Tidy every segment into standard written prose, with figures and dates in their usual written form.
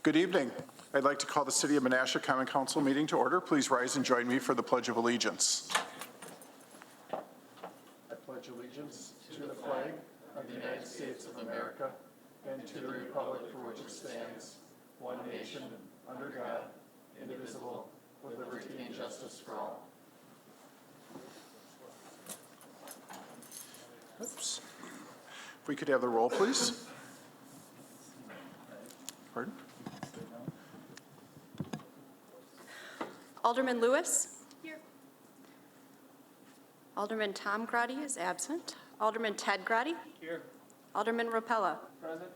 Good evening. I'd like to call the City of Menasha Common Council meeting to order. Please rise and join me for the Pledge of Allegiance. I pledge allegiance to the flag of the United States of America and to the republic for which it stands, one nation, under God, indivisible, with liberty and justice for all. Oops. If we could have the roll, please. Pardon? Alderman Lewis. Here. Alderman Tom Grady is absent. Alderman Ted Grady. Here. Alderman Rapella. Present.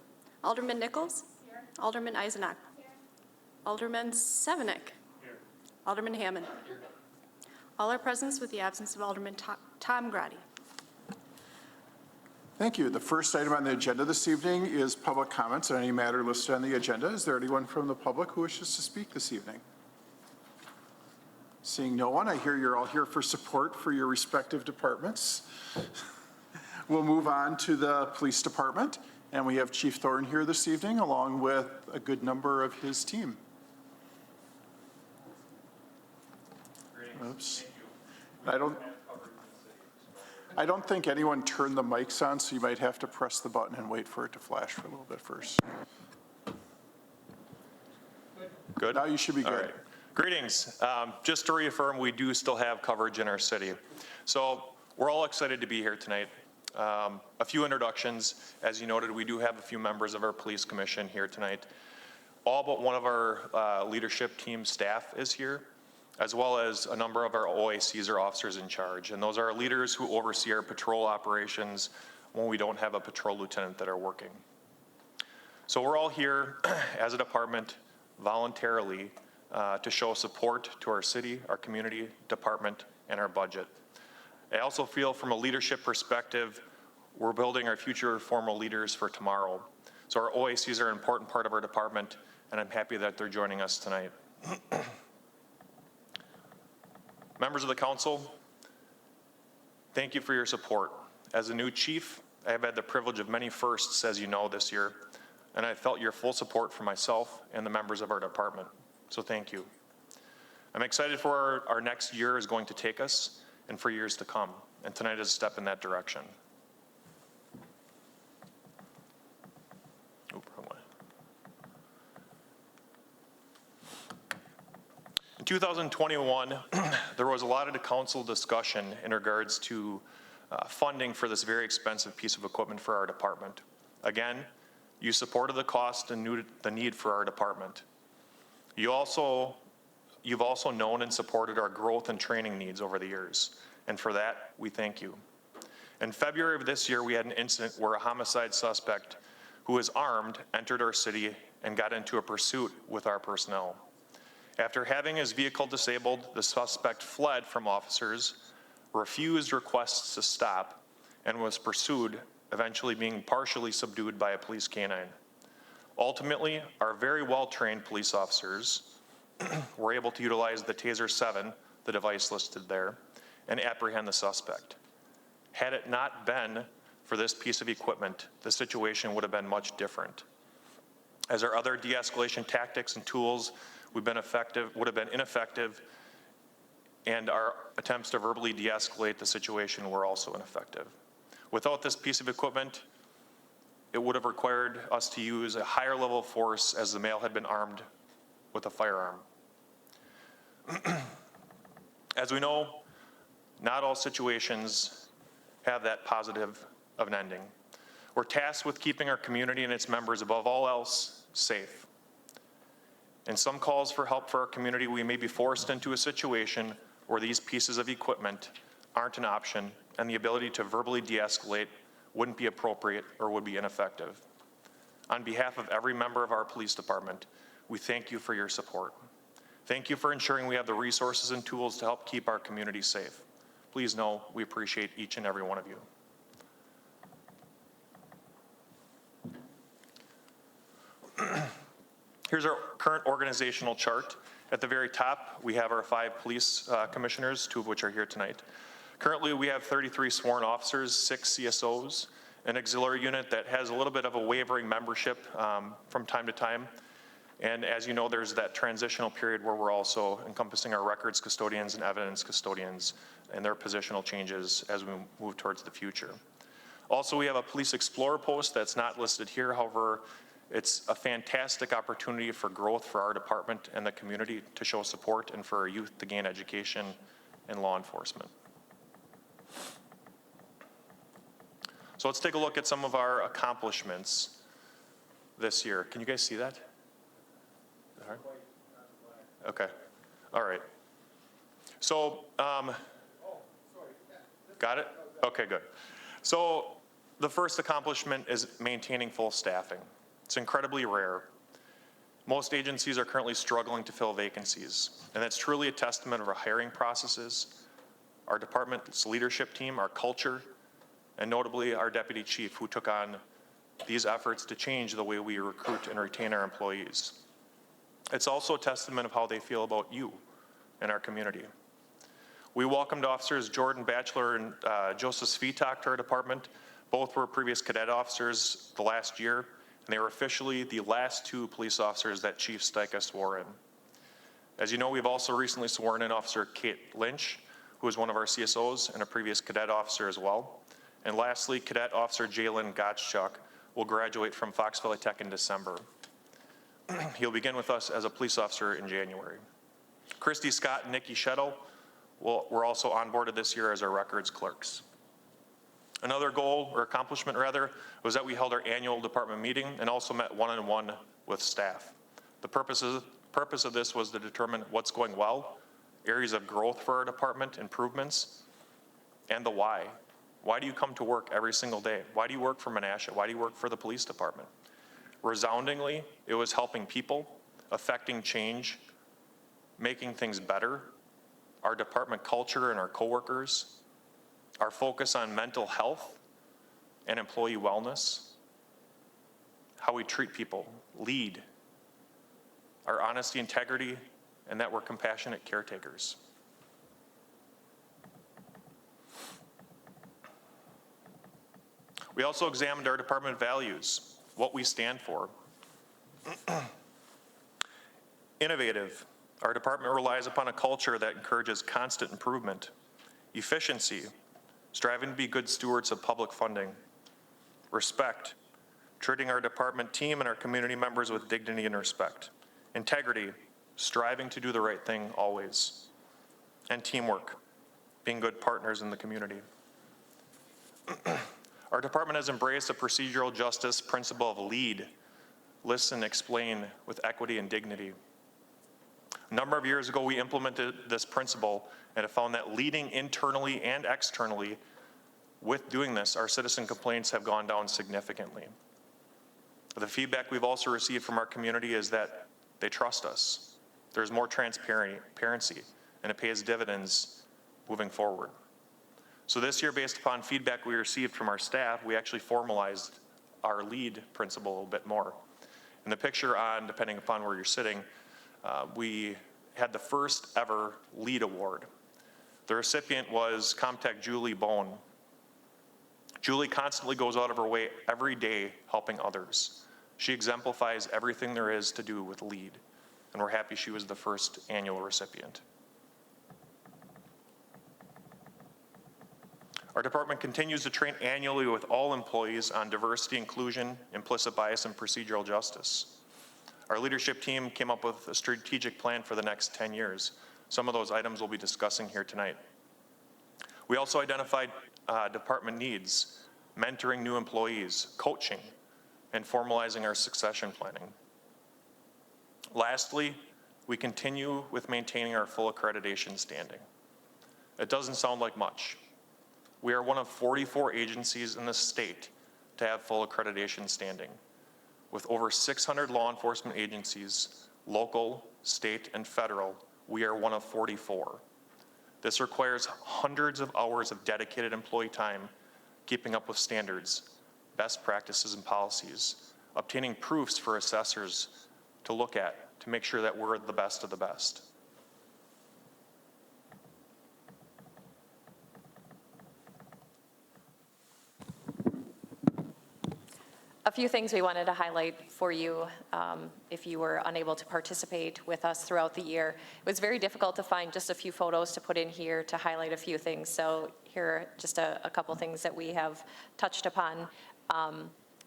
Alderman Nichols. Here. Alderman Eisenach. Here. Alderman Sevenik. Here. Alderman Hammond. Here. All are present with the absence of Alderman Tom Grady. Thank you. The first item on the agenda this evening is public comments on any matter listed on the agenda. Is there anyone from the public who wishes to speak this evening? Seeing no one, I hear you're all here for support for your respective departments. We'll move on to the police department, and we have Chief Thorne here this evening along with a good number of his team. Oops. I don't think anyone turned the mics on, so you might have to press the button and wait for it to flash for a little bit first. Good. Now you should be good. All right. Greetings. Just to reaffirm, we do still have coverage in our city. So we're all excited to be here tonight. A few introductions. As you noted, we do have a few members of our police commission here tonight. All but one of our leadership team staff is here, as well as a number of our OACs or officers in charge. And those are our leaders who oversee our patrol operations when we don't have a patrol lieutenant that are working. So we're all here as a department voluntarily to show support to our city, our community, department, and our budget. I also feel from a leadership perspective, we're building our future formal leaders for tomorrow. So our OACs are an important part of our department, and I'm happy that they're joining us tonight. Members of the council, thank you for your support. As a new chief, I have had the privilege of many firsts, as you know, this year, and I felt your full support for myself and the members of our department. So thank you. I'm excited for where our next year is going to take us and for years to come, and tonight is a step in that direction. In 2021, there was a lot of the council discussion in regards to funding for this very expensive piece of equipment for our department. Again, you supported the cost and the need for our department. You've also known and supported our growth and training needs over the years, and for that, we thank you. In February of this year, we had an incident where a homicide suspect who was armed entered our city and got into a pursuit with our personnel. After having his vehicle disabled, the suspect fled from officers, refused requests to stop, and was pursued, eventually being partially subdued by a police canine. Ultimately, our very well-trained police officers were able to utilize the Taser 7, the device listed there, and apprehend the suspect. Had it not been for this piece of equipment, the situation would have been much different. As our other de-escalation tactics and tools would have been ineffective, and our attempts to verbally de-escalate the situation were also ineffective. Without this piece of equipment, it would have required us to use a higher level of force as the male had been armed with a firearm. As we know, not all situations have that positive of an ending. We're tasked with keeping our community and its members above all else safe. In some calls for help for our community, we may be forced into a situation where these pieces of equipment aren't an option and the ability to verbally de-escalate wouldn't be appropriate or would be ineffective. On behalf of every member of our police department, we thank you for your support. Thank you for ensuring we have the resources and tools to help keep our community safe. Please know we appreciate each and every one of you. Here's our current organizational chart. At the very top, we have our 5 police commissioners, 2 of which are here tonight. Currently, we have 33 sworn officers, 6 CSOs, an auxiliary unit that has a little bit of a wavering membership from time to time. And as you know, there's that transitional period where we're also encompassing our records custodians and evidence custodians and their positional changes as we move towards the future. Also, we have a Police Explorer post that's not listed here. However, it's a fantastic opportunity for growth for our department and the community to show support and for our youth to gain education in law enforcement. So let's take a look at some of our accomplishments this year. Can you guys see that? Okay. All right. So, got it? Okay, good. So the first accomplishment is maintaining full staffing. It's incredibly rare. Most agencies are currently struggling to fill vacancies, and that's truly a testament of our hiring processes, our department's leadership team, our culture, and notably our deputy chief, who took on these efforts to change the way we recruit and retain our employees. It's also a testament of how they feel about you and our community. We welcomed officers Jordan Batchelor and Joseph Svitak to our department. Both were previous cadet officers the last year, and they were officially the last two police officers that Chief Styka swore in. As you know, we've also recently sworn in Officer Kate Lynch, who is one of our CSOs and a previous cadet officer as well. And lastly, Cadet Officer Jalen Gottschalk will graduate from Fox Valley Tech in December. He'll begin with us as a police officer in January. Christy Scott and Nikki Shettle were also onboarded this year as our records clerks. Another goal, or accomplishment rather, was that we held our annual department meeting and also met one-on-one with staff. The purpose of this was to determine what's going well, areas of growth for our department, improvements, and the why. Why do you come to work every single day? Why do you work for Menasha? Why do you work for the police department? Resoundingly, it was helping people, affecting change, making things better, our department culture and our coworkers, our focus on mental health and employee wellness, how we treat people, lead, our honesty, integrity, and that we're compassionate caretakers. We also examined our department values, what we stand for. Innovative. Our department relies upon a culture that encourages constant improvement. Efficiency, striving to be good stewards of public funding. Respect, treating our department team and our community members with dignity and respect. Integrity, striving to do the right thing always. And teamwork, being good partners in the community. Our department has embraced a procedural justice principle of lead, listen, explain with equity and dignity. A number of years ago, we implemented this principle and have found that leading internally and externally, with doing this, our citizen complaints have gone down significantly. The feedback we've also received from our community is that they trust us. There's more transparency, and it pays dividends moving forward. So this year, based upon feedback we received from our staff, we actually formalized our lead principle a little bit more. In the picture on, depending upon where you're sitting, we had the first ever lead award. The recipient was Comtech Julie Bone. Julie constantly goes out of her way every day helping others. She exemplifies everything there is to do with lead, and we're happy she was the first annual recipient. Our department continues to train annually with all employees on diversity, inclusion, implicit bias, and procedural justice. Our leadership team came up with a strategic plan for the next 10 years. Some of those items we'll be discussing here tonight. We also identified department needs, mentoring new employees, coaching, and formalizing our succession planning. Lastly, we continue with maintaining our full accreditation standing. It doesn't sound like much. We are one of 44 agencies in the state to have full accreditation standing. With over 600 law enforcement agencies, local, state, and federal, we are one of 44. This requires hundreds of hours of dedicated employee time, keeping up with standards, best practices, and policies, obtaining proofs for assessors to look at to make sure that we're the best of the best. A few things we wanted to highlight for you if you were unable to participate with us throughout the year. It was very difficult to find just a few photos to put in here to highlight a few things. So here are just a couple things that we have touched upon.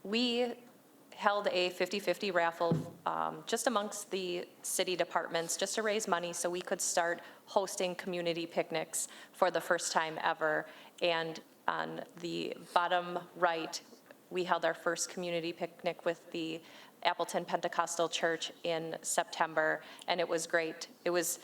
We held a 50-50 raffle just amongst the city departments just to raise money so we could start hosting community picnics for the first time ever. And on the bottom right, we held our first community picnic with the Appleton Pentecostal Church in September, and it was great. It was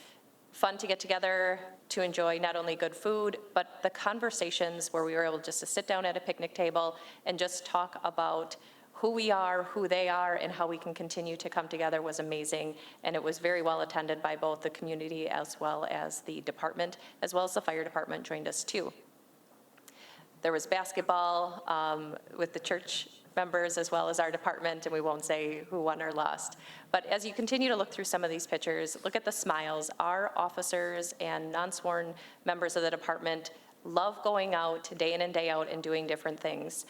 fun to get together to enjoy not only good food, but the conversations where we were able just to sit down at a picnic table and just talk about who we are, who they are, and how we can continue to come together was amazing. And it was very well attended by both the community as well as the department, as well as the fire department joined us too. There was basketball with the church members as well as our department, and we won't say who won or lost. But as you continue to look through some of these pictures, look at the smiles. Our officers and non-sworn members of the department love going out day in and day out and doing different things.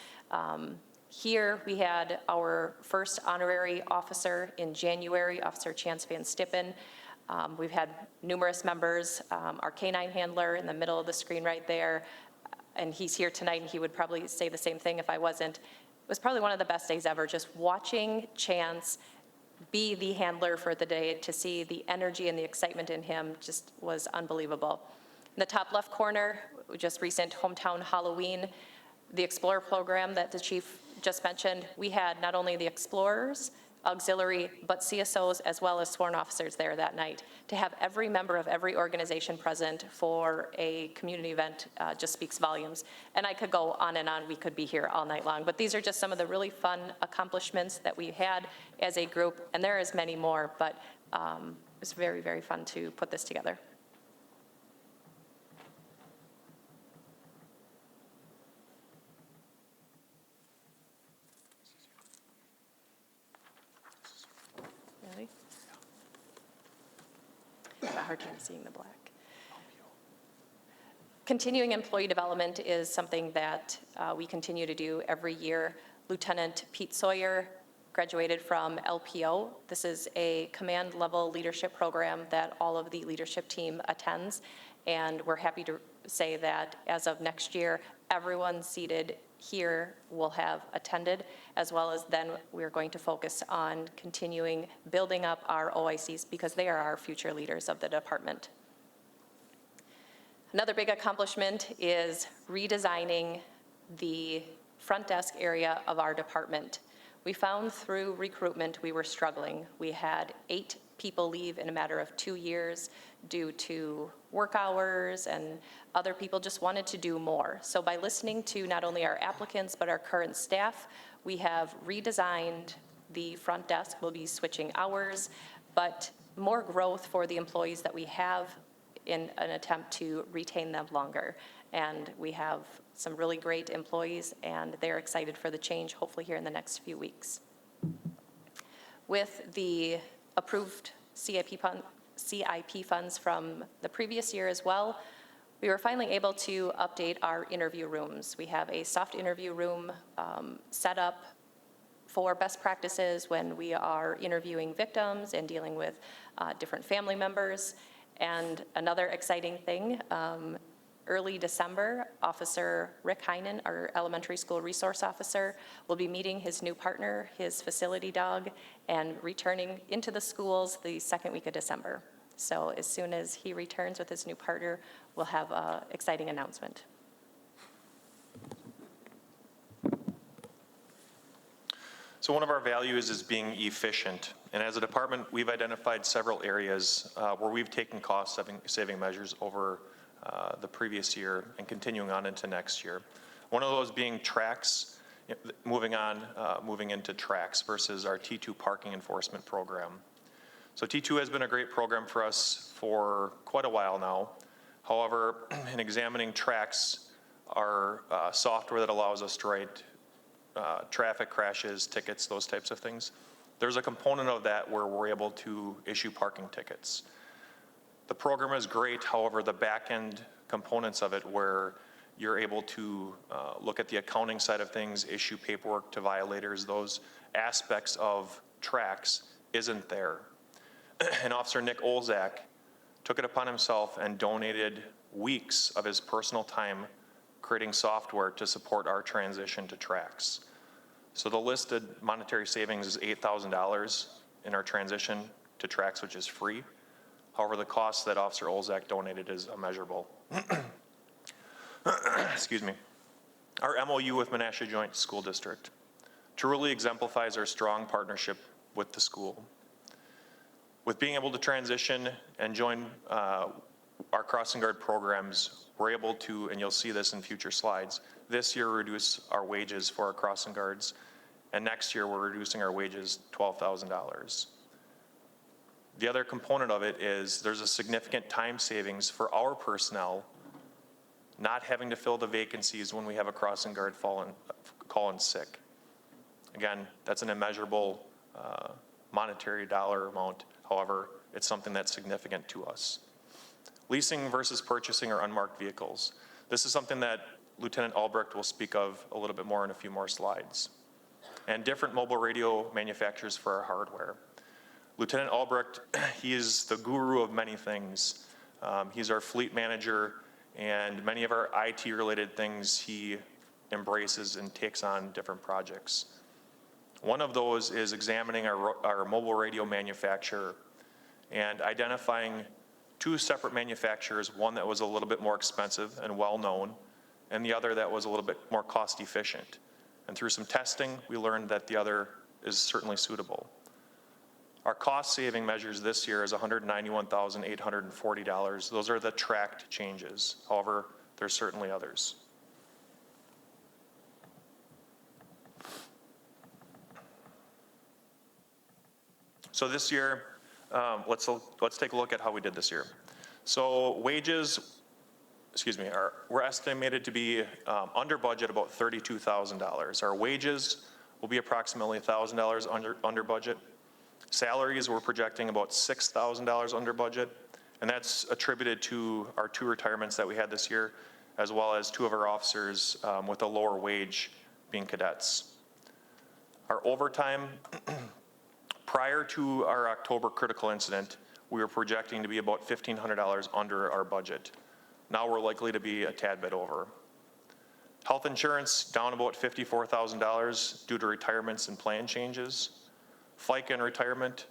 Here we had our first honorary officer in January, Officer Chance Van Stippen. We've had numerous members, our canine handler in the middle of the screen right there, and he's here tonight, and he would probably say the same thing if I wasn't. It was probably one of the best days ever, just watching Chance be the handler for the day, to see the energy and the excitement in him just was unbelievable. In the top left corner, just recent hometown Halloween, the Explorer program that the chief just mentioned, we had not only the Explorers, auxiliary, but CSOs as well as sworn officers there that night. To have every member of every organization present for a community event just speaks volumes. And I could go on and on, we could be here all night long, but these are just some of the really fun accomplishments that we had as a group, and there is many more, but it was very, very fun to put this together. Really? I have a hard time seeing the black. Continuing employee development is something that we continue to do every year. Lieutenant Pete Sawyer graduated from LPO. This is a command level leadership program that all of the leadership team attends. And we're happy to say that as of next year, everyone seated here will have attended, as well as then we're going to focus on continuing building up our OICs because they are our future leaders of the department. Another big accomplishment is redesigning the front desk area of our department. We found through recruitment we were struggling. We had 8 people leave in a matter of 2 years due to work hours, and other people just wanted to do more. So by listening to not only our applicants but our current staff, we have redesigned the front desk. We'll be switching hours, but more growth for the employees that we have in an attempt to retain them longer. And we have some really great employees, and they're excited for the change, hopefully here in the next few weeks. With the approved CIP funds from the previous year as well, we were finally able to update our interview rooms. We have a soft interview room set up for best practices when we are interviewing victims and dealing with different family members. And another exciting thing, early December, Officer Rick Heinen, our elementary school resource officer, will be meeting his new partner, his facility dog, and returning into the schools the second week of December. So as soon as he returns with his new partner, we'll have an exciting announcement. So one of our values is being efficient. And as a department, we've identified several areas where we've taken cost-saving measures over the previous year and continuing on into next year. One of those being tracks, moving into tracks versus our T2 parking enforcement program. So T2 has been a great program for us for quite a while now. However, in examining tracks, our software that allows us to write traffic crashes, tickets, those types of things, there's a component of that where we're able to issue parking tickets. The program is great, however, the back end components of it where you're able to look at the accounting side of things, issue paperwork to violators. Those aspects of tracks isn't there. And Officer Nick Olzak took it upon himself and donated weeks of his personal time creating software to support our transition to tracks. So the listed monetary savings is $8,000 in our transition to tracks, which is free. However, the cost that Officer Olzak donated is immeasurable. Excuse me. Our MOU with Menasha Joint School District truly exemplifies our strong partnership with the school. With being able to transition and join our crossing guard programs, we're able to, and you'll see this in future slides, this year reduce our wages for our crossing guards, and next year we're reducing our wages $12,000. The other component of it is there's a significant time savings for our personnel not having to fill the vacancies when we have a crossing guard call in sick. Again, that's an immeasurable monetary dollar amount. However, it's something that's significant to us. Leasing versus purchasing our unmarked vehicles. This is something that Lieutenant Albrecht will speak of a little bit more in a few more slides. And different mobile radio manufacturers for our hardware. Lieutenant Albrecht, he is the guru of many things. He's our fleet manager, and many of our IT-related things he embraces and takes on different projects. One of those is examining our mobile radio manufacturer and identifying two separate manufacturers, one that was a little bit more expensive and well-known, and the other that was a little bit more cost-efficient. And through some testing, we learned that the other is certainly suitable. Our cost-saving measures this year is $191,840. Those are the tracked changes. However, there's certainly others. So this year, let's take a look at how we did this year. So wages, we're estimated to be under budget about $32,000. Our wages will be approximately $1,000 under budget. Salaries, we're projecting about $6,000 under budget, and that's attributed to our 2 retirements that we had this year, as well as 2 of our officers with a lower wage being cadets. Our overtime, prior to our October critical incident, we were projecting to be about $1,500 under our budget. Now we're likely to be a tad bit over. Health insurance down about $54,000 due to retirements and plan changes. FICA and retirement,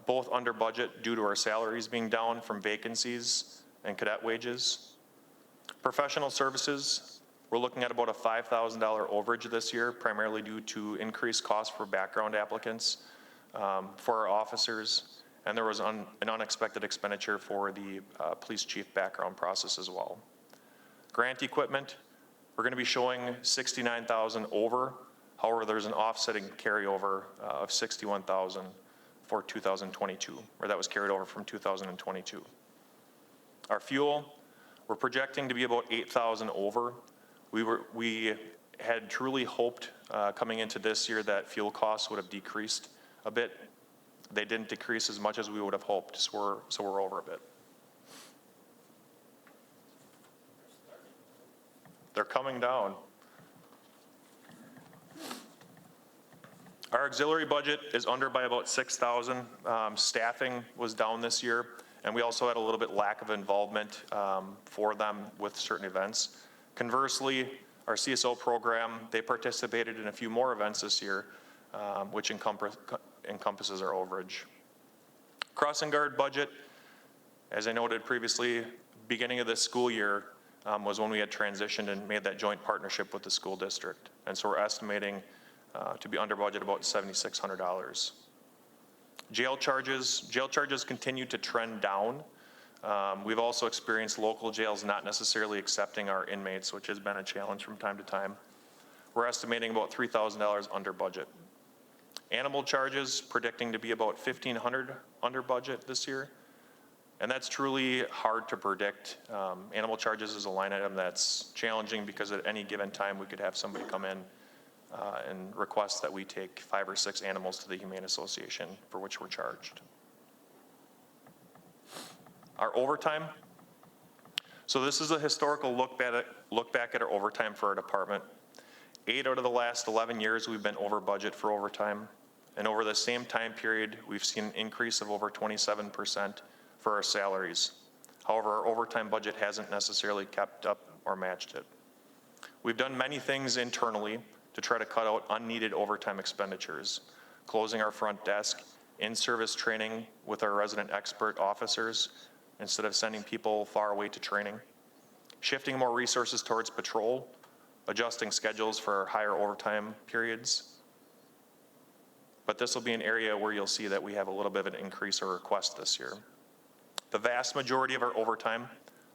both under budget due to our salaries being down from vacancies and cadet wages. Professional services, we're looking at about a $5,000 overage this year, primarily due to increased costs for background applicants for our officers, and there was an unexpected expenditure for the police chief background process as well. Grant equipment, we're going to be showing $69,000 over. However, there's an offsetting carryover of $61,000 for 2022, or that was carried over from 2022. Our fuel, we're projecting to be about $8,000 over. We had truly hoped coming into this year that fuel costs would have decreased a bit. They didn't decrease as much as we would have hoped, so we're over a bit. They're coming down. Our auxiliary budget is under by about $6,000. Staffing was down this year, and we also had a little bit lack of involvement for them with certain events. Conversely, our CSO program, they participated in a few more events this year, which encompasses our overage. Crossing guard budget, as I noted previously, beginning of this school year was when we had transitioned and made that joint partnership with the school district. And so we're estimating to be under budget about $7,600. Jail charges continue to trend down. We've also experienced local jails not necessarily accepting our inmates, which has been a challenge from time to time. We're estimating about $3,000 under budget. Animal charges predicting to be about $1,500 under budget this year. And that's truly hard to predict. Animal charges is a line item that's challenging because at any given time we could have somebody come in and request that we take 5 or 6 animals to the Humane Association for which we're charged. Our overtime, So this is a historical look back at our overtime for our department. 8 out of the last 11 years, we've been over budget for overtime. And over the same time period, we've seen an increase of over 27% for our salaries. However, our overtime budget hasn't necessarily kept up or matched it. We've done many things internally to try to cut out unneeded overtime expenditures, closing our front desk, in-service training with our resident expert officers instead of sending people far away to training, shifting more resources towards patrol, adjusting schedules for higher overtime periods. But this will be an area where you'll see that we have a little bit of an increase or request this year. The vast majority of our overtime,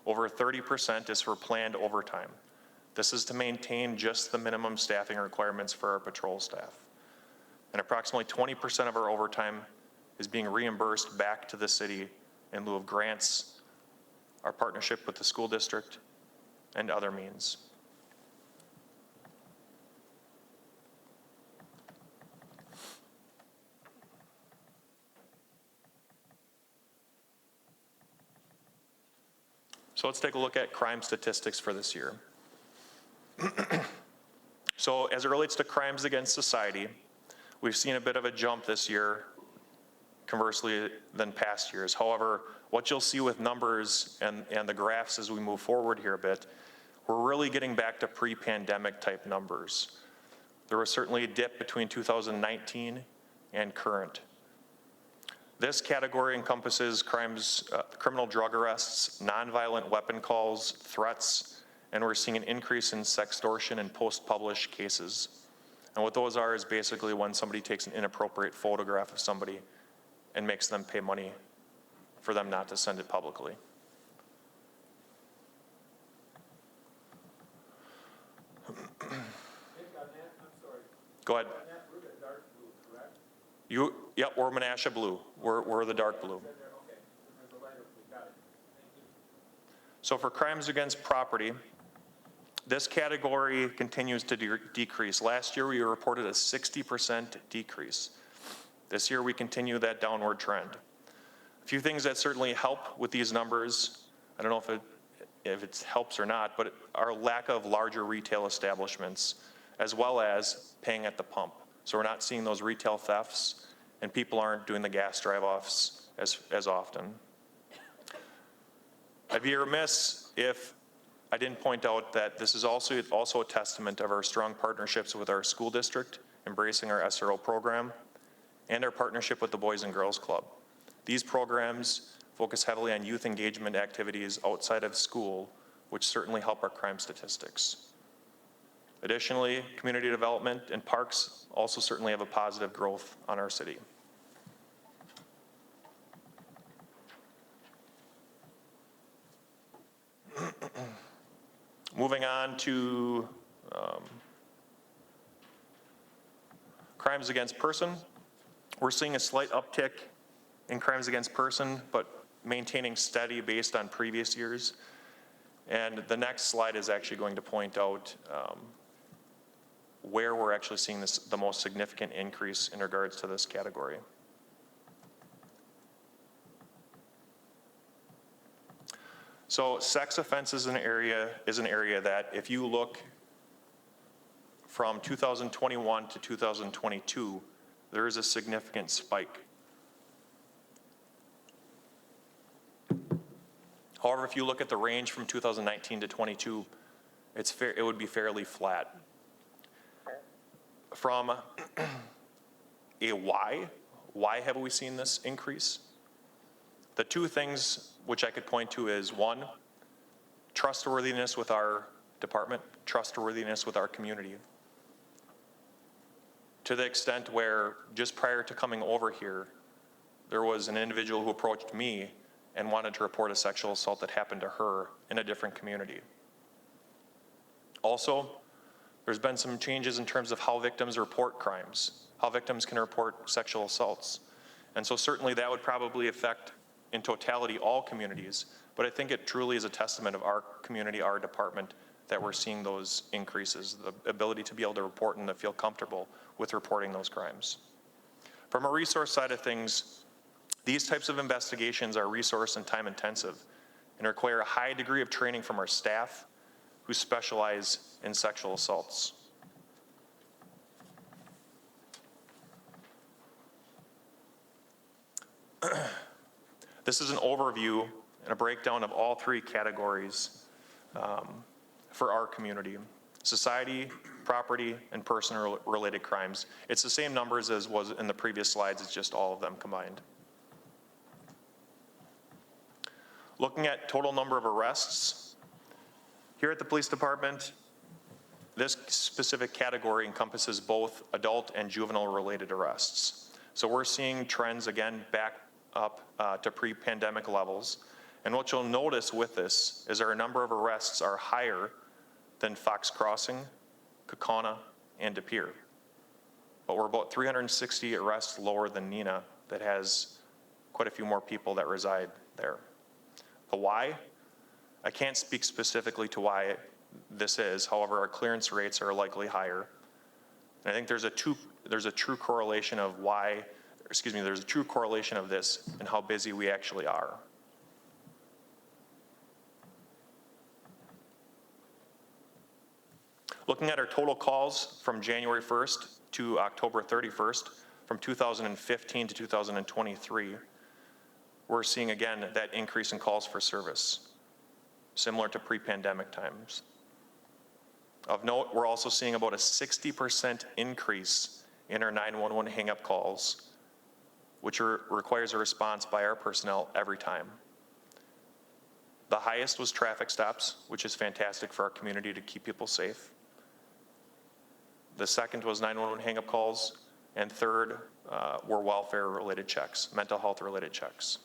over 30%, is for planned overtime. This is to maintain just the minimum staffing requirements for our patrol staff. And approximately 20% of our overtime is being reimbursed back to the city in lieu of grants, our partnership with the school district, and other means. So let's take a look at crime statistics for this year. So as it relates to crimes against society, we've seen a bit of a jump this year, conversely than past years. However, what you'll see with numbers and the graphs as we move forward here a bit, we're really getting back to pre-pandemic type numbers. There was certainly a dip between 2019 and current. This category encompasses crimes, criminal drug arrests, nonviolent weapon calls, threats, and we're seeing an increase in sextortion and post-publish cases. And what those are is basically when somebody takes an inappropriate photograph of somebody and makes them pay money for them not to send it publicly. Go ahead. Yep, we're Menasha blue. We're the dark blue. So for crimes against property, this category continues to decrease. Last year, we reported a 60% decrease. This year, we continue that downward trend. A few things that certainly help with these numbers, I don't know if it helps or not, but our lack of larger retail establishments, as well as paying at the pump. So we're not seeing those retail thefts, and people aren't doing the gas drive-offs as often. I'd be remiss if I didn't point out that this is also a testament of our strong partnerships with our school district, embracing our SRO program, and our partnership with the Boys and Girls Club. These programs focus heavily on youth engagement activities outside of school, which certainly help our crime statistics. Additionally, community development and parks also certainly have a positive growth on our city. Moving on to crimes against person. We're seeing a slight uptick in crimes against person, but maintaining steady based on previous years. And the next slide is actually going to point out where we're actually seeing the most significant increase in regards to this category. So sex offenses is an area that if you look from 2021 to 2022, there is a significant spike. However, if you look at the range from 2019 to 22, it would be fairly flat. From a why have we seen this increase? The two things which I could point to is one, trustworthiness with our department, trustworthiness with our community. To the extent where just prior to coming over here, there was an individual who approached me and wanted to report a sexual assault that happened to her in a different community. Also, there's been some changes in terms of how victims report crimes, how victims can report sexual assaults. And so certainly that would probably affect in totality all communities, but I think it truly is a testament of our community, our department, that we're seeing those increases, the ability to be able to report and to feel comfortable with reporting those crimes. From a resource side of things, these types of investigations are resource and time intensive, and require a high degree of training from our staff who specialize in sexual assaults. This is an overview and a breakdown of all three categories for our community: society, property, and person-related crimes. It's the same numbers as was in the previous slides, it's just all of them combined. Looking at total number of arrests, here at the police department, this specific category encompasses both adult and juvenile-related arrests. So we're seeing trends, again, back up to pre-pandemic levels. And what you'll notice with this is our number of arrests are higher than Fox Crossing, Kaukauna, and De Pere. But we're about 360 arrests lower than Neenah, that has quite a few more people that reside there. The why? I can't speak specifically to why this is. However, our clearance rates are likely higher. And I think there's a true correlation of there's a true correlation of this and how busy we actually are. Looking at our total calls from January 1st to October 31st, from 2015 to 2023, we're seeing again that increase in calls for service, similar to pre-pandemic times. Of note, we're also seeing about a 60% increase in our 911 hang-up calls, which requires a response by our personnel every time. The highest was traffic stops, which is fantastic for our community to keep people safe. The second was 911 hang-up calls, and third were welfare-related checks, mental health-related checks.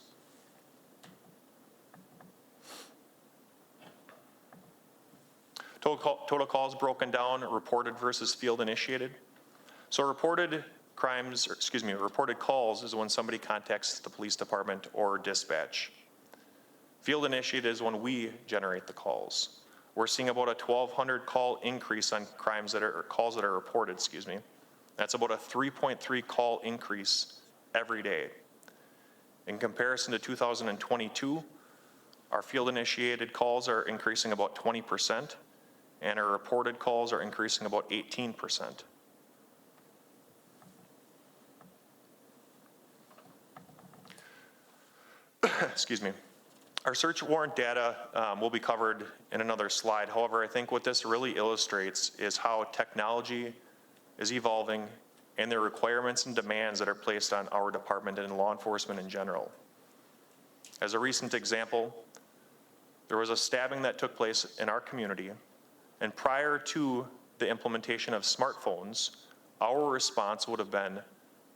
Total calls broken down, reported versus field initiated. So reported calls is when somebody contacts the police department or dispatch. Field initiated is when we generate the calls. We're seeing about a 1,200 call increase on calls that are reported, That's about a 3.3 call increase every day. In comparison to 2022, our field initiated calls are increasing about 20%, and our reported calls are increasing about 18%. Excuse me. Our search warrant data will be covered in another slide. However, I think what this really illustrates is how technology is evolving and the requirements and demands that are placed on our department and law enforcement in general. As a recent example, there was a stabbing that took place in our community, and prior to the implementation of smartphones, our response would have been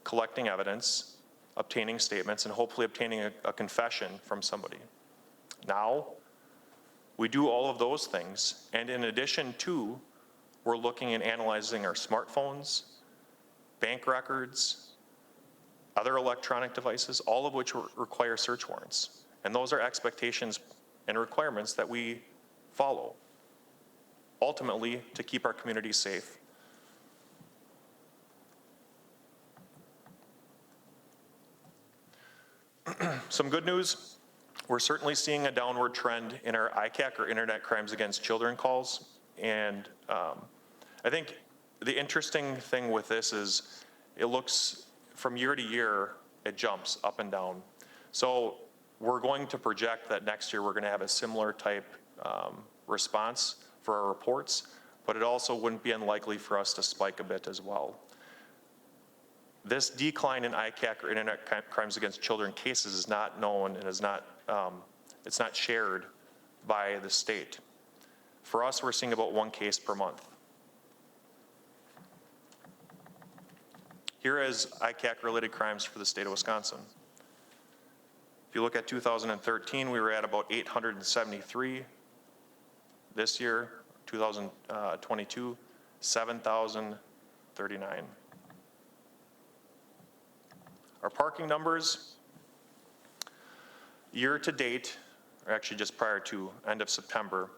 collecting evidence, obtaining statements, and hopefully obtaining a confession from somebody. Now, we do all of those things, and in addition to, we're looking and analyzing our smartphones, bank records, other electronic devices, all of which require search warrants. And those are expectations and requirements that we follow, ultimately to keep our community safe. Some good news. We're certainly seeing a downward trend in our ICAC, or Internet Crimes Against Children calls. And I think the interesting thing with this is it looks from year to year, it jumps up and down. So we're going to project that next year we're going to have a similar type response for our reports, but it also wouldn't be unlikely for us to spike a bit as well. This decline in ICAC, or Internet Crimes Against Children cases, is not known and is not, it's not shared by the state. For us, we're seeing about one case per month. Here is ICAC-related crimes for the state of Wisconsin. If you look at 2013, we were at about 873. This year, 2022, 7,039. Our parking numbers, year to date, or actually just prior to end of September,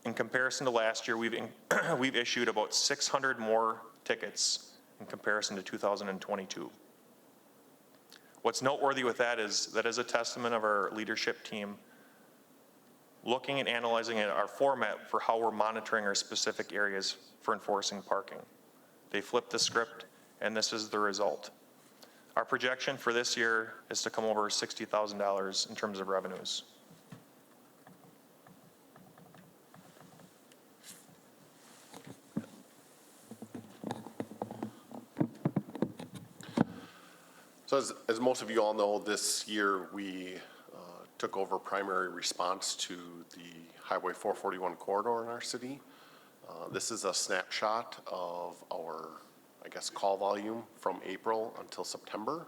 in comparison to last year, we've issued about 600 more tickets in comparison to 2022. What's noteworthy with that is a testament of our leadership team looking and analyzing our format for how we're monitoring our specific areas for enforcing parking. They flipped the script, and this is the result. Our projection for this year is to come over $60,000 in terms of revenues. So as most of you all know, this year we took over primary response to the Highway 441 corridor in our city. This is a snapshot of our, I guess, call volume from April until September.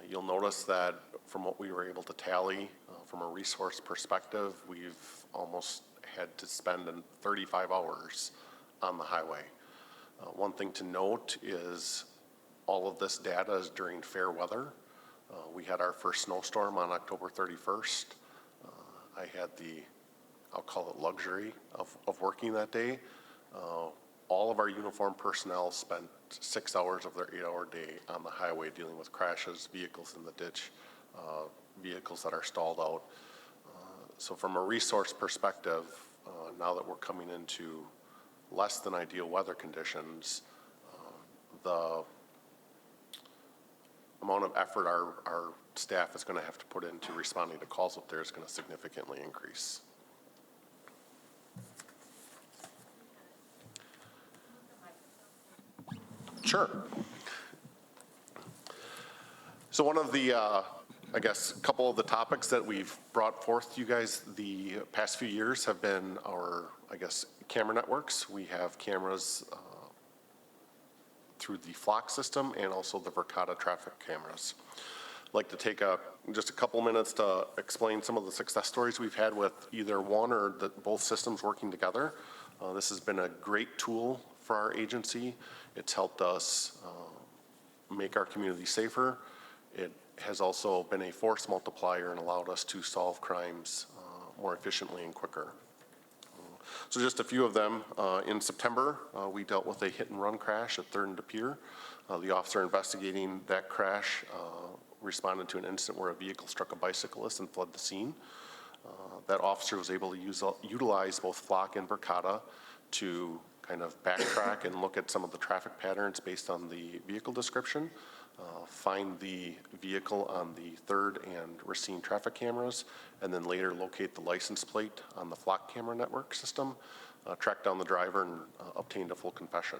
You'll notice that from what we were able to tally, from a resource perspective, we've almost had to spend 35 hours on the highway. One thing to note is all of this data is during fair weather. We had our first snowstorm on October 31st. I had the, I'll call it luxury of working that day. All of our uniformed personnel spent 6 hours of their 8-hour day on the highway dealing with crashes, vehicles in the ditch, vehicles that are stalled out. So from a resource perspective, now that we're coming into less than ideal weather conditions, the amount of effort our staff is going to have to put into responding to calls up there is going to significantly increase. Sure. So one of the, I guess, a couple of the topics that we've brought forth to you guys the past few years have been our, I guess, camera networks. We have cameras through the flock system and also the Verkada traffic cameras. I'd like to take just a couple minutes to explain some of the success stories we've had with either one or both systems working together. This has been a great tool for our agency. It's helped us make our community safer. It has also been a force multiplier and allowed us to solve crimes more efficiently and quicker. So just a few of them. In September, we dealt with a hit and run crash at 3rd and DePere. The officer investigating that crash responded to an incident where a vehicle struck a bicyclist and fled the scene. That officer was able to utilize both flock and Verkada to kind of backtrack and look at some of the traffic patterns based on the vehicle description, find the vehicle on the 3rd and Racine traffic cameras, and then later locate the license plate on the flock camera network system, track down the driver, and obtained a full confession.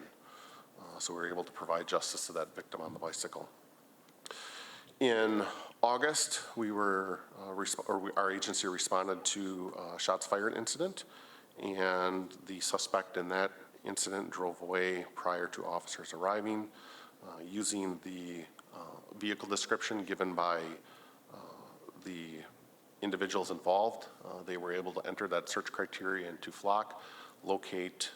So we were able to provide justice to that victim on the bicycle. In August, our agency responded to a shots fired incident, and the suspect in that incident drove away prior to officers arriving. Using the vehicle description given by the individuals involved, they were able to enter that search criteria into flock, locate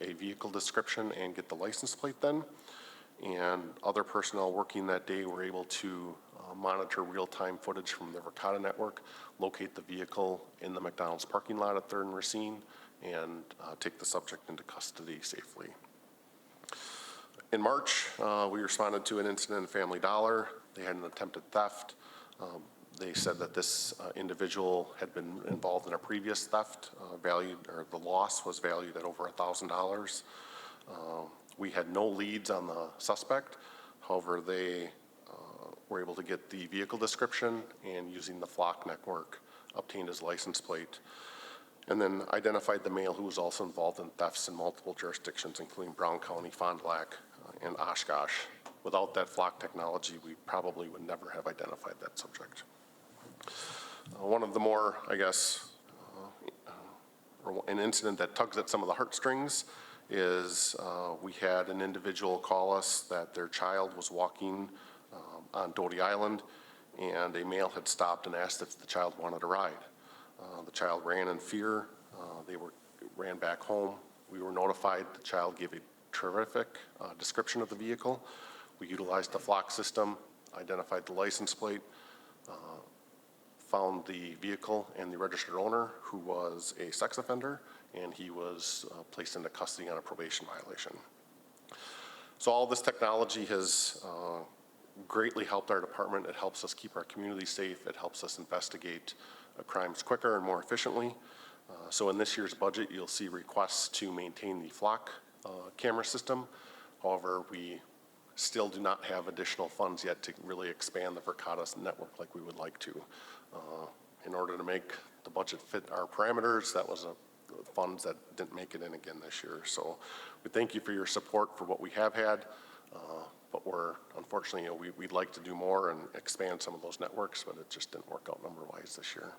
a vehicle description, and get the license plate then. And other personnel working that day were able to monitor real-time footage from the Verkada network, locate the vehicle in the McDonald's parking lot at 3rd and Racine, and take the subject into custody safely. In March, we responded to an incident at Family Dollar. They had an attempted theft. They said that this individual had been involved in a previous theft, the loss was valued at over $1,000. We had no leads on the suspect. However, they were able to get the vehicle description and using the flock network, obtained his license plate, and then identified the male who was also involved in thefts in multiple jurisdictions, including Brown County, Fond du Lac, and Oshkosh. Without that flock technology, we probably would never have identified that subject. One of the more, I guess, an incident that tugs at some of the heartstrings is we had an individual call us that their child was walking on Doty Island, and a male had stopped and asked if the child wanted a ride. The child ran in fear. They ran back home. We were notified. The child gave a terrific description of the vehicle. We utilized the flock system, identified the license plate, found the vehicle and the registered owner, who was a sex offender, and he was placed into custody on a probation violation. So all this technology has greatly helped our department. It helps us keep our community safe. It helps us investigate crimes quicker and more efficiently. So in this year's budget, you'll see requests to maintain the flock camera system. However, we still do not have additional funds yet to really expand the Verkada network like we would like to. In order to make the budget fit our parameters, that was funds that didn't make it in again this year. So we thank you for your support for what we have had, but unfortunately, we'd like to do more and expand some of those networks, but it just didn't work out number-wise this year.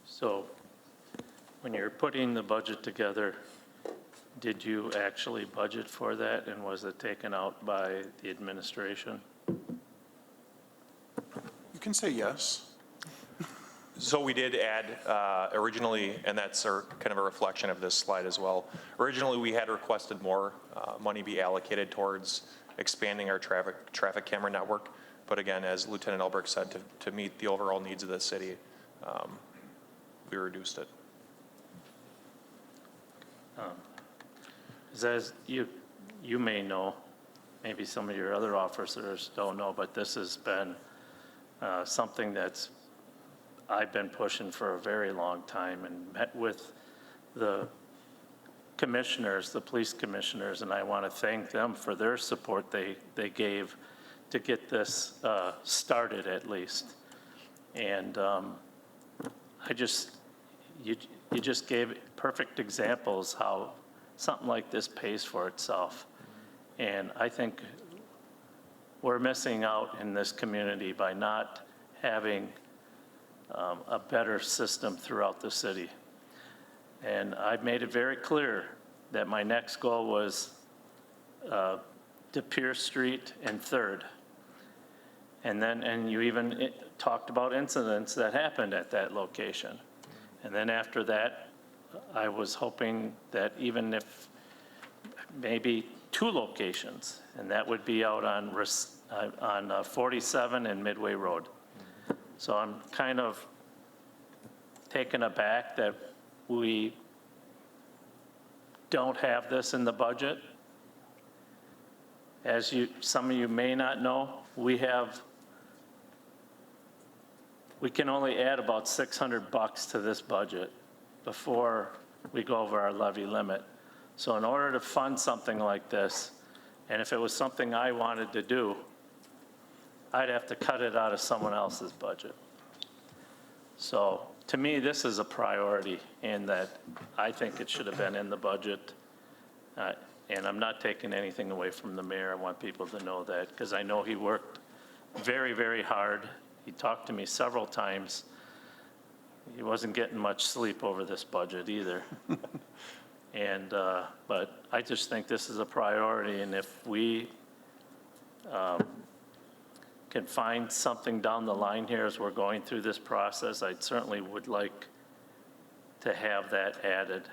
So when you're putting the budget together, did you actually budget for that, and was it taken out by the administration? You can say yes. So we did add originally, and that's kind of a reflection of this slide as well. Originally, we had requested more money be allocated towards expanding our traffic camera network. But again, as Lieutenant Elbrick said, to meet the overall needs of the city, we reduced it. As you may know, maybe some of your other officers don't know, but this has been something I've been pushing for a very long time, and met with the commissioners, the police commissioners, and I want to thank them for their support they gave to get this started at least. And you just gave perfect examples how something like this pays for itself. And I think we're missing out in this community by not having a better system throughout the city. And I've made it very clear that my next goal was De Pierce Street and 3rd. And you even talked about incidents that happened at that location. And then after that, I was hoping that even if maybe 2 locations, and that would be out on 47 and Midway Road. So I'm kind of taken aback that we don't have this in the budget. As some of you may not know, we can only add about $600 to this budget before we go over our levy limit. So in order to fund something like this, and if it was something I wanted to do, I'd have to cut it out of someone else's budget. So to me, this is a priority, and that I think it should have been in the budget. And I'm not taking anything away from the mayor. I want people to know that, because I know he worked very, very hard. He talked to me several times. He wasn't getting much sleep over this budget either. And, but I just think this is a priority, and if we can find something down the line here as we're going through this process, I certainly would like to have that added.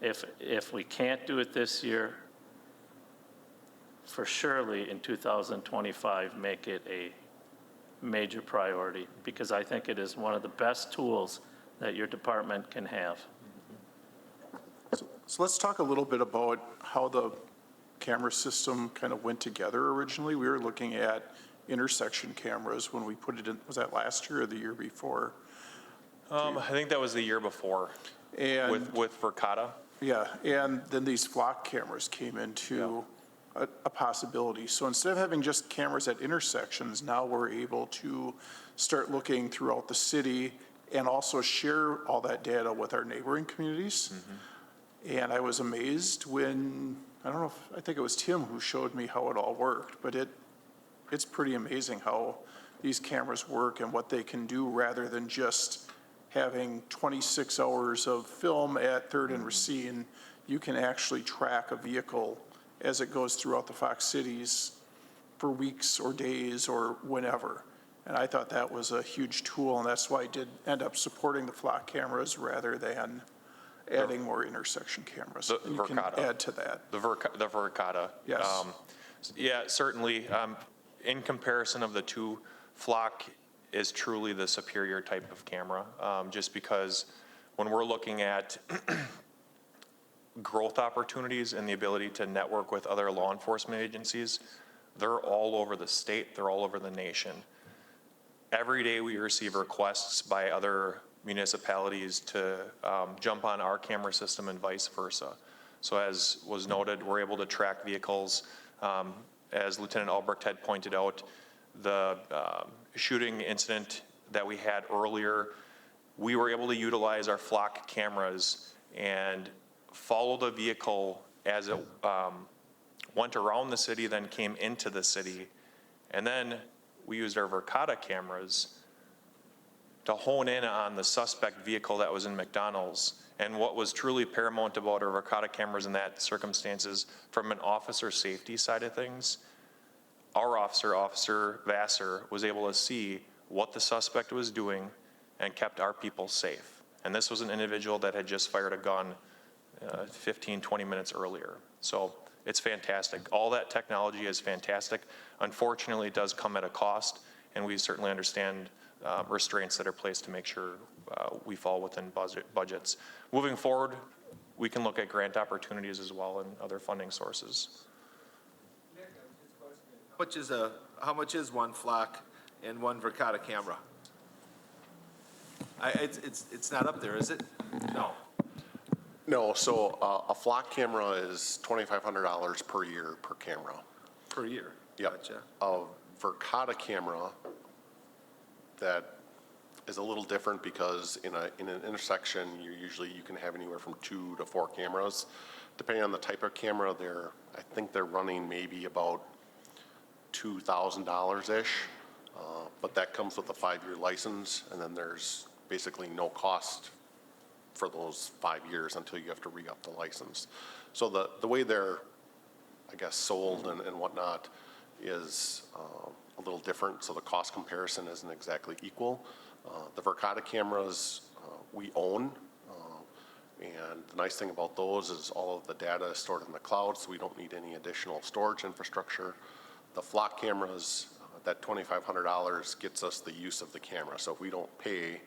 If we can't do it this year, for surely in 2025, make it a major priority, because I think it is one of the best tools that your department can have. So let's talk a little bit about how the camera system kind of went together originally. We were looking at intersection cameras when we put it in, was that last year or the year before? I think that was the year before And with Verkada. yeah, and then these flock cameras came into a possibility. So instead of having just cameras at intersections, now we're able to start looking throughout the city and also share all that data with our neighboring communities. And I was amazed when, I think it was Tim who showed me how it all worked, but it's pretty amazing how these cameras work and what they can do, rather than just having 26 hours of film at 3rd and Racine. You can actually track a vehicle as it goes throughout the Fox cities for weeks or days or whenever. And I thought that was a huge tool, and that's why I did end up supporting the flock cameras rather than adding more intersection cameras. The And you can Verkada. add to that. The Verkada. Yes. Yeah, certainly. In comparison of the two, Flock is truly the superior type of camera, just because when we're looking at growth opportunities and the ability to network with other law enforcement agencies, they're all over the state, they're all over the nation. Every day we receive requests by other municipalities to jump on our camera system and vice versa. So as was noted, we're able to track vehicles. As Lieutenant Albrecht had pointed out, the shooting incident that we had earlier, we were able to utilize our flock cameras and follow the vehicle as it went around the city, then came into the city. And then we used our Verkada cameras to hone in on the suspect vehicle that was in McDonald's. And what was truly paramount about our Verkada cameras in that circumstances, from an officer safety side of things, our officer, Officer Vassar, was able to see what the suspect was doing and kept our people safe. And this was an individual that had just fired a gun 15, 20 minutes earlier. So it's fantastic. All that technology is fantastic. Unfortunately, it does come at a cost, and we certainly understand restraints that are placed to make sure we fall within budgets. Moving forward, we can look at grant opportunities as well and other funding sources. How much is one flock and one Verkada camera? It's not up there, is it? No. No, so a flock camera is $2,500 per year per camera. Per year? Yep. Gotcha. A Verkada camera, that is a little different because in an intersection, you can have anywhere from 2 to 4 cameras. Depending on the type of camera, I think they're running maybe about $2,000-ish, but that comes with a 5-year license, and then there's basically no cost for those 5 years until you have to re-up the license. So the way they're, I guess, sold and whatnot is a little different, so the cost comparison isn't exactly equal. The Verkada cameras we own, and the nice thing about those is all of the data is stored in the cloud, so we don't need any additional storage infrastructure. The flock cameras, that $2,500 gets us the use of the camera. So if we don't pay,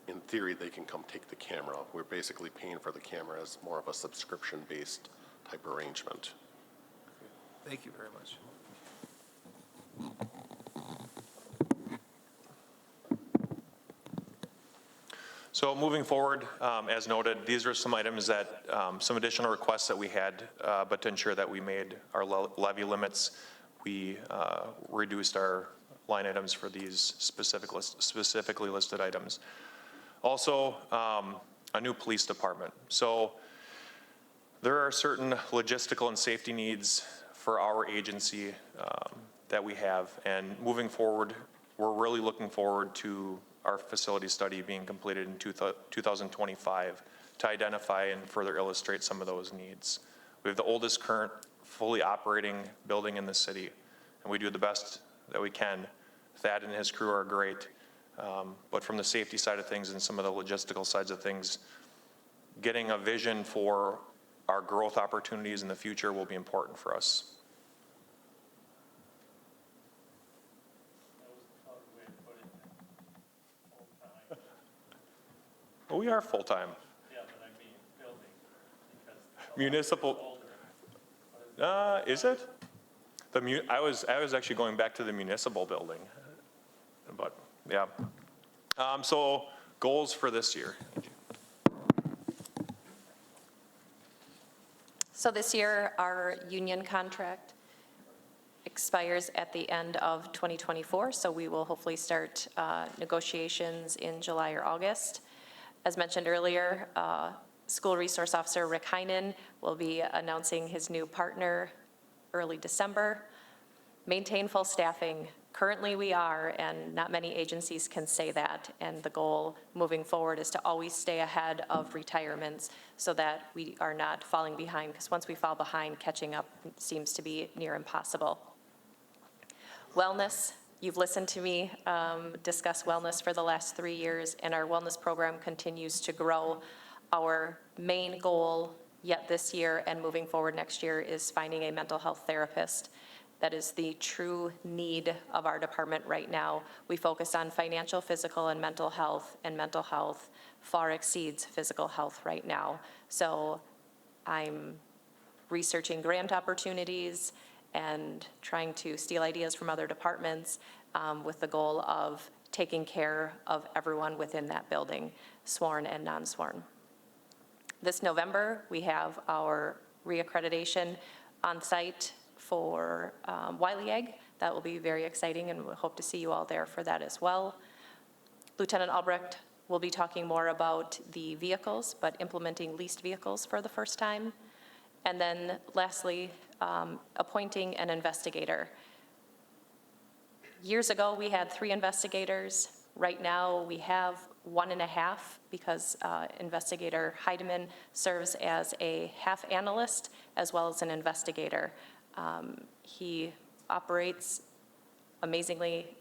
in theory, they can come take the camera. We're basically paying for the camera as more of a subscription-based type arrangement. Thank you very much. So moving forward, as noted, these are some items that, some additional requests that we had, but to ensure that we made our levy limits, we reduced our line items for these specifically listed items. Also, a new police department. So there are certain logistical and safety needs for our agency that we have, and moving forward, we're really looking forward to our facility study being completed in 2025 to identify and further illustrate some of those needs. We have the oldest current fully operating building in the city, and we do the best that we can. Thad and his crew are great, but from the safety side of things and some of the logistical sides of things, getting a vision for our growth opportunities in the future will be important for us. Well, we are full-time. Yeah, but I mean building, because. Municipal, is it? I was actually going back to the municipal building, but yeah. So goals for this year. So this year, our union contract expires at the end of 2024, so we will hopefully start negotiations in July or August. As mentioned earlier, School Resource Officer Rick Heinen will be announcing his new partner early December. Maintain full staffing. Currently we are, and not many agencies can say that, and the goal moving forward is to always stay ahead of retirements so that we are not falling behind, because once we fall behind, catching up seems to be near impossible. Wellness. You've listened to me discuss wellness for the last 3 years, and our wellness program continues to grow. Our main goal yet this year and moving forward next year is finding a mental health therapist. That is the true need of our department right now. We focus on financial, physical, and mental health far exceeds physical health right now. So I'm researching grant opportunities and trying to steal ideas from other departments with the goal of taking care of everyone within that building, sworn and non-sworn. This November, we have our reaccreditation on site for Wiley Egg. That will be very exciting, and we hope to see you all there for that as well. Lieutenant Albrecht will be talking more about the vehicles, but implementing leased vehicles for the first time. And then lastly, appointing an investigator. Years ago, we had 3 investigators. Right now, we have 1.5 because Investigator Heidemann serves as a half analyst as well as an investigator. He operates amazingly,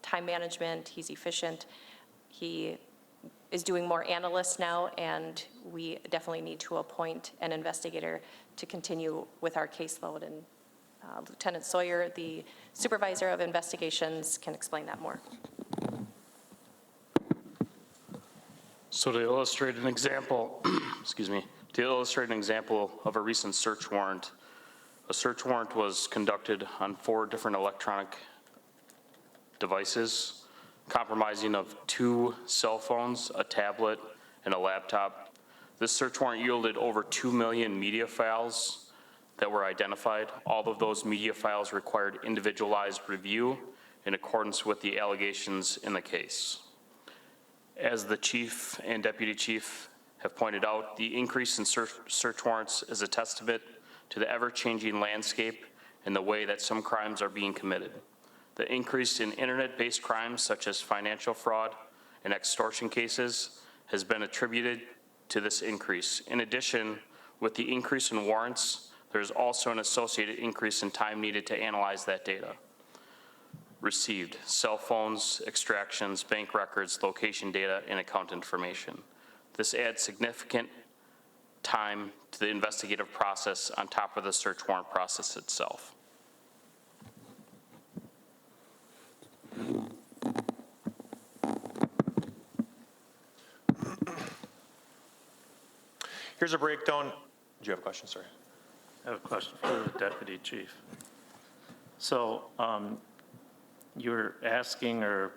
time management, he's efficient. He is doing more analysts now, and we definitely need to appoint an investigator to continue with our caseload. And Lieutenant Sawyer, the supervisor of investigations, can explain that more. So to illustrate an example, excuse me, to illustrate an example of a recent search warrant, a search warrant was conducted on 4 different electronic devices, compromising of 2 cell phones, a tablet, and a laptop. This search warrant yielded over 2 million media files that were identified. All of those media files required individualized review in accordance with the allegations in the case. As the chief and deputy chief have pointed out, the increase in search warrants is a testament to the ever-changing landscape and the way that some crimes are being committed. The increase in internet-based crimes such as financial fraud and extortion cases has been attributed to this increase. In addition, with the increase in warrants, there's also an associated increase in time needed to analyze that data received: cell phones, extractions, bank records, location data, and account information. This adds significant time to the investigative process on top of the search warrant process itself. Here's a breakdown. Do you have a question? Sorry. I have a question for the deputy chief. So you're asking or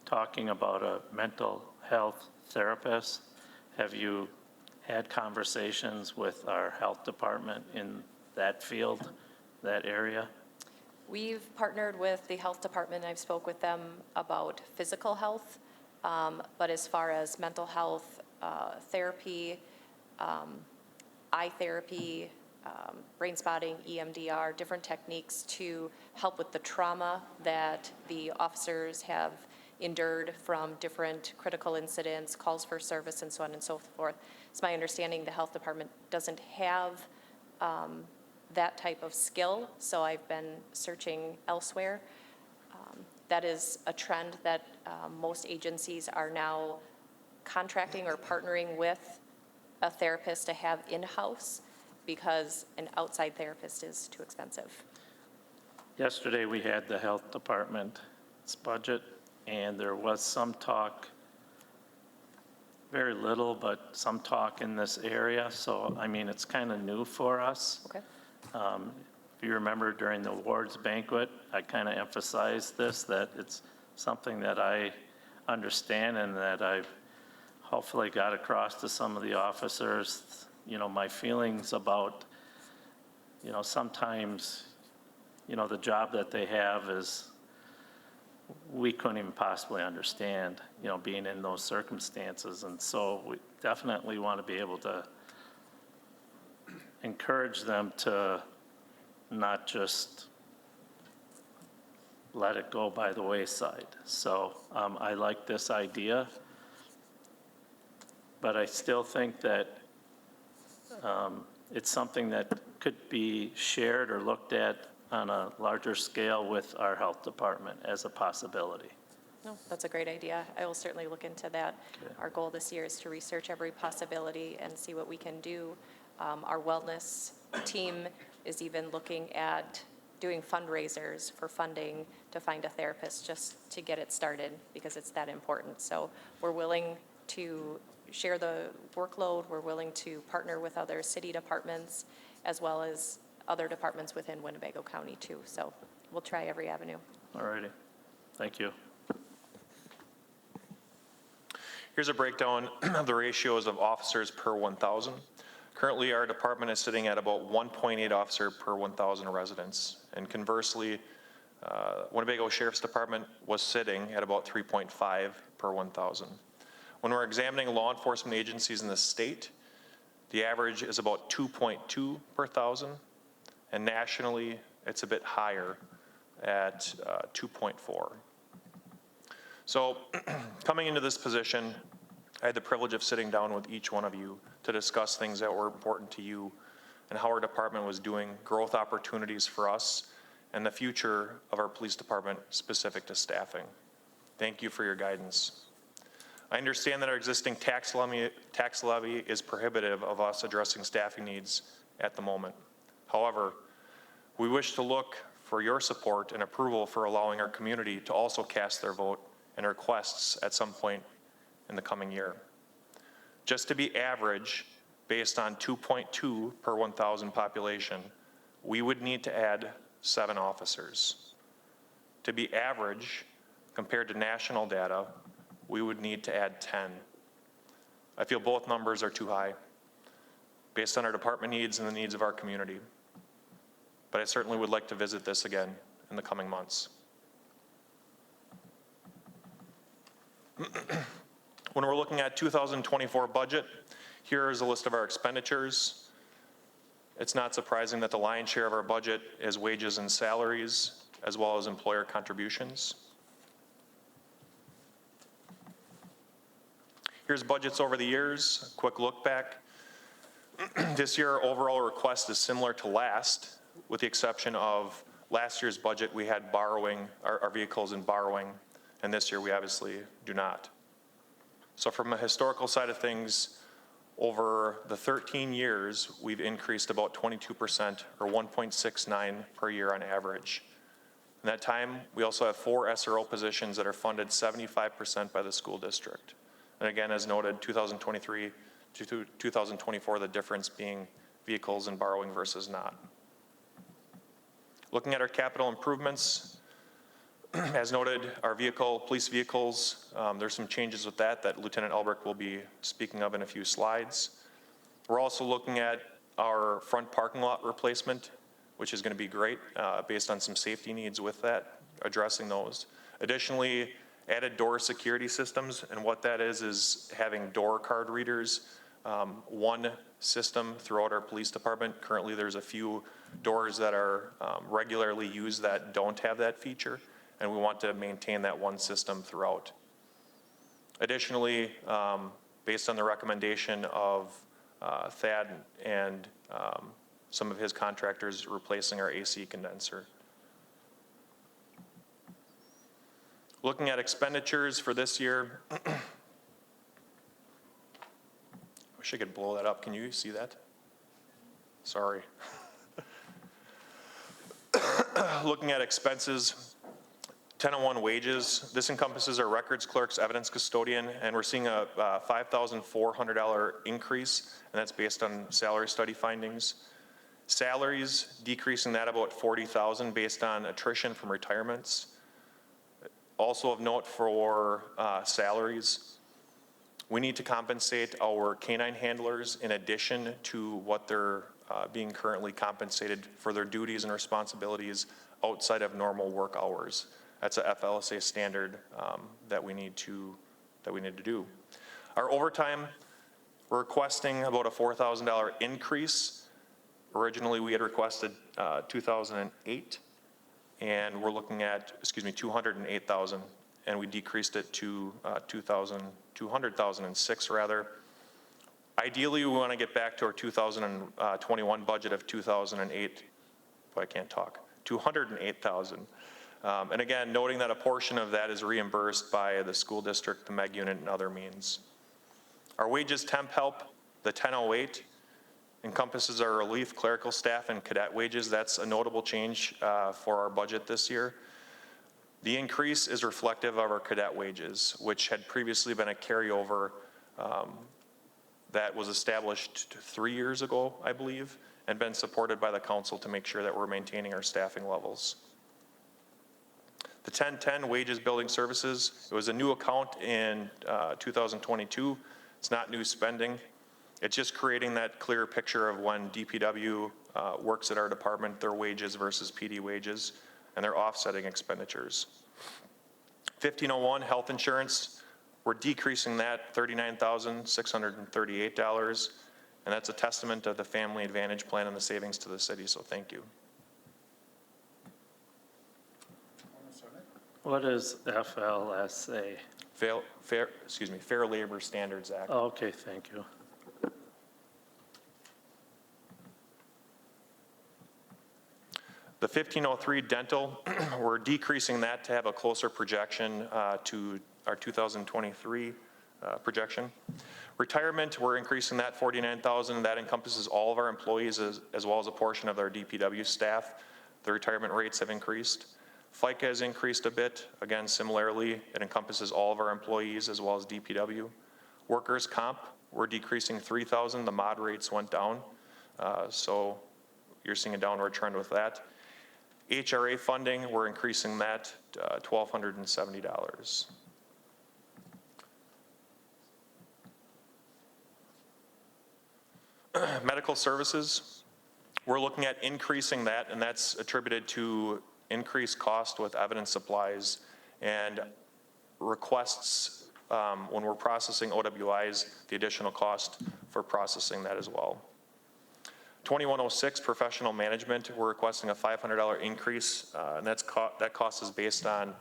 talking about a mental health therapist. Have you had conversations with our health department in that field, that area? We've partnered with the health department. I've spoke with them about physical health, but as far as mental health, therapy, eye therapy, brain spotting, EMDR, different techniques to help with the trauma that the officers have endured from different critical incidents, calls for service, and so on and so forth. It's my understanding the health department doesn't have that type of skill, so I've been searching elsewhere. That is a trend that most agencies are now contracting or partnering with a therapist to have in-house because an outside therapist is too expensive. Yesterday, we had the health department's budget, and there was some talk, very little, but some talk in this area. So, I mean, it's kind of new for us. Okay. If you remember during the awards banquet, I kind of emphasized this, that it's something that I understand and that I've hopefully got across to some of the officers, you know, my feelings about, you know, sometimes, you know, the job that they have is, we couldn't even possibly understand, you know, being in those circumstances. And so we definitely want to be able to encourage them to not just let it go by the wayside. So I like this idea, but I still think that it's something that could be shared or looked at on a larger scale with our health department as a possibility. No, that's a great idea. I will certainly look into that. Okay. Our goal this year is to research every possibility and see what we can do. Our wellness team is even looking at doing fundraisers for funding to find a therapist just to get it started because it's that important. So we're willing to share the workload. We're willing to partner with other city departments as well as other departments within Winnebago County too. So we'll try every avenue. All righty. Thank you. Here's a breakdown of the ratios of officers per 1,000. Currently, our department is sitting at about 1.8 officer per 1,000 residents. And conversely, Winnebago Sheriff's Department was sitting at about 3.5 per 1,000. When we're examining law enforcement agencies in the state, the average is about 2.2 per 1,000, and nationally, it's a bit higher at 2.4. So coming into this position, I had the privilege of sitting down with each one of you to discuss things that were important to you and how our department was doing, growth opportunities for us, and the future of our police department specific to staffing. Thank you for your guidance. I understand that our existing tax levy is prohibitive of us addressing staffing needs at the moment. However, we wish to look for your support and approval for allowing our community to also cast their vote and requests at some point in the coming year. Just to be average, based on 2.2 per 1,000 population, we would need to add 7 officers. To be average, compared to national data, we would need to add 10. I feel both numbers are too high, based on our department needs and the needs of our community. But I certainly would like to visit this again in the coming months. When we're looking at 2024 budget, here is a list of our expenditures. It's not surprising that the lion's share of our budget is wages and salaries, as well as employer contributions. Here's budgets over the years, a quick look back. This year, our overall request is similar to last, with the exception of last year's budget, we had borrowing, our vehicles in borrowing, and this year we obviously do not. So from a historical side of things, over the 13 years, we've increased about 22% or 1.69 per year on average. In that time, we also have 4 SRO positions that are funded 75% by the school district. And again, as noted, 2023 to 2024, the difference being vehicles and borrowing versus not. Looking at our capital improvements, as noted, our police vehicles, there's some changes with that Lieutenant Albrecht will be speaking of in a few slides. We're also looking at our front parking lot replacement, which is going to be great based on some safety needs with that, addressing those. Additionally, added door security systems, and what that is having door card readers, one system throughout our police department. Currently, there's a few doors that are regularly used that don't have that feature, and we want to maintain that one system throughout. Additionally, based on the recommendation of Thad and some of his contractors, replacing our AC condenser. Looking at expenditures for this year, I wish I could blow that up. Can you see that? Sorry. Looking at expenses, 1001 wages. This encompasses our records clerks, evidence custodian, and we're seeing a $5,400 increase, and that's based on salary study findings. Salaries, decreasing that about $40,000 based on attrition from retirements. Also of note for salaries, we need to compensate our canine handlers in addition to what they're being currently compensated for their duties and responsibilities outside of normal work hours. That's a FLSA standard that we need to do. Our overtime, we're requesting about a $4,000 increase. Originally, we had requested 2008. And we're looking at, $208,000, and we decreased it to $200,006 rather. Ideally, we want to get back to our 2021 budget of $208,000. And again, noting that a portion of that is reimbursed by the school district, the MEG unit, and other means. Our wages temp help, the 1008, encompasses our relief clerical staff and cadet wages. That's a notable change for our budget this year. The increase is reflective of our cadet wages, which had previously been a carryover that was established 3 years ago, I believe, and been supported by the council to make sure that we're maintaining our staffing levels. The 1010 wages building services, it was a new account in 2022. It's not new spending. It's just creating that clearer picture of when DPW works at our department, their wages versus PD wages, and their offsetting expenditures. 1501 health insurance, we're decreasing that $39,638, and that's a testament of the Family Advantage Plan and the savings to the city, so thank you. What is FLSA? Fair Labor Standards Act. Oh, okay, thank you. The 1503 dental, we're decreasing that to have a closer projection to our 2023 projection. Retirement, we're increasing that 49,000. That encompasses all of our employees as well as a portion of our DPW staff. The retirement rates have increased. FICA has increased a bit. Again, similarly, it encompasses all of our employees as well as DPW. Workers' comp, we're decreasing 3,000. The mod rates went down. So you're seeing a downward trend with that. HRA funding, we're increasing that to $1,270. Medical services, we're looking at increasing that, and that's attributed to increased cost with evidence supplies and requests when we're processing OWIs, the additional cost for processing that as well. 2106 professional management, we're requesting a $500 increase, and that cost is based on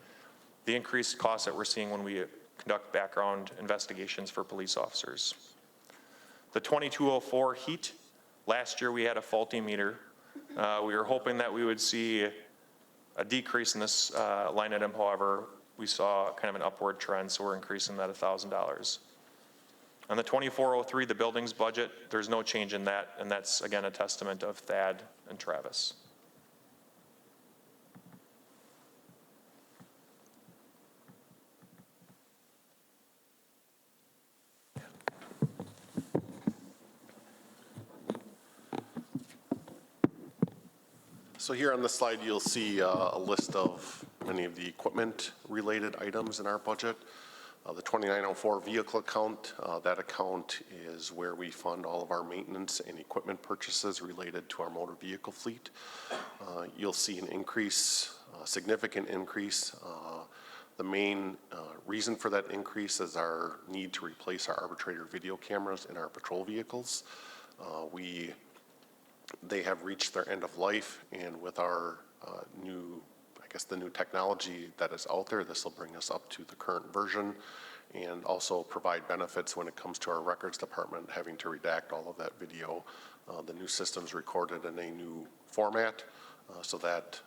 the increased costs that we're seeing when we conduct background investigations for police officers. The 2204 heat, last year we had a faulty meter. We were hoping that we would see a decrease in this line item. However, we saw kind of an upward trend, so we're increasing that $1,000. On the 2403, the buildings budget, there's no change in that, and that's again a testament of Thad and Travis. So here on this slide, you'll see a list of many of the equipment-related items in our budget. The 2904 vehicle account, that account is where we fund all of our maintenance and equipment purchases related to our motor vehicle fleet. You'll see an increase, a significant increase. The main reason for that increase is our need to replace our arbitrator video cameras in our patrol vehicles. They have reached their end of life, and with our the new technology that is out there, this will bring us up to the current version and also provide benefits when it comes to our records department having to redact all of that video. The new system's recorded in a new format, so that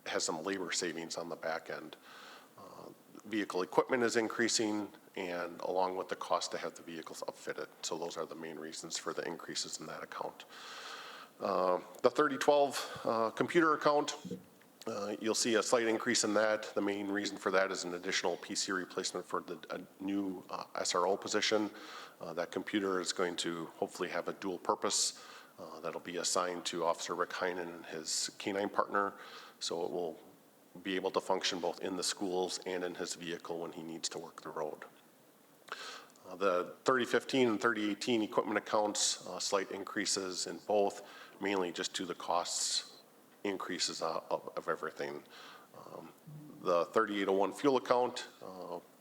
has some labor savings on the back end. Vehicle equipment is increasing, and along with the cost to have the vehicles upfitted. So those are the main reasons for the increases in that account. The 3012 computer account, you'll see a slight increase in that. The main reason for that is an additional PC replacement for a new SRO position. That computer is going to hopefully have a dual purpose. That'll be assigned to Officer Rick Heinen and his K-9 partner, so it will be able to function both in the schools and in his vehicle when he needs to work the road. The 3015 and 3018 equipment accounts, slight increases in both, mainly just to the costs increases of everything. The 3801 fuel account,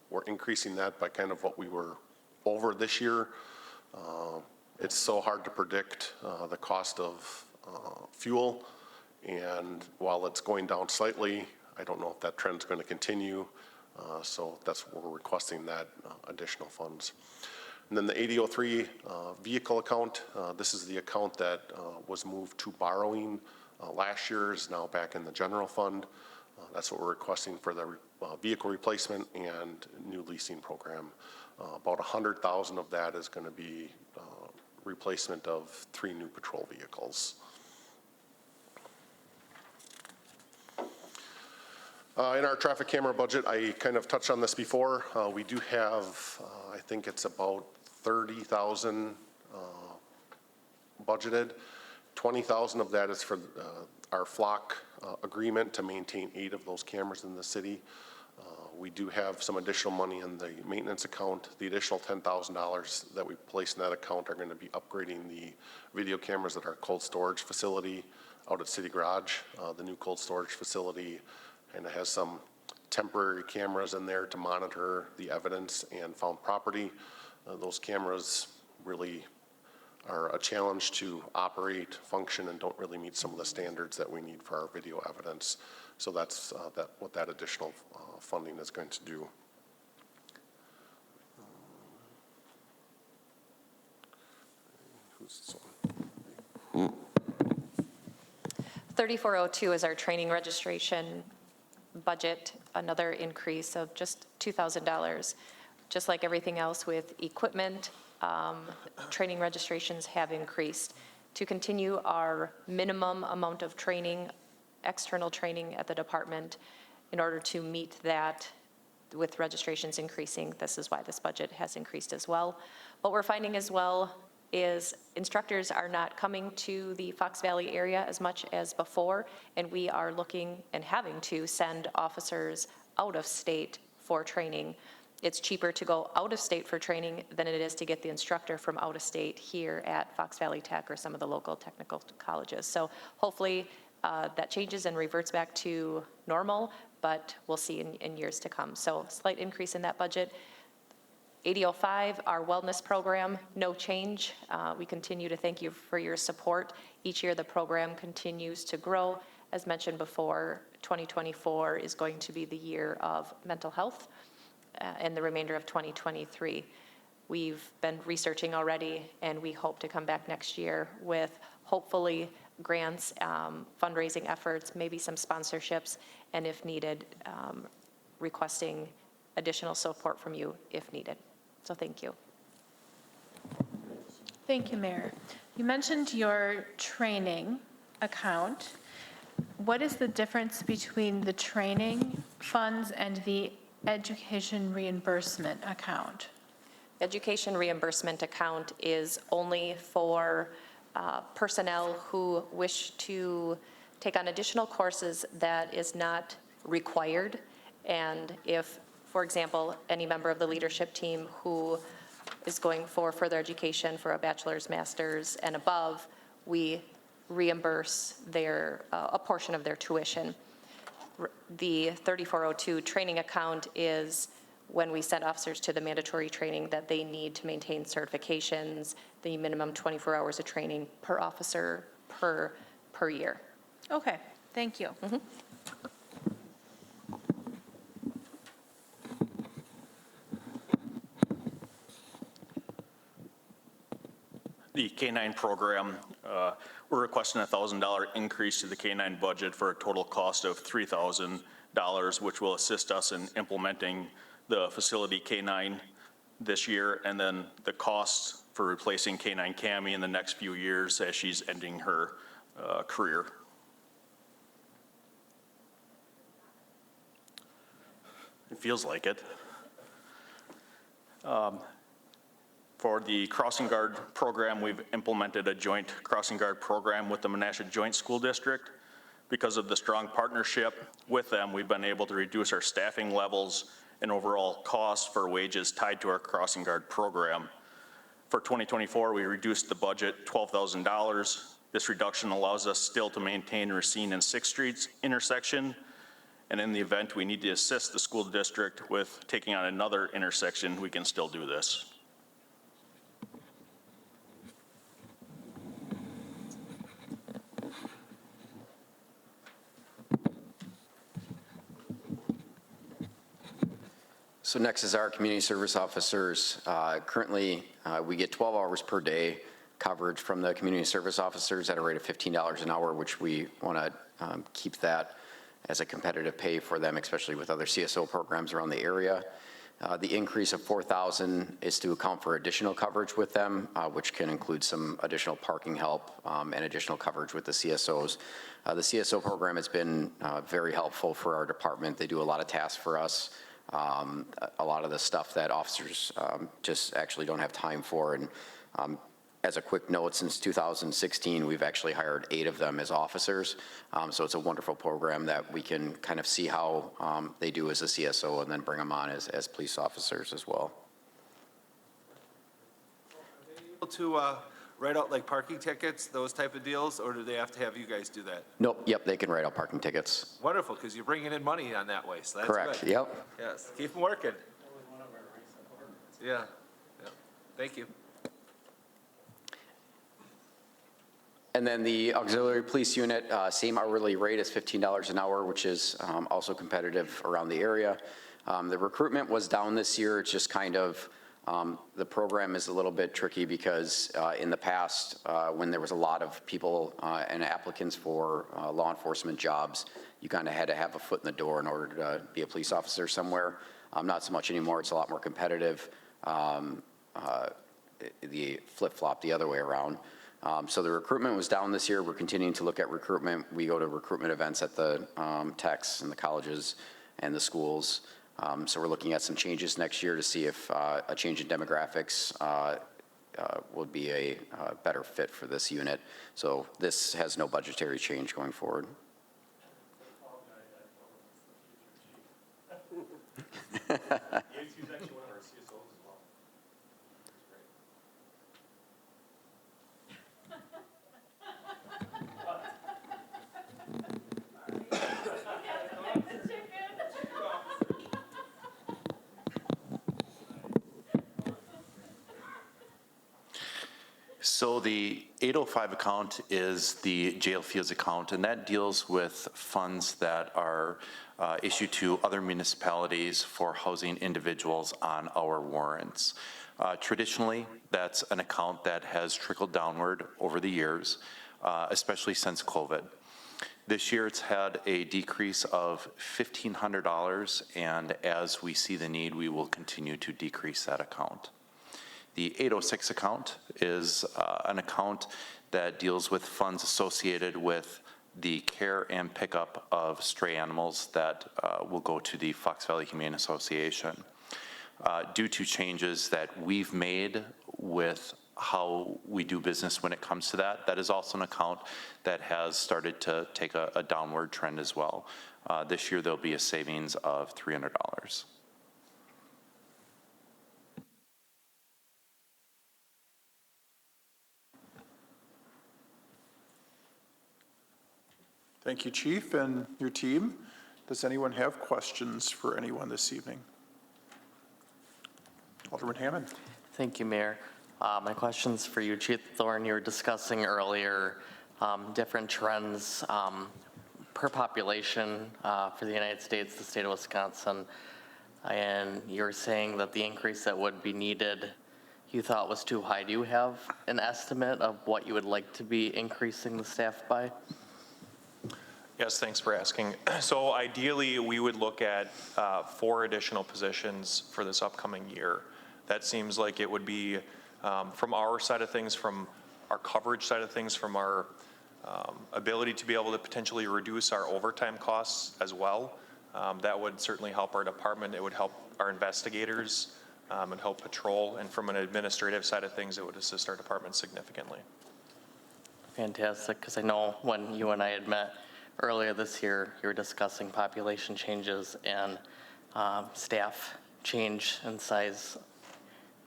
we're increasing that by kind of what we were over this year. It's so hard to predict the cost of fuel, and while it's going down slightly, I don't know if that trend's going to continue, so that's where we're requesting that additional funds. And then the 8003 vehicle account, this is the account that was moved to borrowing last year, is now back in the general fund. That's what we're requesting for the vehicle replacement and new leasing program. About 100,000 of that is going to be replacement of 3 new patrol vehicles. In our traffic camera budget, I kind of touched on this before. We do have, I think it's about 30,000 budgeted. 20,000 of that is for our flock agreement to maintain 8 of those cameras in the city. We do have some additional money in the maintenance account. The additional $10,000 that we place in that account are going to be upgrading the video cameras at our cold storage facility out at City Garage. The new cold storage facility and it has some temporary cameras in there to monitor the evidence and found property. Those cameras really are a challenge to operate, function, and don't really meet some of the standards that we need for our video evidence. So that's what that additional funding is going to do. Who's this one? 3402 is our training registration budget, another increase of just $2,000. Just like everything else with equipment, training registrations have increased. To continue our minimum amount of training, external training at the department, in order to meet that with registrations increasing, this is why this budget has increased as well. What we're finding as well is instructors are not coming to the Fox Valley area as much as before, and we are looking and having to send officers out of state for training. It's cheaper to go out of state for training than it is to get the instructor from out of state here at Fox Valley Tech or some of the local technical colleges. So hopefully that changes and reverts back to normal, but we'll see in years to come. So slight increase in that budget. 8005, our wellness program, no change. We continue to thank you for your support. Each year the program continues to grow. As mentioned before, 2024 is going to be the year of mental health and the remainder of 2023. We've been researching already, and we hope to come back next year with hopefully grants, fundraising efforts, maybe some sponsorships, and if needed, requesting additional support from you if needed. So thank you. Thank you, Mayor. You mentioned your training account. What is the difference between the training funds and the education reimbursement account? Education reimbursement account is only for personnel who wish to take on additional courses that is not required. And if, for example, any member of the leadership team who is going for further education for a bachelor's, master's, and above, we reimburse their a portion of their tuition. The 3402 training account is when we send officers to the mandatory training that they need to maintain certifications, the minimum 24 hours of training per officer per year. Okay, thank you. The K-9 program, we're requesting a $1,000 increase to the K-9 budget for a total cost of $3,000, which will assist us in implementing the facility K-9 this year, and then the cost for replacing K-9 Cammie in the next few years as she's ending her career. It feels like it. For the crossing guard program, we've implemented a joint crossing guard program with the Menasha Joint School District. Because of the strong partnership with them, we've been able to reduce our staffing levels and overall costs for wages tied to our crossing guard program. For 2024, we reduced the budget $12,000. This reduction allows us still to maintain Racine and 6th Streets intersection. And in the event we need to assist the school district with taking on another intersection, we can still do this. So next is our community service officers. Currently, we get 12 hours per day coverage from the community service officers at a rate of $15 an hour, which we want to keep that as a competitive pay for them, especially with other CSO programs around the area. The increase of $4,000 is to account for additional coverage with them, which can include some additional parking help and additional coverage with the CSOs. The CSO program has been very helpful for our department. They do a lot of tasks for us, a lot of the stuff that officers just actually don't have time for. And as a quick note, since 2016, we've actually hired 8 of them as officers. So it's a wonderful program that we can kind of see how they do as a CSO and then bring them on as police officers as well. Able to write out like parking tickets, those type of deals, or do they have to have you guys do that? Nope, yep, they can write out parking tickets. Wonderful, because you're bringing in money on that way, so that's Correct, good. yep. Yes, keep them working. Yeah, yeah. Thank you. And then the auxiliary police unit, same hourly rate as $15 an hour, which is also competitive around the area. The recruitment was down this year. It's just kind of, the program is a little bit tricky because in the past, when there was a lot of people and applicants for law enforcement jobs, you kind of had to have a foot in the door in order to be a police officer somewhere. Not so much anymore. It's a lot more competitive. The flip-flop the other way around. So the recruitment was down this year. We're continuing to look at recruitment. We go to recruitment events at the techs and the colleges and the schools. So we're looking at some changes next year to see if a change in demographics would be a better fit for this unit. So this has no budgetary change going forward. So the 805 account is the jail fees account, and that deals with funds that are issued to other municipalities for housing individuals on our warrants. Traditionally, that's an account that has trickled downward over the years, especially since COVID. This year, it's had a decrease of $1,500, and as we see the need, we will continue to decrease that account. The 806 account is an account that deals with funds associated with the care and pickup of stray animals that will go to the Fox Valley Humane Association. Due to changes that we've made with how we do business when it comes to that, that is also an account that has started to take a downward trend as well. This year, there'll be a savings of $300. Thank you, Chief, and your team. Does anyone have questions for anyone this evening? Alderman Hammond. Thank you, Mayor. My question's for you, Chief Thorne. You were discussing earlier different trends per population for the United States, the state of Wisconsin, and you were saying that the increase that would be needed you thought was too high. Do you have an estimate of what you would like to be increasing the staff by? Yes, thanks for asking. So ideally, we would look at 4 additional positions for this upcoming year. That seems like it would be, from our side of things, from our coverage side of things, from our ability to be able to potentially reduce our overtime costs as well. That would certainly help our department. It would help our investigators and help patrol. And from an administrative side of things, it would assist our department significantly. Fantastic, because I know when you and I had met earlier this year, you were discussing population changes and staff change in size,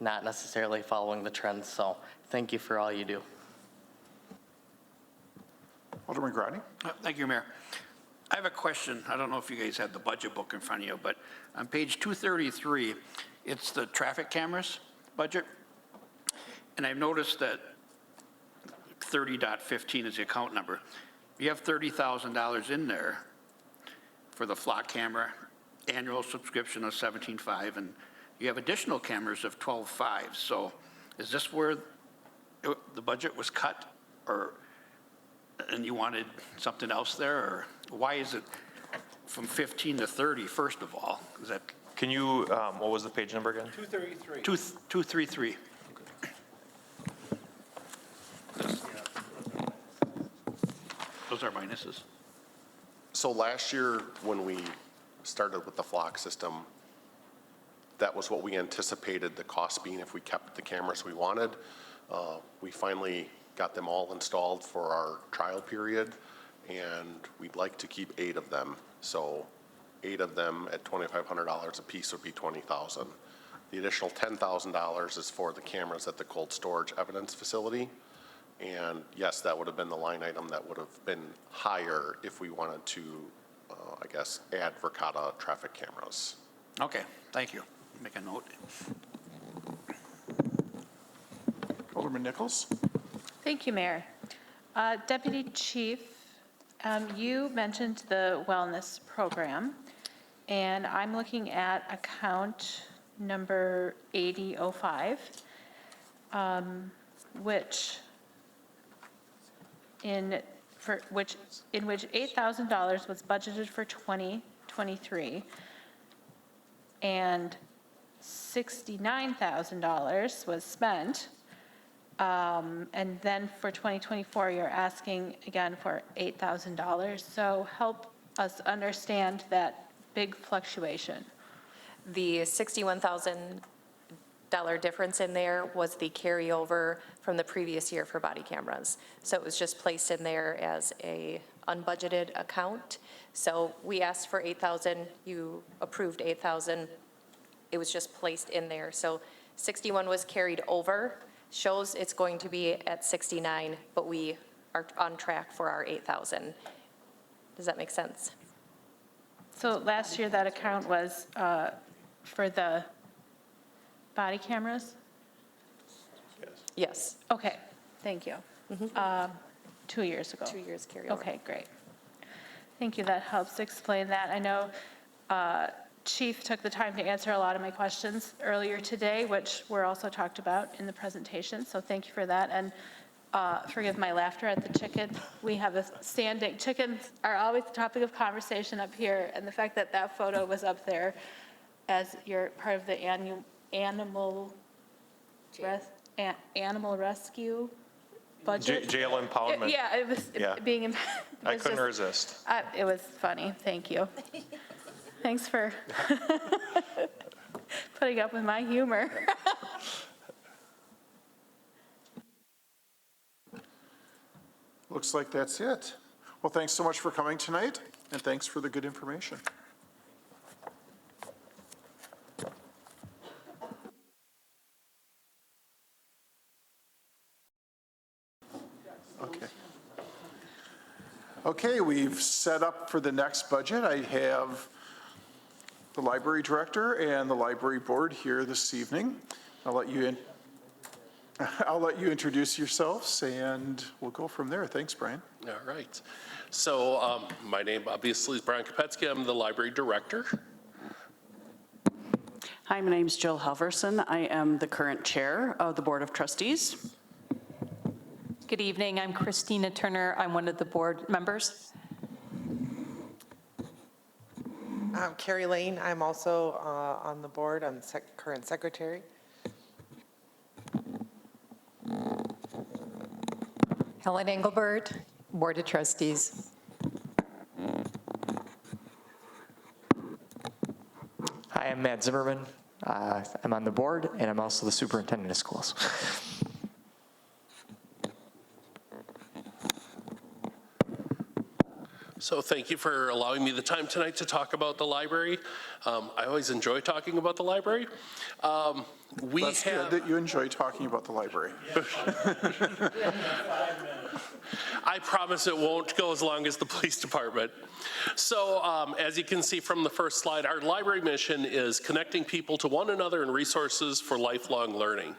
not necessarily following the trends. So thank you for all you do. Alderman Grodny. Thank you, Mayor. I have a question. I don't know if you guys have the budget book in front of you, but on page 233, it's the traffic cameras budget. And I've noticed that 30.15 is the account number. You have $30,000 in there for the flock camera, annual subscription of $17,500, and you have additional cameras of $12,500. So is this where the budget was cut, or and you wanted something else there, or why is it from 15 to 30, first of all? Is that Can you, what was the page number again? 233. 233. Those are minuses. So last year, when we started with the flock system, that was what we anticipated the cost being if we kept the cameras we wanted. We finally got them all installed for our trial period, and we'd like to keep 8 of them. So 8 of them at $2,500 a piece would be $20,000. The additional $10,000 is for the cameras at the cold storage evidence facility. And yes, that would have been the line item that would have been higher if we wanted to, I guess, add Verkada traffic cameras. Okay, thank you. Make a note. Alderman Nichols? Thank you, Mayor. Deputy Chief, you mentioned the wellness program, and I'm looking at account number 8005, in which $8,000 was budgeted for 2023, and $69,000 was spent. And then for 2024, you're asking again for $8,000. So help us understand that big fluctuation. The $61,000 difference in there was the carryover from the previous year for body cameras. So it was just placed in there as a unbudgeted account. So we asked for $8,000, you approved $8,000. It was just placed in there. So 61 was carried over, shows it's going to be at 69, but we are on track for our 8,000. Does that make sense? So last year, that account was for the body cameras? Yes. Okay, thank you. 2 years ago. 2 years carryover. Okay, great. Thank you, that helps explain that. I know Chief took the time to answer a lot of my questions earlier today, which were also talked about in the presentation, so thank you for that. And forgive my laughter at the chicken. We have a standing, chickens are always the topic of conversation up here, and the fact that that photo was up there as you're part of the animal rescue budget. Jail impoundment. Yeah, it was Yeah. being. I couldn't resist. It was funny, thank you. Thanks for putting up with my humor. Looks like that's it. Well, thanks so much for coming tonight, and thanks for the good information. Okay. Okay, we've set up for the next budget. I have the library director and the library board here this evening. I'll let you introduce yourselves, and we'll go from there. Thanks, Brian. All right. So my name obviously is Brian Kopetsky. I'm the library director. Hi, my name is Jill Halverson. I am the current chair of the Board of Trustees. Good evening. I'm Christina Turner. I'm one of the board members. I'm Carrie Lane. I'm also on the board. I'm the current secretary. Helen Engelbert, Board of Trustees. Hi, I'm Matt Zimmerman. I'm on the board, and I'm also the superintendent of schools. So thank you for allowing me the time tonight to talk about the library. I always enjoy talking about the library. That's good that you enjoy talking about the library. I promise it won't go as long as the police department. So as you can see from the first slide, our library mission is connecting people to one another and resources for lifelong learning.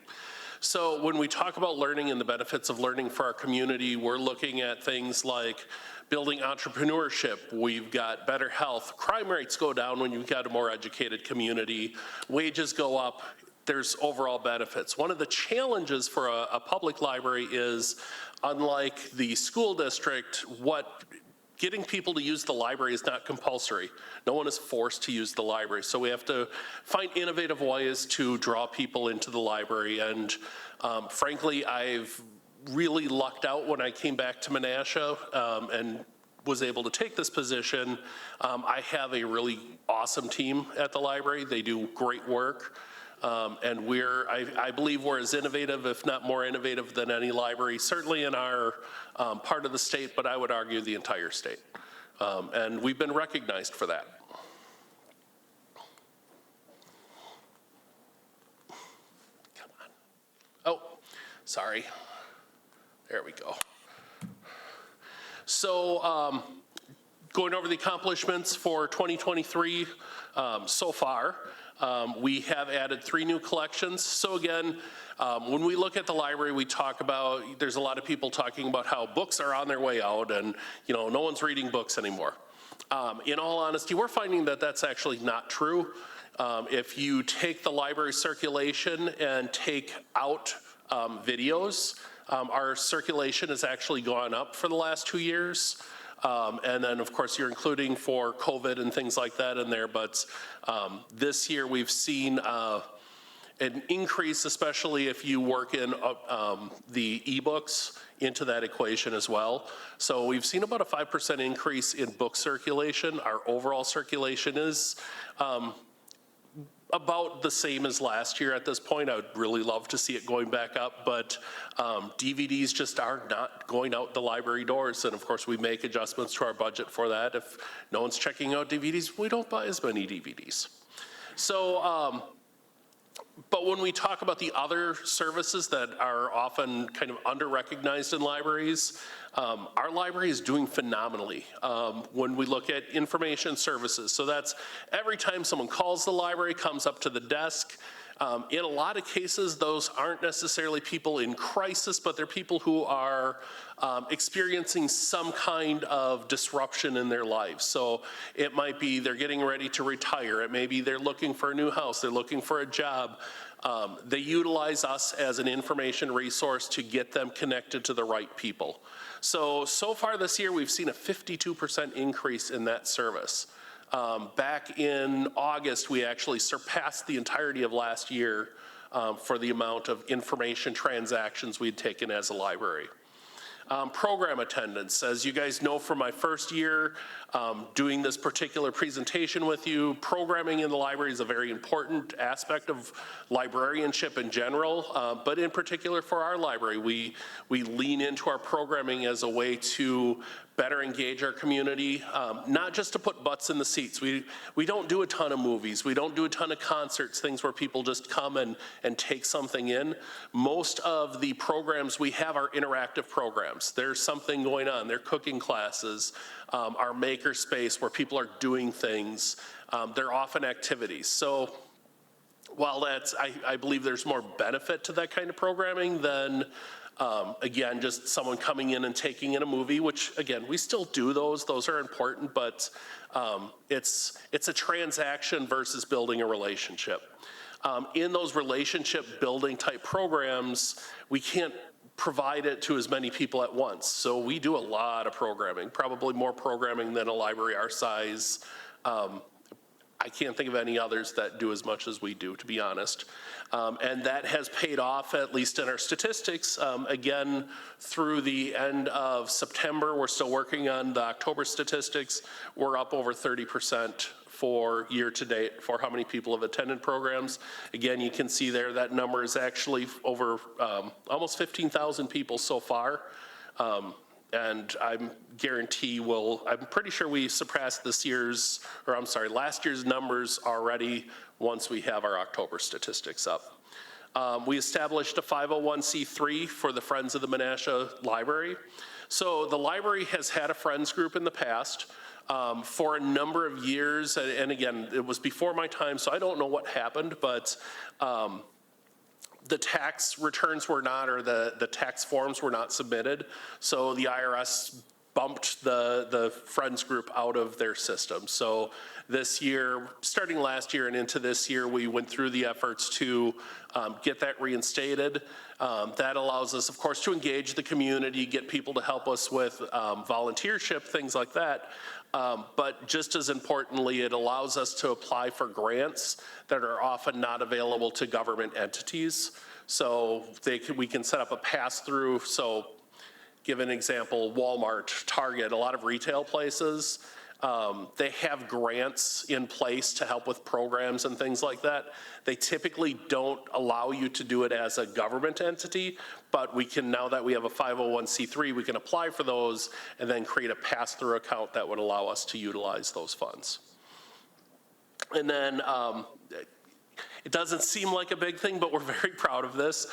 So when we talk about learning and the benefits of learning for our community, we're looking at things like building entrepreneurship. We've got better health. Crime rates go down when you've got a more educated community. Wages go up. There's overall benefits. One of the challenges for a public library is, unlike the school district, what getting people to use the library is not compulsory. No one is forced to use the library. So we have to find innovative ways to draw people into the library. And frankly, I've really lucked out when I came back to Menasha and was able to take this position. I have a really awesome team at the library. They do great work. And I believe we're as innovative, if not more innovative than any library, certainly in our part of the state, but I would argue the entire state. And we've been recognized for that. Come on. Oh, sorry. There we go. So going over the accomplishments for 2023 so far. We have added 3 new collections. So again, when we look at the library, we talk about, there's a lot of people talking about how books are on their way out and, you know, no one's reading books anymore. In all honesty, we're finding that that's actually not true. If you take the library circulation and take out videos, our circulation has actually gone up for the last 2 years. And then, of course, you're including for COVID and things like that in there. But this year we've seen an increase, especially if you work in the ebooks into that equation as well. So we've seen about a 5% increase in book circulation. Our overall circulation is about the same as last year at this point. I would really love to see it going back up, but DVDs just are not going out the library doors. And of course, we make adjustments to our budget for that. If no one's checking out DVDs, we don't buy as many DVDs. So, but when we talk about the other services that are often kind of under-recognized in libraries, our library is doing phenomenally when we look at information services. So that's every time someone calls the library, comes up to the desk. In a lot of cases, those aren't necessarily people in crisis, but they're people who are experiencing some kind of disruption in their lives. So it might be they're getting ready to retire. It may be they're looking for a new house. They're looking for a job. They utilize us as an information resource to get them connected to the right people. So far this year, we've seen a 52% increase in that service. Back in August, we actually surpassed the entirety of last year for the amount of information transactions we'd taken as a library. Program attendance. As you guys know from my first year doing this particular presentation with you, programming in the library is a very important aspect of librarianship in general, but in particular for our library, we lean into our programming as a way to better engage our community, not just to put butts in the seats. We don't do a ton of movies. We don't do a ton of concerts, things where people just come and take something in. Most of the programs we have are interactive programs. There's something going on. They're cooking classes, our maker space where people are doing things. They're often activities. So while that's, I believe there's more benefit to that kind of programming than again, just someone coming in and taking in a movie, which again, we still do those are important, but it's a transaction versus building a relationship. In those relationship building type programs, we can't provide it to as many people at once. So we do a lot of programming, probably more programming than a library our size. I can't think of any others that do as much as we do, to be honest. And that has paid off, at least in our statistics. Again, through the end of September, we're still working on the October statistics. We're up over 30% for year to date for how many people have attended programs. Again, you can see there that number is actually over almost 15,000 people so far. And I'm pretty sure we surpassed last year's numbers already once we have our October statistics up. We established a 501c3 for the Friends of the Menasha Library. So the library has had a Friends group in the past for a number of years. And again, it was before my time, so I don't know what happened, but the tax returns were not, or the tax forms were not submitted. So the IRS bumped the Friends group out of their system. So this year, starting last year and into this year, we went through the efforts to get that reinstated. That allows us, of course, to engage the community, get people to help us with volunteership, things like that. But just as importantly, it allows us to apply for grants that are often not available to government entities. So we can set up a pass-through. So give an example, Walmart, Target, a lot of retail places, they have grants in place to help with programs and things like that. They typically don't allow you to do it as a government entity, but we can, now that we have a 501c3, we can apply for those and then create a pass-through account that would allow us to utilize those funds. And then it doesn't seem like a big thing, but we're very proud of this.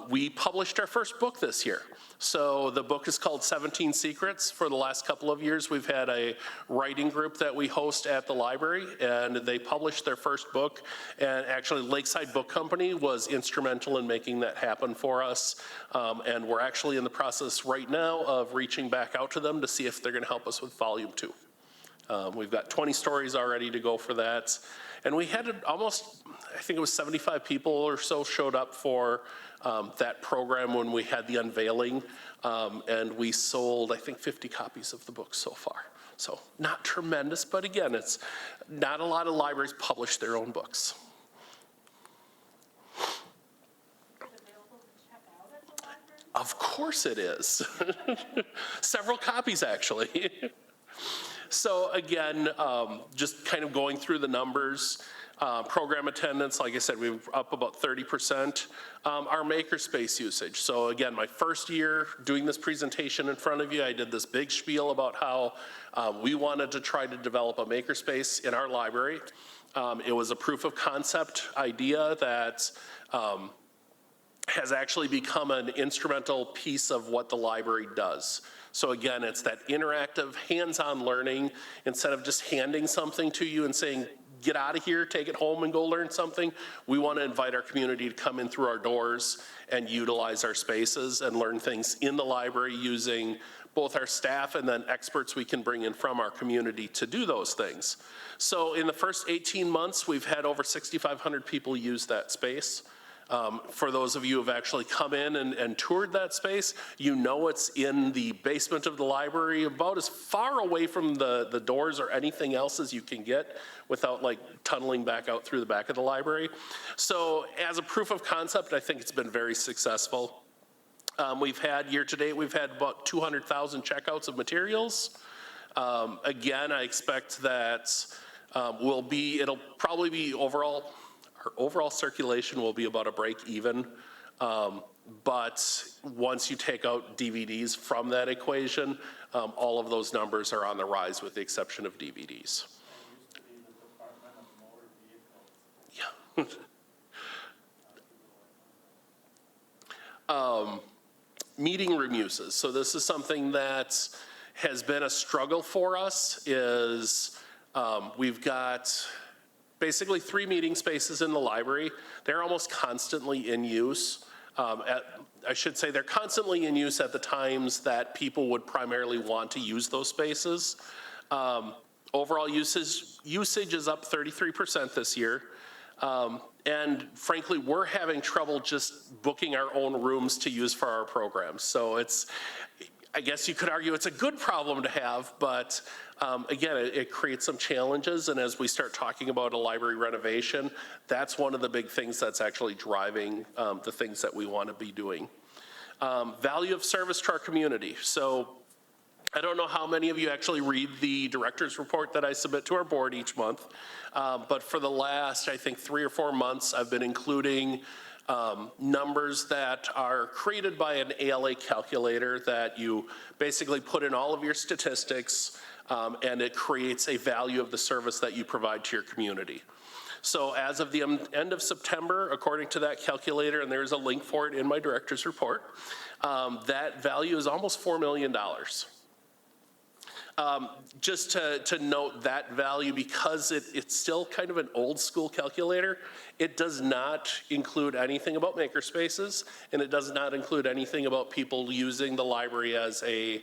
We published our first book this year. So the book is called 17 Secrets. For the last couple of years, we've had a writing group that we host at the library, and they published their first book. And actually, Lakeside Book Company was instrumental in making that happen for us. And we're actually in the process right now of reaching back out to them to see if they're going to help us with volume 2. We've got 20 stories already to go for that. And we had almost, I think it was 75 people or so showed up for that program when we had the unveiling. And we sold, I think, 50 copies of the book so far. So not tremendous, but again, it's not a lot of libraries publish their own books. Of course it is. Several copies, actually. So again, just kind of going through the numbers, program attendance, like I said, we were up about 30%. Our makerspace usage. So again, my first year doing this presentation in front of you, I did this big spiel about how we wanted to try to develop a makerspace in our library. It was a proof of concept idea that has actually become an instrumental piece of what the library does. So again, it's that interactive, hands-on learning. Instead of just handing something to you and saying, get out of here, take it home and go learn something, we want to invite our community to come in through our doors and utilize our spaces and learn things in the library using both our staff and then experts we can bring in from our community to do those things. So in the first 18 months, we've had over 6,500 people use that space. For those of you who have actually come in and toured that space, you know it's in the basement of the library, about as far away from the doors or anything else as you can get without like tunneling back out through the back of the library. So as a proof of concept, I think it's been very successful. We've had, year to date, we've had about 200,000 checkouts of materials. Again, I expect that it'll probably be overall, our overall circulation will be about a break even. But once you take out DVDs from that equation, all of those numbers are on the rise with the exception of DVDs. Yeah. Meeting room uses. So this is something that has been a struggle for us is we've got basically 3 meeting spaces in the library. They're almost constantly in use. I should say they're constantly in use at the times that people would primarily want to use those spaces. Overall usage is up 33% this year. And frankly, we're having trouble just booking our own rooms to use for our programs. So I guess you could argue it's a good problem to have, but again, it creates some challenges. And as we start talking about a library renovation, that's one of the big things that's actually driving the things that we want to be doing. Value of service to our community. So I don't know how many of you actually read the director's report that I submit to our board each month, but for the last, I think, 3 or 4 months, I've been including numbers that are created by an ALA calculator that you basically put in all of your statistics and it creates a value of the service that you provide to your community. So as of the end of September, according to that calculator, and there's a link for it in my director's report, that value is almost $4 million. Just to note that value, because it's still kind of an old school calculator, it does not include anything about makerspaces, and it does not include anything about people using the library as a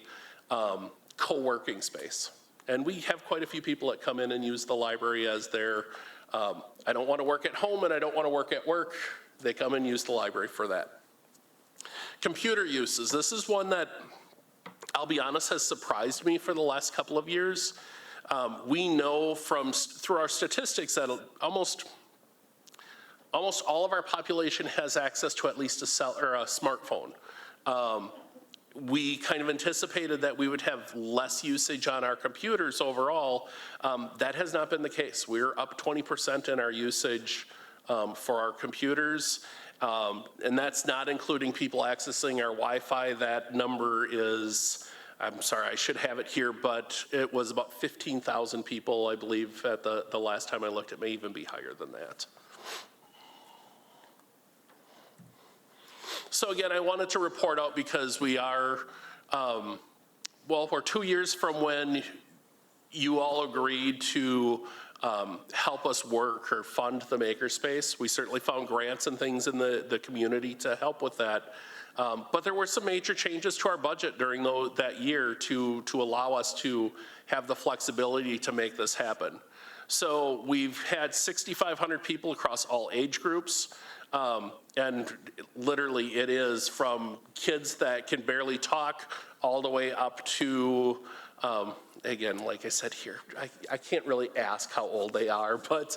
co-working space. And we have quite a few people that come in and use the library as their, I don't want to work at home and I don't want to work at work. They come and use the library for that. Computer uses. This is one that, I'll be honest, has surprised me for the last couple of years. We know through our statistics that almost all of our population has access to at least a smartphone. We kind of anticipated that we would have less usage on our computers overall. That has not been the case. We're up 20% in our usage for our computers. And that's not including people accessing our Wi-Fi. That number is, I'm sorry, I should have it here, but it was about 15,000 people, I believe, at the last time I looked. It may even be higher than that. So again, I wanted to report out because we are, we're 2 years from when you all agreed to help us work or fund the makerspace. We certainly found grants and things in the community to help with that. But there were some major changes to our budget during that year to allow us to have the flexibility to make this happen. So we've had 6,500 people across all age groups. And literally it is from kids that can barely talk all the way up to, again, like I said here, I can't really ask how old they are, but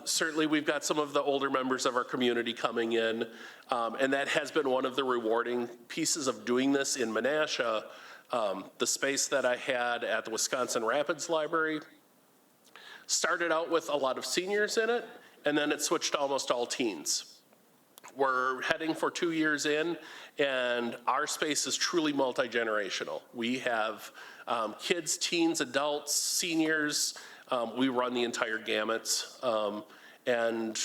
certainly we've got some of the older members of our community coming in. And that has been one of the rewarding pieces of doing this in Menasha. The space that I had at the Wisconsin Rapids Library started out with a lot of seniors in it, and then it switched to almost all teens. We're heading for 2 years in, and our space is truly multi-generational. We have kids, teens, adults, seniors. We run the entire gamut, and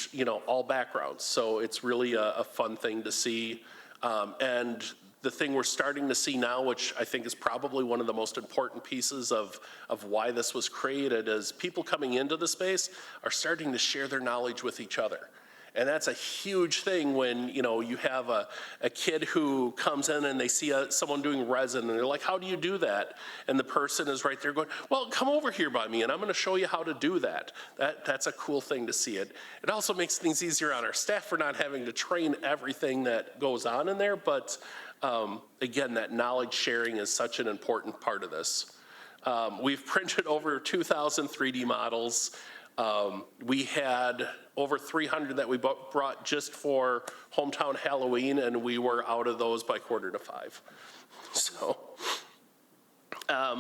all backgrounds. So it's really a fun thing to see. And the thing we're starting to see now, which I think is probably one of the most important pieces of why this was created, is people coming into the space are starting to share their knowledge with each other. And that's a huge thing when, you have a kid who comes in and they see someone doing resin and they're like, how do you do that? And the person is right there going, well, come over here by me and I'm going to show you how to do that. That's a cool thing to see it. It also makes things easier on our staff for not having to train everything that goes on in there. But again, that knowledge sharing is such an important part of this. We've printed over 2,000 3D models. We had over 300 that we brought just for hometown Halloween, and we were out of those by 4:45. So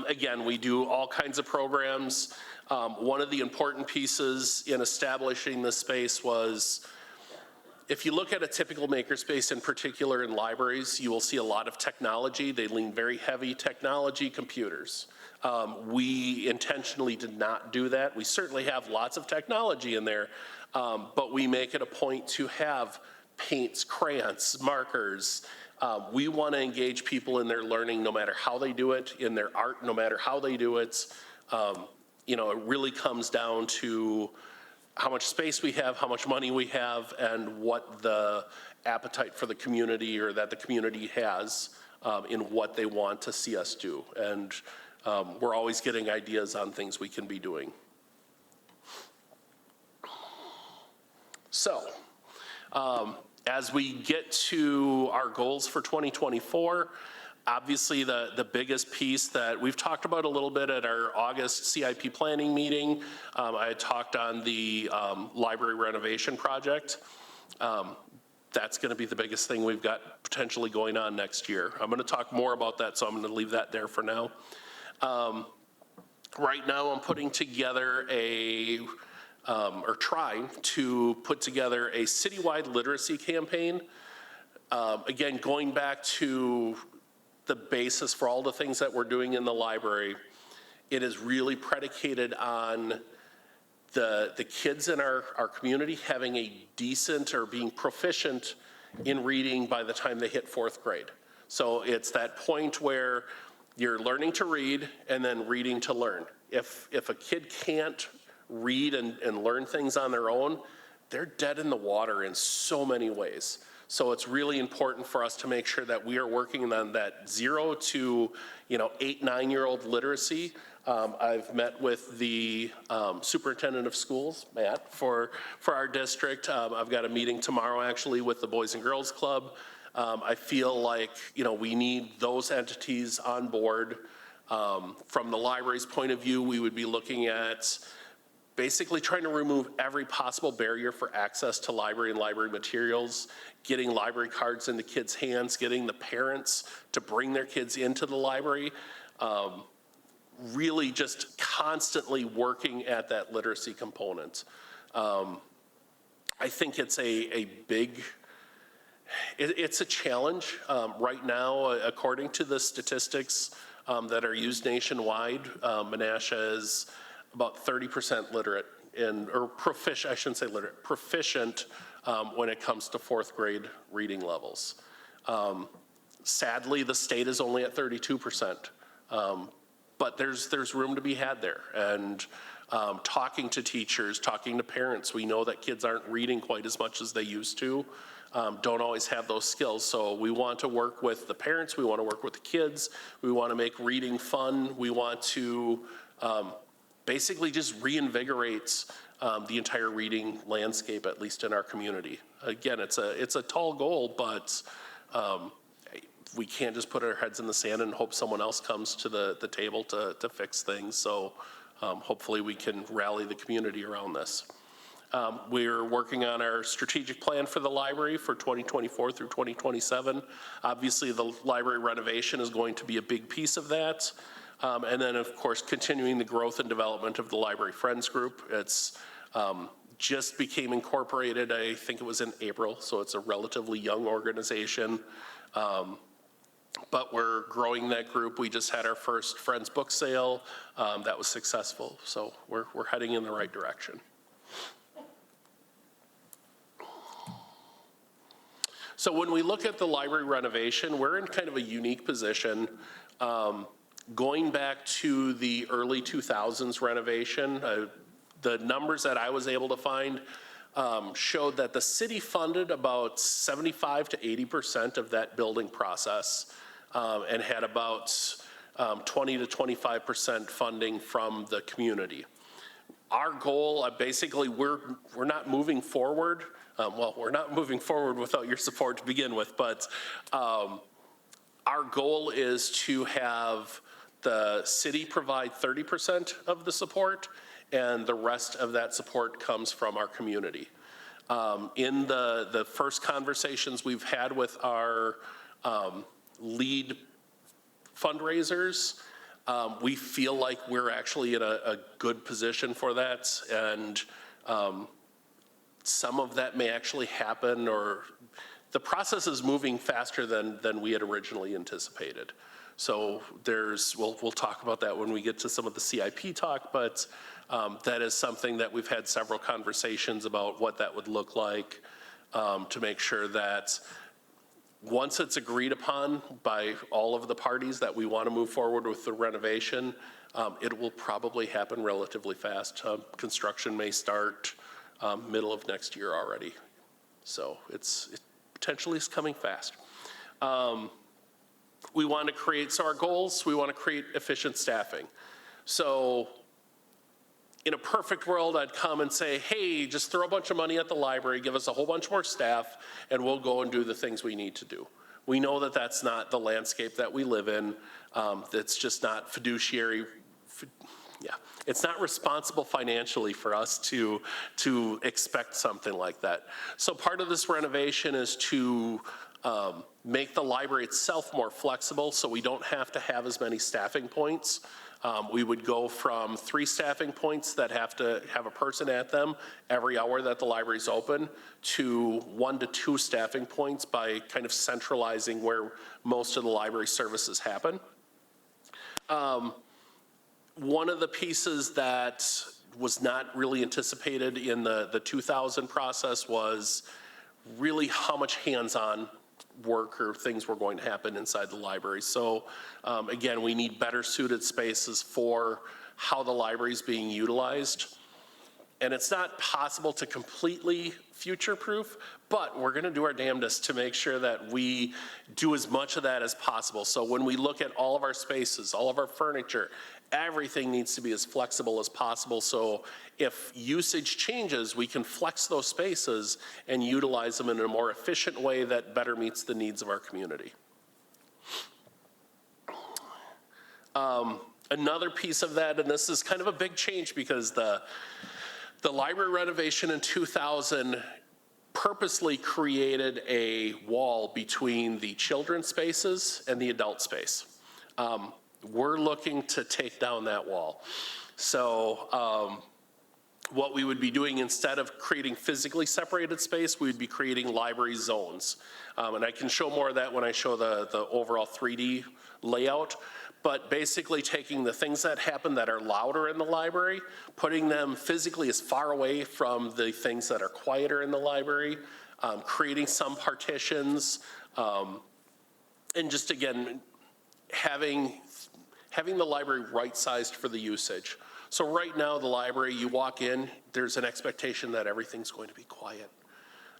again, we do all kinds of programs. One of the important pieces in establishing this space was, if you look at a typical makerspace, in particular in libraries, you will see a lot of technology. They lean very heavy technology, computers. We intentionally did not do that. We certainly have lots of technology in there, but we make it a point to have paints, crayons, markers. We want to engage people in their learning no matter how they do it, in their art no matter how they do it. It really comes down to how much space we have, how much money we have, and what the appetite for the community or that the community has in what they want to see us do. And we're always getting ideas on things we can be doing. So, as we get to our goals for 2024, obviously the biggest piece that we've talked about a little bit at our August CIP planning meeting, I had talked on the library renovation project. That's going to be the biggest thing we've got potentially going on next year. I'm going to talk more about that, so I'm going to leave that there for now. Right now I'm putting together trying to put together a citywide literacy campaign. Again, going back to the basis for all the things that we're doing in the library, it is really predicated on the kids in our community having a decent or being proficient in reading by the time they hit 4th grade. So it's that point where you're learning to read and then reading to learn. If a kid can't read and learn things on their own, they're dead in the water in so many ways. So it's really important for us to make sure that we are working on that 0 to 8, 9-year-old literacy. I've met with the superintendent of schools, Matt, for our district. I've got a meeting tomorrow actually with the Boys and Girls Club. I feel like, we need those entities on board. From the library's point of view, we would be looking at basically trying to remove every possible barrier for access to library and library materials, getting library cards into kids' hands, getting the parents to bring their kids into the library, really just constantly working at that literacy component. I think it's a big, it's a challenge. Right now, according to the statistics that are used nationwide, Menasha is about 30% literate or proficient, I shouldn't say literate, proficient when it comes to 4th grade reading levels. Sadly, the state is only at 32%, but there's room to be had there. And talking to teachers, talking to parents, we know that kids aren't reading quite as much as they used to, don't always have those skills. So we want to work with the parents, we want to work with the kids, we want to make reading fun, we want to basically just reinvigorates the entire reading landscape, at least in our community. Again, it's a tall goal, but we can't just put our heads in the sand and hope someone else comes to the table to fix things. So hopefully we can rally the community around this. We're working on our strategic plan for the library for 2024 through 2027. Obviously, the library renovation is going to be a big piece of that. And then, of course, continuing the growth and development of the Library Friends Group. It's just became incorporated, I think it was in April, so it's a relatively young organization. But we're growing that group. We just had our first Friends book sale. That was successful, so we're heading in the right direction. So when we look at the library renovation, we're in kind of a unique position. Going back to the early 2000s renovation, the numbers that I was able to find showed that the city funded about 75 to 80% of that building process and had about 20 to 25% funding from the community. Our goal, basically, we're not moving forward. Well, we're not moving forward without your support to begin with, but our goal is to have the city provide 30% of the support, and the rest of that support comes from our community. In the first conversations we've had with our lead fundraisers, we feel like we're actually in a good position for that, and some of that may actually happen, or the process is moving faster than we had originally anticipated. So we'll talk about that when we get to some of the CIP talk, but that is something that we've had several conversations about what that would look like to make sure that once it's agreed upon by all of the parties that we want to move forward with the renovation, it will probably happen relatively fast. Construction may start middle of next year already. So it potentially is coming fast. We want to create, so our goals, we want to create efficient staffing. So in a perfect world, I'd come and say, hey, just throw a bunch of money at the library, give us a whole bunch more staff, and we'll go and do the things we need to do. We know that that's not the landscape that we live in. That's just not fiduciary, it's not responsible financially for us to expect something like that. So part of this renovation is to make the library itself more flexible so we don't have to have as many staffing points. We would go from 3 staffing points that have to have a person at them every hour that the library's open to 1 to 2 staffing points by kind of centralizing where most of the library services happen. One of the pieces that was not really anticipated in the 2000 process was really how much hands-on work or things were going to happen inside the library. So again, we need better suited spaces for how the library is being utilized. And it's not possible to completely future-proof, but we're gonna do our damnedest to make sure that we do as much of that as possible. So when we look at all of our spaces, all of our furniture, everything needs to be as flexible as possible. So if usage changes, we can flex those spaces and utilize them in a more efficient way that better meets the needs of our community. Another piece of that, and this is kind of a big change because the library renovation in 2000 purposely created a wall between the children's spaces and the adult space. We're looking to take down that wall. So what we would be doing, instead of creating physically separated space, we would be creating library zones. And I can show more of that when I show the overall 3D layout. But basically taking the things that happen that are louder in the library, putting them physically as far away from the things that are quieter in the library, creating some partitions, and just again, having the library right-sized for the usage. So right now, the library, you walk in, there's an expectation that everything's going to be quiet.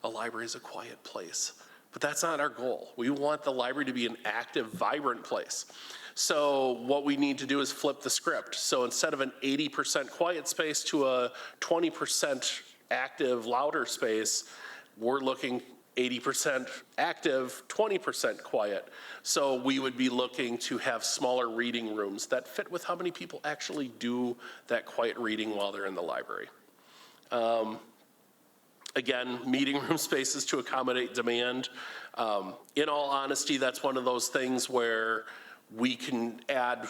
A library is a quiet place, but that's not our goal. We want the library to be an active, vibrant place. So what we need to do is flip the script. So instead of an 80% quiet space to a 20% active, louder space, we're looking 80% active, 20% quiet. So we would be looking to have smaller reading rooms that fit with how many people actually do that quiet reading while they're in the library. Again, meeting room spaces to accommodate demand. In all honesty, that's one of those things where we can add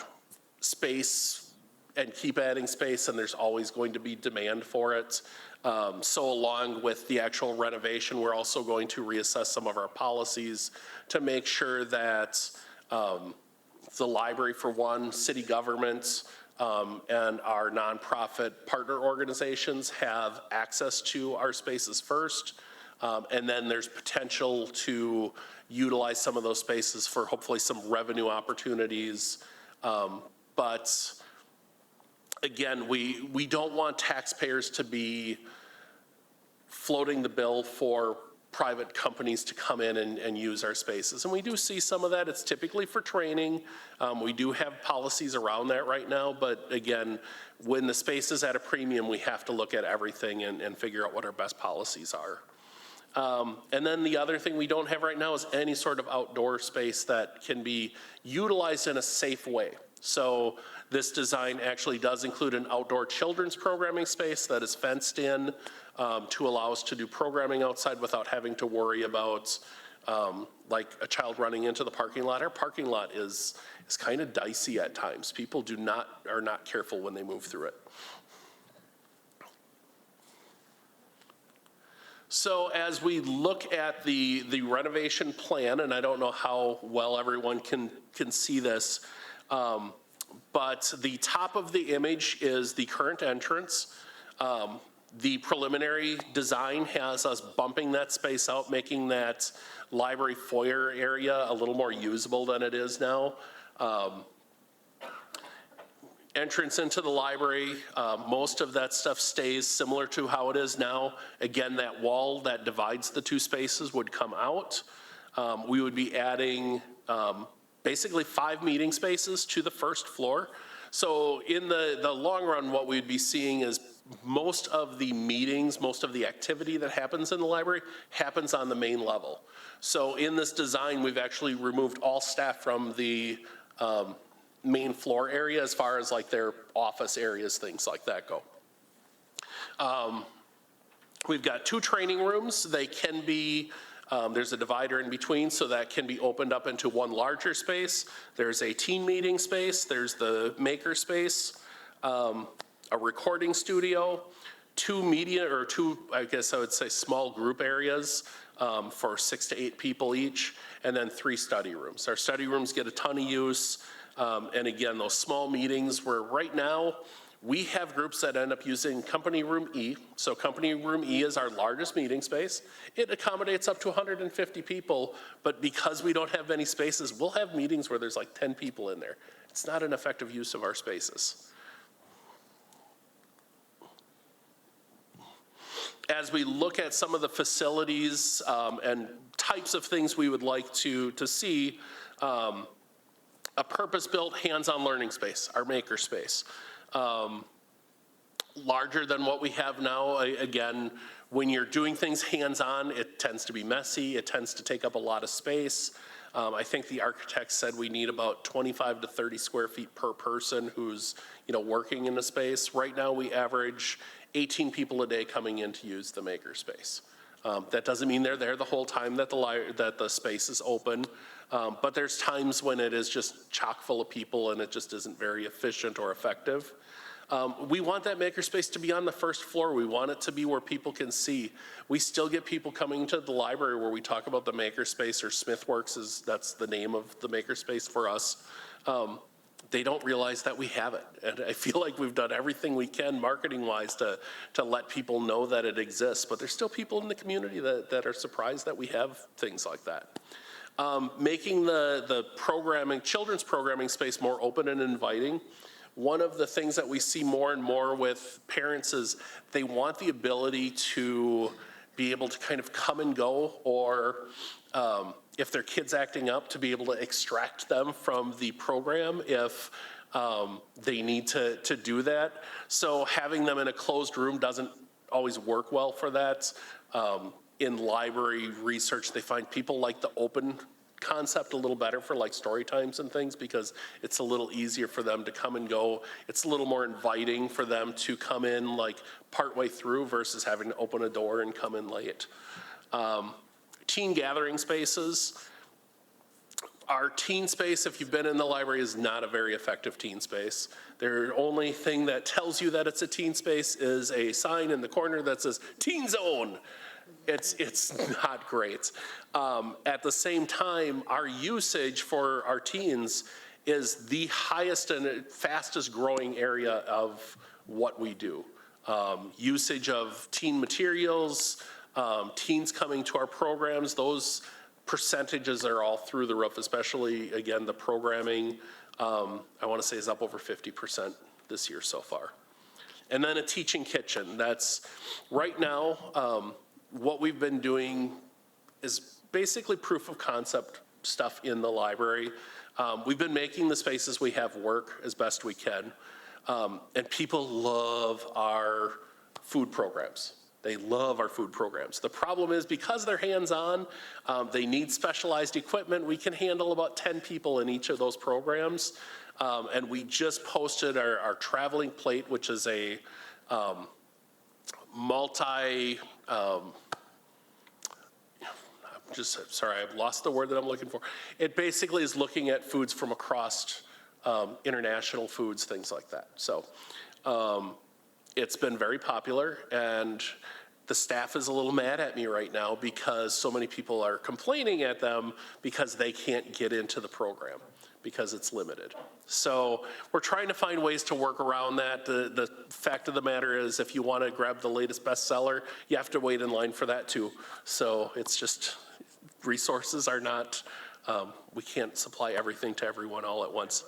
space and keep adding space, and there's always going to be demand for it. So along with the actual renovation, we're also going to reassess some of our policies to make sure that the library, for one, city governments, and our nonprofit partner organizations have access to our spaces first. And then there's potential to utilize some of those spaces for hopefully some revenue opportunities. But again, we don't want taxpayers to be floating the bill for private companies to come in and use our spaces. And we do see some of that. It's typically for training. We do have policies around that right now. But again, when the space is at a premium, we have to look at everything and figure out what our best policies are. And then the other thing we don't have right now is any sort of outdoor space that can be utilized in a safe way. So this design actually does include an outdoor children's programming space that is fenced in to allow us to do programming outside without having to worry about like a child running into the parking lot. Our parking lot is kind of dicey at times. People are not careful when they move through it. So as we look at the renovation plan, and I don't know how well everyone can see this, but the top of the image is the current entrance. The preliminary design has us bumping that space out, making that library foyer area a little more usable than it is now. Entrance into the library, most of that stuff stays similar to how it is now. Again, that wall that divides the two spaces would come out. We would be adding basically 5 meeting spaces to the first floor. So in the long run, what we'd be seeing is most of the meetings, most of the activity that happens in the library happens on the main level. So in this design, we've actually removed all staff from the main floor area as far as like their office areas, things like that go. We've got 2 training rooms. They can be, there's a divider in between, so that can be opened up into one larger space. There's a team meeting space, there's the maker space, a recording studio, 2 media, or 2, I guess I would say, small group areas for 6 to 8 people each, and then 3 study rooms. Our study rooms get a ton of use. And again, those small meetings where right now we have groups that end up using Company Room E. So Company Room E is our largest meeting space. It accommodates up to 150 people, but because we don't have many spaces, we'll have meetings where there's like 10 people in there. It's not an effective use of our spaces. as we look at some of the facilities and types of things we would like to see, a purpose-built hands-on learning space, our maker space. Larger than what we have now. Again, when you're doing things hands-on, it tends to be messy, it tends to take up a lot of space. I think the architect said we need about 25 to 30 square feet per person who's, working in the space. Right now, we average 18 people a day coming in to use the maker space. That doesn't mean they're there the whole time that the space is open, but there's times when it is just chock full of people and it just isn't very efficient or effective. We want that makerspace to be on the first floor. We want it to be where people can see. We still get people coming to the library where we talk about the makerspace, or SmithWorks that's the name of the makerspace for us. They don't realize that we have it. And I feel like we've done everything we can marketing-wise to let people know that it exists. But there's still people in the community that are surprised that we have things like that. Making the children's programming space more open and inviting. One of the things that we see more and more with parents is they want the ability to be able to kind of come and go, or if their kid's acting up, to be able to extract them from the program if they need to do that. So having them in a closed room doesn't always work well for that. In library research, they find people like the open concept a little better for like story times and things, because it's a little easier for them to come and go. It's a little more inviting for them to come in like partway through versus having to open a door and come in late. Teen gathering spaces. Our teen space, if you've been in the library, is not a very effective teen space. The only thing that tells you that it's a teen space is a sign in the corner that says Teen Zone. It's not great. At the same time, our usage for our teens is the highest and fastest growing area of what we do. Usage of teen materials, teens coming to our programs, those percentages are all through the roof, especially, again, the programming, I want to say is up over 50% this year so far. And then a teaching kitchen. That's right now, what we've been doing is basically proof of concept stuff in the library. We've been making the spaces we have work as best we can. And people love our food programs. They love our food programs. The problem is, because they're hands-on, they need specialized equipment. We can handle about 10 people in each of those programs. And we just posted our traveling plate, which is a sorry, I've lost the word that I'm looking for. It basically is looking at foods from across international foods, things like that. So it's been very popular, and the staff is a little mad at me right now because so many people are complaining at them because they can't get into the program because it's limited. So we're trying to find ways to work around that. The fact of the matter is, if you want to grab the latest bestseller, you have to wait in line for that too. So it's just, resources are not, we can't supply everything to everyone all at once.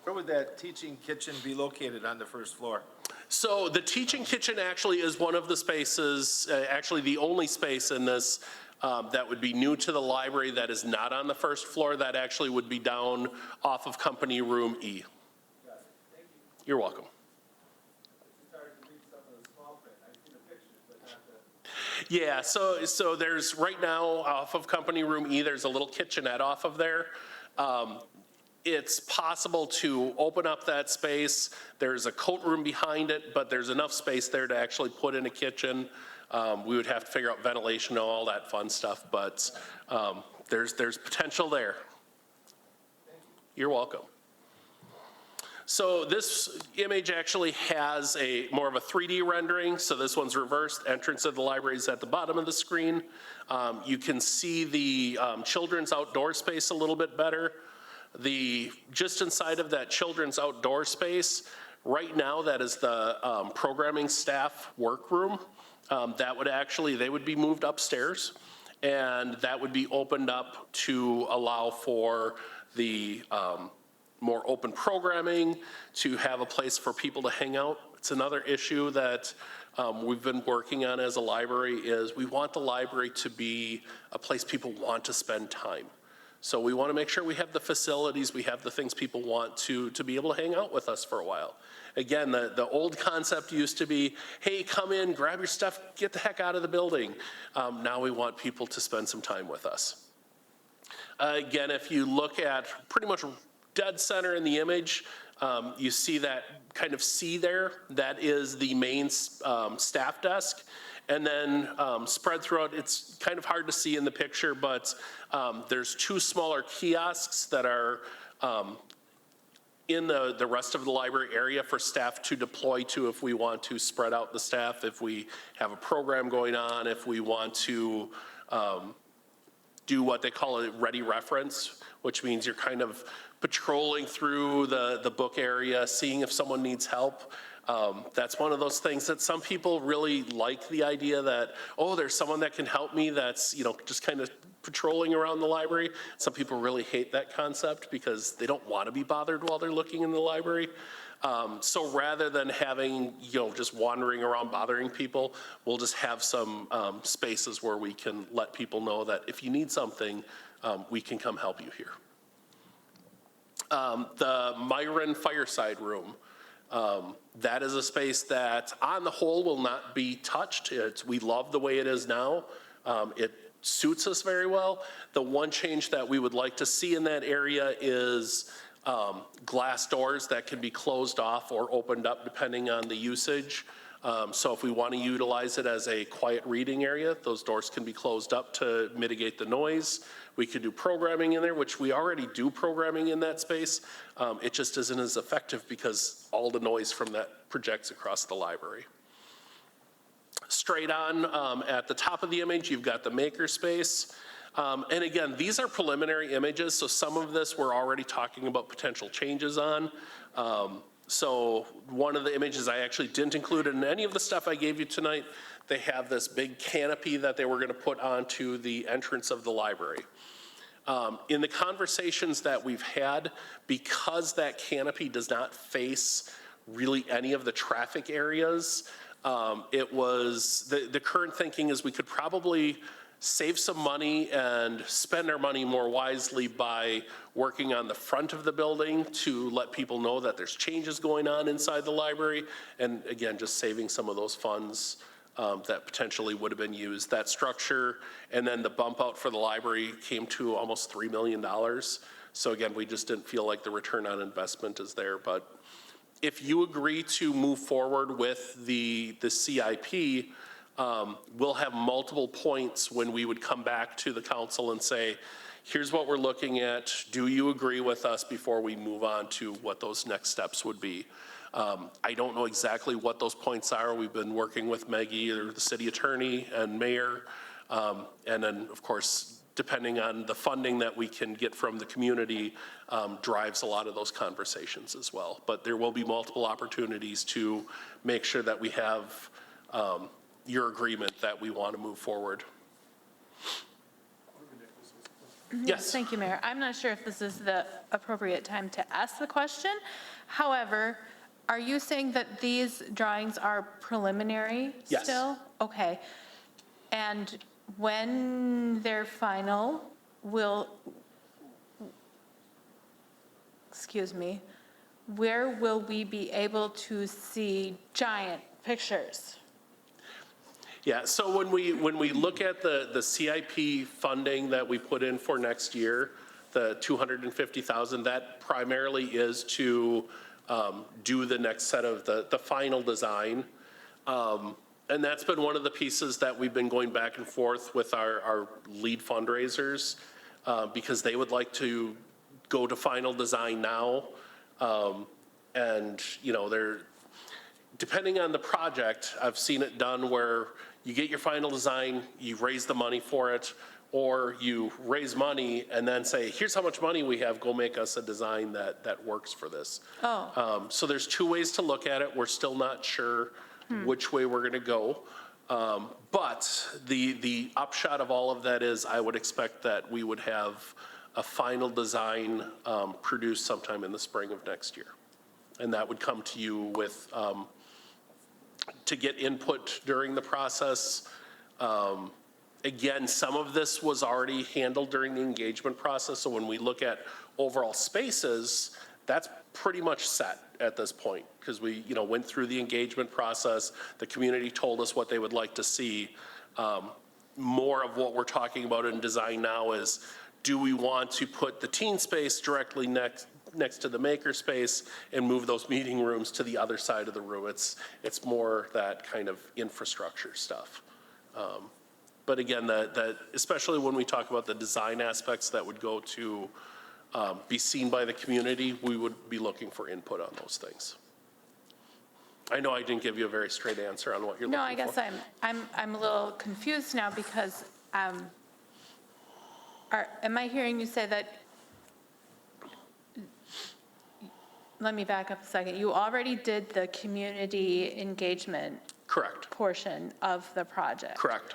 Where would that teaching kitchen be located on the first floor? So the teaching kitchen actually is one of the spaces, actually the only space in this that would be new to the library that is not on the first floor. That actually would be down off of Company Room E. You're welcome. Yeah, so there's right now off of Company Room E, there's a little kitchenette off of there. It's possible to open up that space. There's a coat room behind it, but there's enough space there to actually put in a kitchen. We would have to figure out ventilation and all that fun stuff, but there's potential there. You're welcome. So this image actually has more of a 3D rendering. So this one's reversed. Entrance of the library is at the bottom of the screen. You can see the children's outdoor space a little bit better. Just inside of that children's outdoor space, right now that is the programming staff workroom. They would be moved upstairs, and that would be opened up to allow for the more open programming, to have a place for people to hang out. It's another issue that we've been working on as a library is we want the library to be a place people want to spend time. So we want to make sure we have the facilities, we have the things people want to be able to hang out with us for a while. Again, the old concept used to be, hey, come in, grab your stuff, get the heck out of the building. Now we want people to spend some time with us. Again, if you look at pretty much dead center in the image, you see that kind of C there, that is the main staff desk. And then spread throughout, it's kind of hard to see in the picture, but there's 2 smaller kiosks that are in the rest of the library area for staff to deploy to if we want to spread out the staff, if we have a program going on, if we want to do what they call a ready reference, which means you're kind of patrolling through the book area, seeing if someone needs help. That's one of those things that some people really like the idea that, oh, there's someone that can help me that's, just kind of patrolling around the library. Some people really hate that concept because they don't want to be bothered while they're looking in the library. So rather than having, just wandering around bothering people, we'll just have some spaces where we can let people know that if you need something, we can come help you here. The Myron Fireside Room. That is a space that on the whole will not be touched. We love the way it is now. It suits us very well. The one change that we would like to see in that area is glass doors that can be closed off or opened up depending on the usage. So if we want to utilize it as a quiet reading area, those doors can be closed up to mitigate the noise. We could do programming in there, which we already do programming in that space. It just isn't as effective because all the noise from that projects across the library. Straight on at the top of the image, you've got the maker space. And again, these are preliminary images, so some of this we're already talking about potential changes on. So one of the images I actually didn't include in any of the stuff I gave you tonight, they have this big canopy that they were going to put onto the entrance of the library. In the conversations that we've had, because that canopy does not face really any of the traffic areas, it was, the current thinking is we could probably save some money and spend our money more wisely by working on the front of the building to let people know that there's changes going on inside the library. And again, just saving some of those funds that potentially would have been used. That structure and then the bump out for the library came to almost $3 million. So again, we just didn't feel like the return on investment is there. But if you agree to move forward with the CIP, we'll have multiple points when we would come back to the council and say, here's what we're looking at. Do you agree with us before we move on to what those next steps would be? I don't know exactly what those points are. We've been working with Maggie or the city attorney and mayor. And then of course, depending on the funding that we can get from the community, drives a lot of those conversations as well. But there will be multiple opportunities to make sure that we have your agreement that we want to move forward. Yes. Thank you, Mayor. I'm not sure if this is the appropriate time to ask the question. However, are you saying that these drawings are preliminary Yes. still? Okay. And when they're final, where will we be able to see giant pictures? Yeah, so when we look at the CIP funding that we put in for next year, the $250,000, that primarily is to do the next set of the final design. And that's been one of the pieces that we've been going back and forth with our lead fundraisers because they would like to go to final design now. And they're, depending on the project, I've seen it done where you get your final design, you raise the money for it, or you raise money and then say, here's how much money we have, go make us a design that works for this. Oh. So there's 2 ways to look at it. We're still not sure which way we're gonna go. But the upshot of all of that is I would expect that we would have a final design produced sometime in the spring of next year. And that would come to you with, to get input during the process. Again, some of this was already handled during the engagement process, so when we look at overall spaces, that's pretty much set at this point, because we, went through the engagement process. The community told us what they would like to see. More of what we're talking about in design now is, do we want to put the teen space directly next to the maker space and move those meeting rooms to the other side of the room? It's more that kind of infrastructure stuff. But again, especially when we talk about the design aspects that would go to be seen by the community, we would be looking for input on those things. I know I didn't give you a very straight answer on what you're looking for. No, I guess I'm a little confused now because am I hearing you say that, let me back up a second. You already did the community engagement Correct. portion of the project. Correct.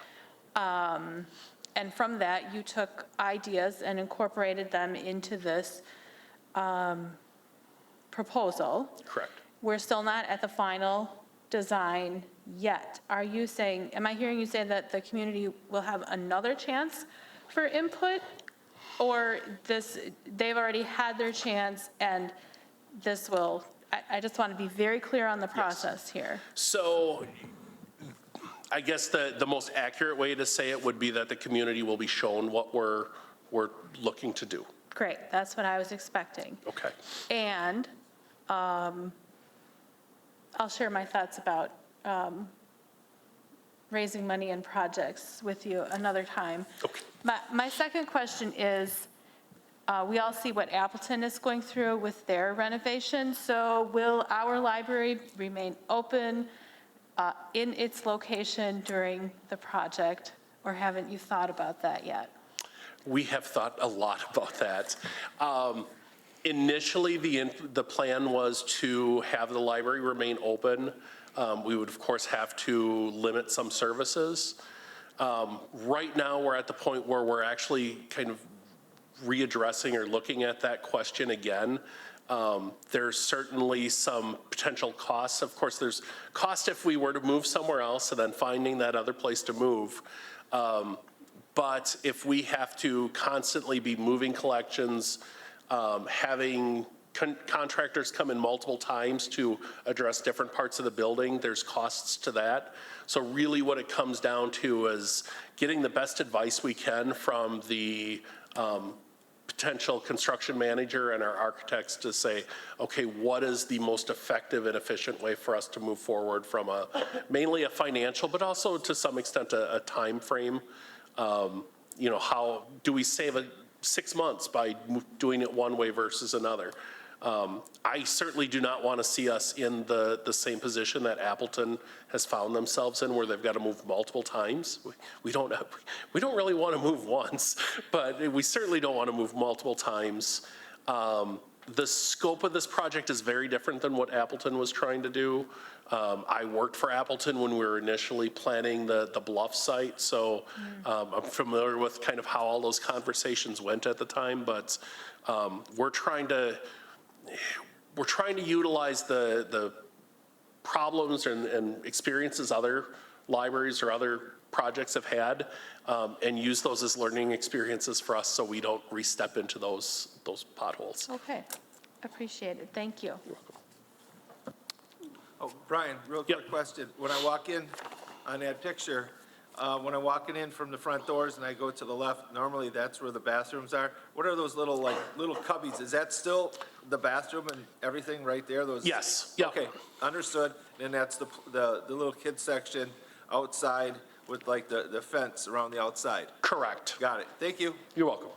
And from that, you took ideas and incorporated them into this proposal. Correct. We're still not at the final design yet. Are you saying, am I hearing you say that the community will have another chance for input? Or they've already had their chance and this will, I just want to be very clear on the process here. So I guess the most accurate way to say it would be that the community will be shown what we're looking to do. Great, that's what I was expecting. Okay. And I'll share my thoughts about raising money in projects with you another time. Okay. My second question is, we all see what Appleton is going through with their renovation. So will our library remain open in its location during the project, or haven't you thought about that yet? We have thought a lot about that. Initially, the plan was to have the library remain open. We would, of course, have to limit some services. Right now, we're at the point where we're actually kind of readdressing or looking at that question again. There's certainly some potential costs. Of course, there's cost if we were to move somewhere else and then finding that other place to move. But if we have to constantly be moving collections, having contractors come in multiple times to address different parts of the building, there's costs to that. So really what it comes down to is getting the best advice we can from the potential construction manager and our architects to say, okay, what is the most effective and efficient way for us to move forward from mainly a financial, but also to some extent a time frame. How do we save 6 months by doing it one way versus another? I certainly do not want to see us in the same position that Appleton has found themselves in, where they've got to move multiple times. We don't really want to move once, but we certainly don't want to move multiple times. The scope of this project is very different than what Appleton was trying to do. I worked for Appleton when we were initially planning the Bluff site, so I'm familiar with kind of how all those conversations went at the time, but we're trying to utilize the problems and experiences other libraries or other projects have had, and use those as learning experiences for us so we don't re-step into those potholes. Okay, appreciate it, thank you. You're welcome. Oh, Brian, real quick question. When I walk in on that picture, when I'm walking in from the front doors and I go to the left, normally that's where the bathrooms are. What are those little cubbies? Is that still the bathroom and everything right there? Those? Yes. Yep. Okay, understood. And that's the little kids section outside with like the fence around the outside. Correct. Got it. Thank you. You're welcome.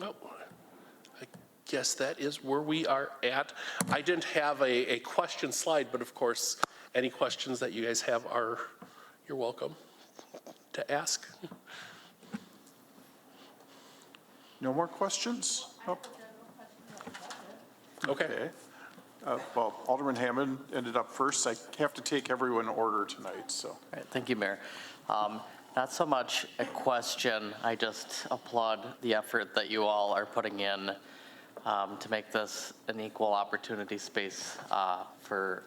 Oh, I guess that is where we are at. I didn't have a question slide, but of course, any questions that you guys have you're welcome to ask. No more questions? Oh. Okay. Well, Alderman Hammond ended up first. I have to take everyone in order tonight, so. All right, thank you, Mayor. Not so much a question, I just applaud the effort that you all are putting in to make this an equal opportunity space for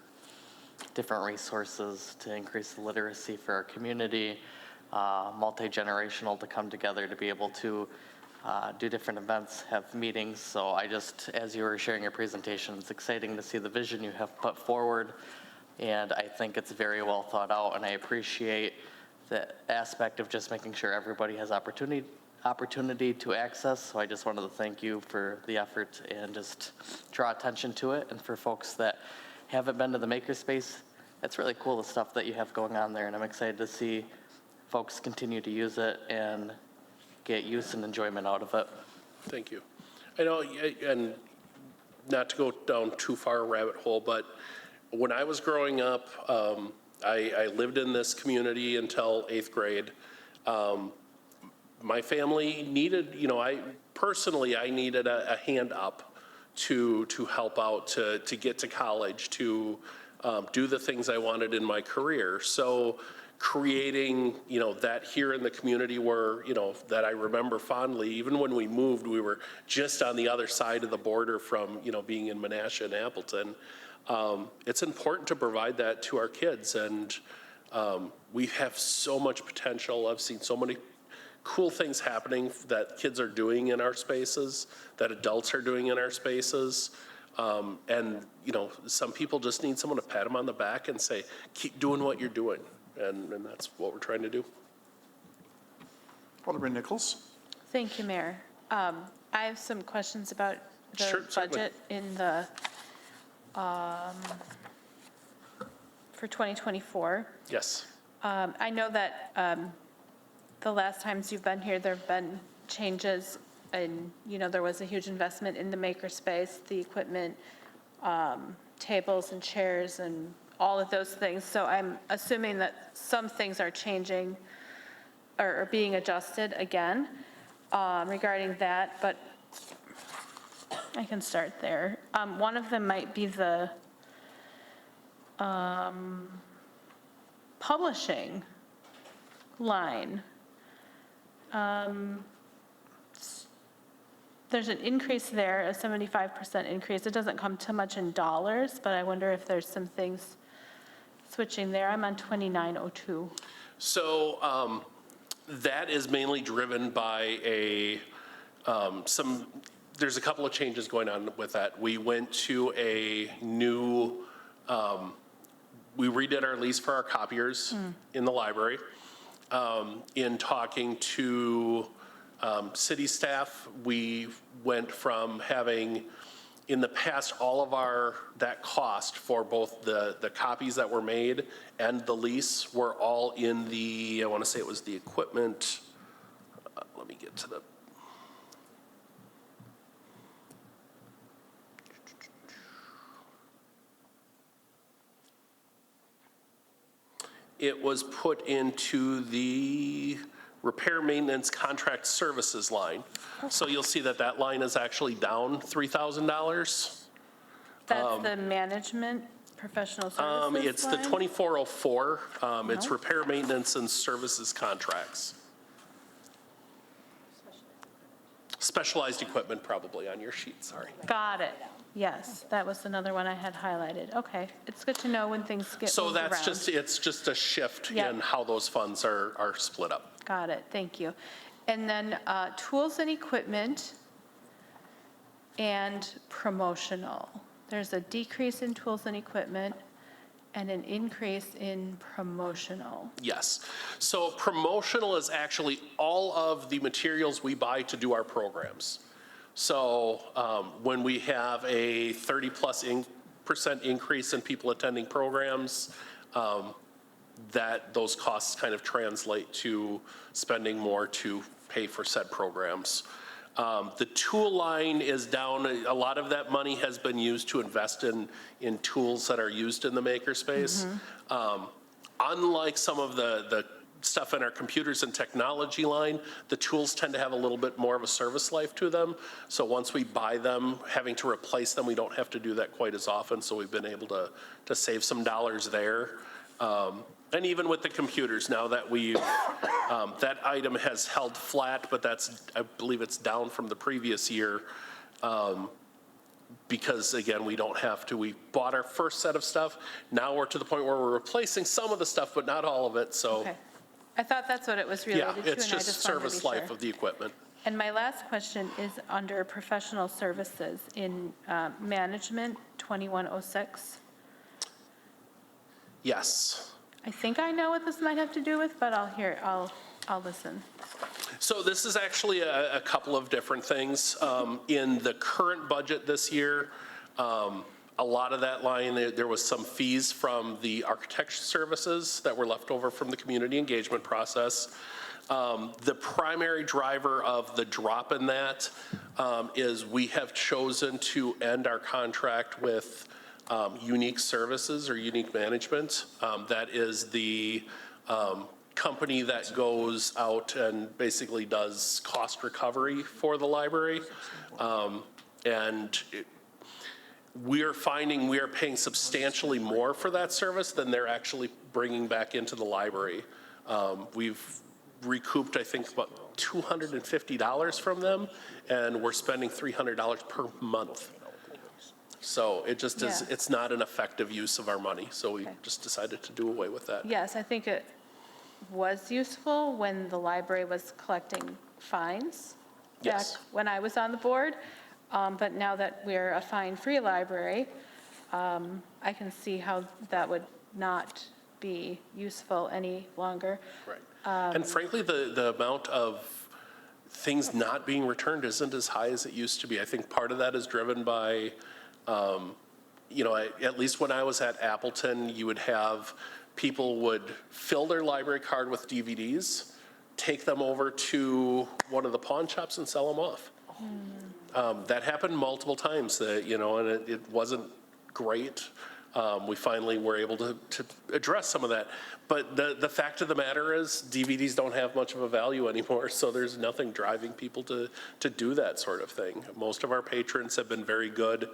different resources to increase the literacy for our community, multi-generational to come together to be able to do different events, have meetings. So I just, as you were sharing your presentation, it's exciting to see the vision you have put forward. And I think it's very well thought out, and I appreciate the aspect of just making sure everybody has opportunity to access. So I just wanted to thank you for the effort and just draw attention to it. And for folks that haven't been to the makerspace, it's really cool the stuff that you have going on there, and I'm excited to see folks continue to use it and get use and enjoyment out of it. Thank you. I know, and not to go down too far a rabbit hole, but when I was growing up, I lived in this community until 8th grade. My family needed, I needed a hand up to help out, to get to college, to do the things I wanted in my career. So creating, that here in the community where, that I remember fondly, even when we moved, we were just on the other side of the border from, being in Menasha and Appleton. It's important to provide that to our kids, and we have so much potential. I've seen so many cool things happening that kids are doing in our spaces, that adults are doing in our spaces. And, some people just need someone to pat them on the back and say, keep doing what you're doing. And that's what we're trying to do. Alderman Nichols. Thank you, Mayor. I have some questions about the Sure, certainly. budget in the, for 2024. Yes. I know that the last times you've been here, there have been changes, and, there was a huge investment in the makerspace, the equipment, tables and chairs and all of those things. So I'm assuming that some things are changing or being adjusted again regarding that, but I can start there. One of them might be the publishing line. There's an increase there, a 75% increase. It doesn't come too much in dollars, but I wonder if there's some things switching there. I'm on 2902. So that is mainly driven by there's a couple of changes going on with that. We went to a new, we redid our lease for our copiers in the library. In talking to city staff, we went from having, in the past, all of that cost for both the copies that were made and the lease were all in I want to say it was the equipment. Let me get to the. It was put into the repair, maintenance, contract services line. So you'll see that line is actually down $3,000. That's the management professional services It's the line? 2404. It's repair, maintenance, and services contracts. Specialized equipment probably on your sheet, sorry. Got it. Yes, that was another one I had highlighted. Okay, it's good to know when things get So moved around. it's just a shift in how those funds are split up. Got it, thank you. And then tools and equipment and promotional. There's a decrease in tools and equipment and an increase in promotional. Yes. So promotional is actually all of the materials we buy to do our programs. So when we have a 30+% increase in people attending programs, those costs kind of translate to spending more to pay for said programs. The tool line is down. A lot of that money has been used to invest in tools that are used in the makerspace. Unlike some of the stuff in our computers and technology line, the tools tend to have a little bit more of a service life to them. So once we buy them, having to replace them, we don't have to do that quite as often. So we've been able to save some dollars there. And even with the computers, now that that item has held flat, but I believe it's down from the previous year. Because again, we bought our first set of stuff. Now we're to the point where we're replacing some of the stuff, but not all of it, so. Okay. I thought that's what it was related Yeah, to. it's and I just wanted to be service life sure. of the equipment. And my last question is under professional services in management, 2106. Yes. I think I know what this might have to do with, but I'll listen. So this is actually a couple of different things. In the current budget this year, a lot of that line, there was some fees from the architecture services that were left over from the community engagement process. The primary driver of the drop in that is we have chosen to end our contract with Unique Services or Unique Management. That is the company that goes out and basically does cost recovery for the library. We're finding we are paying substantially more for that service than they're actually bringing back into the library. We've recouped, I think, about $250 from them, and we're spending $300 per month. So it just is, it's not an effective use of our money. So we just decided to do away with that. Yes, I think it was useful when the library was collecting fines. Yes. Back when I was on the board. But now that we're a fine-free library, I can see how that would not be useful any longer. Right. And frankly, the amount of things not being returned isn't as high as it used to be. I think part of that is driven by, at least when I was at Appleton, you would have people would fill their library card with DVDs, take them over to one of the pawn shops and sell them off. That happened multiple times, and it wasn't great. We finally were able to address some of that. But the fact of the matter is DVDs don't have much of a value anymore, so there's nothing driving people to do that sort of thing. Most of our patrons have been very good.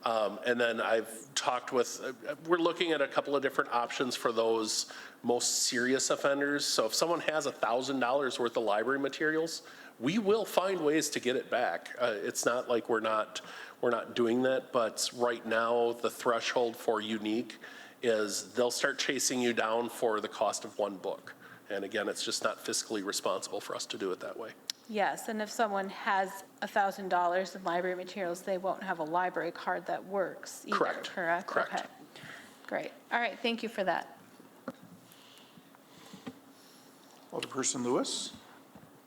And then I've talked we're looking at a couple of different options for those most serious offenders. So if someone has $1,000 worth of library materials, we will find ways to get it back. It's not like we're not doing that, but right now the threshold for Unique is they'll start chasing you down for the cost of one book. And again, it's just not fiscally responsible for us to do it that way. Yes, and if someone has $1,000 in library materials, they won't have a library card that works either, correct? Correct. Okay, great. All right, thank you for that. Alderperson Lewis?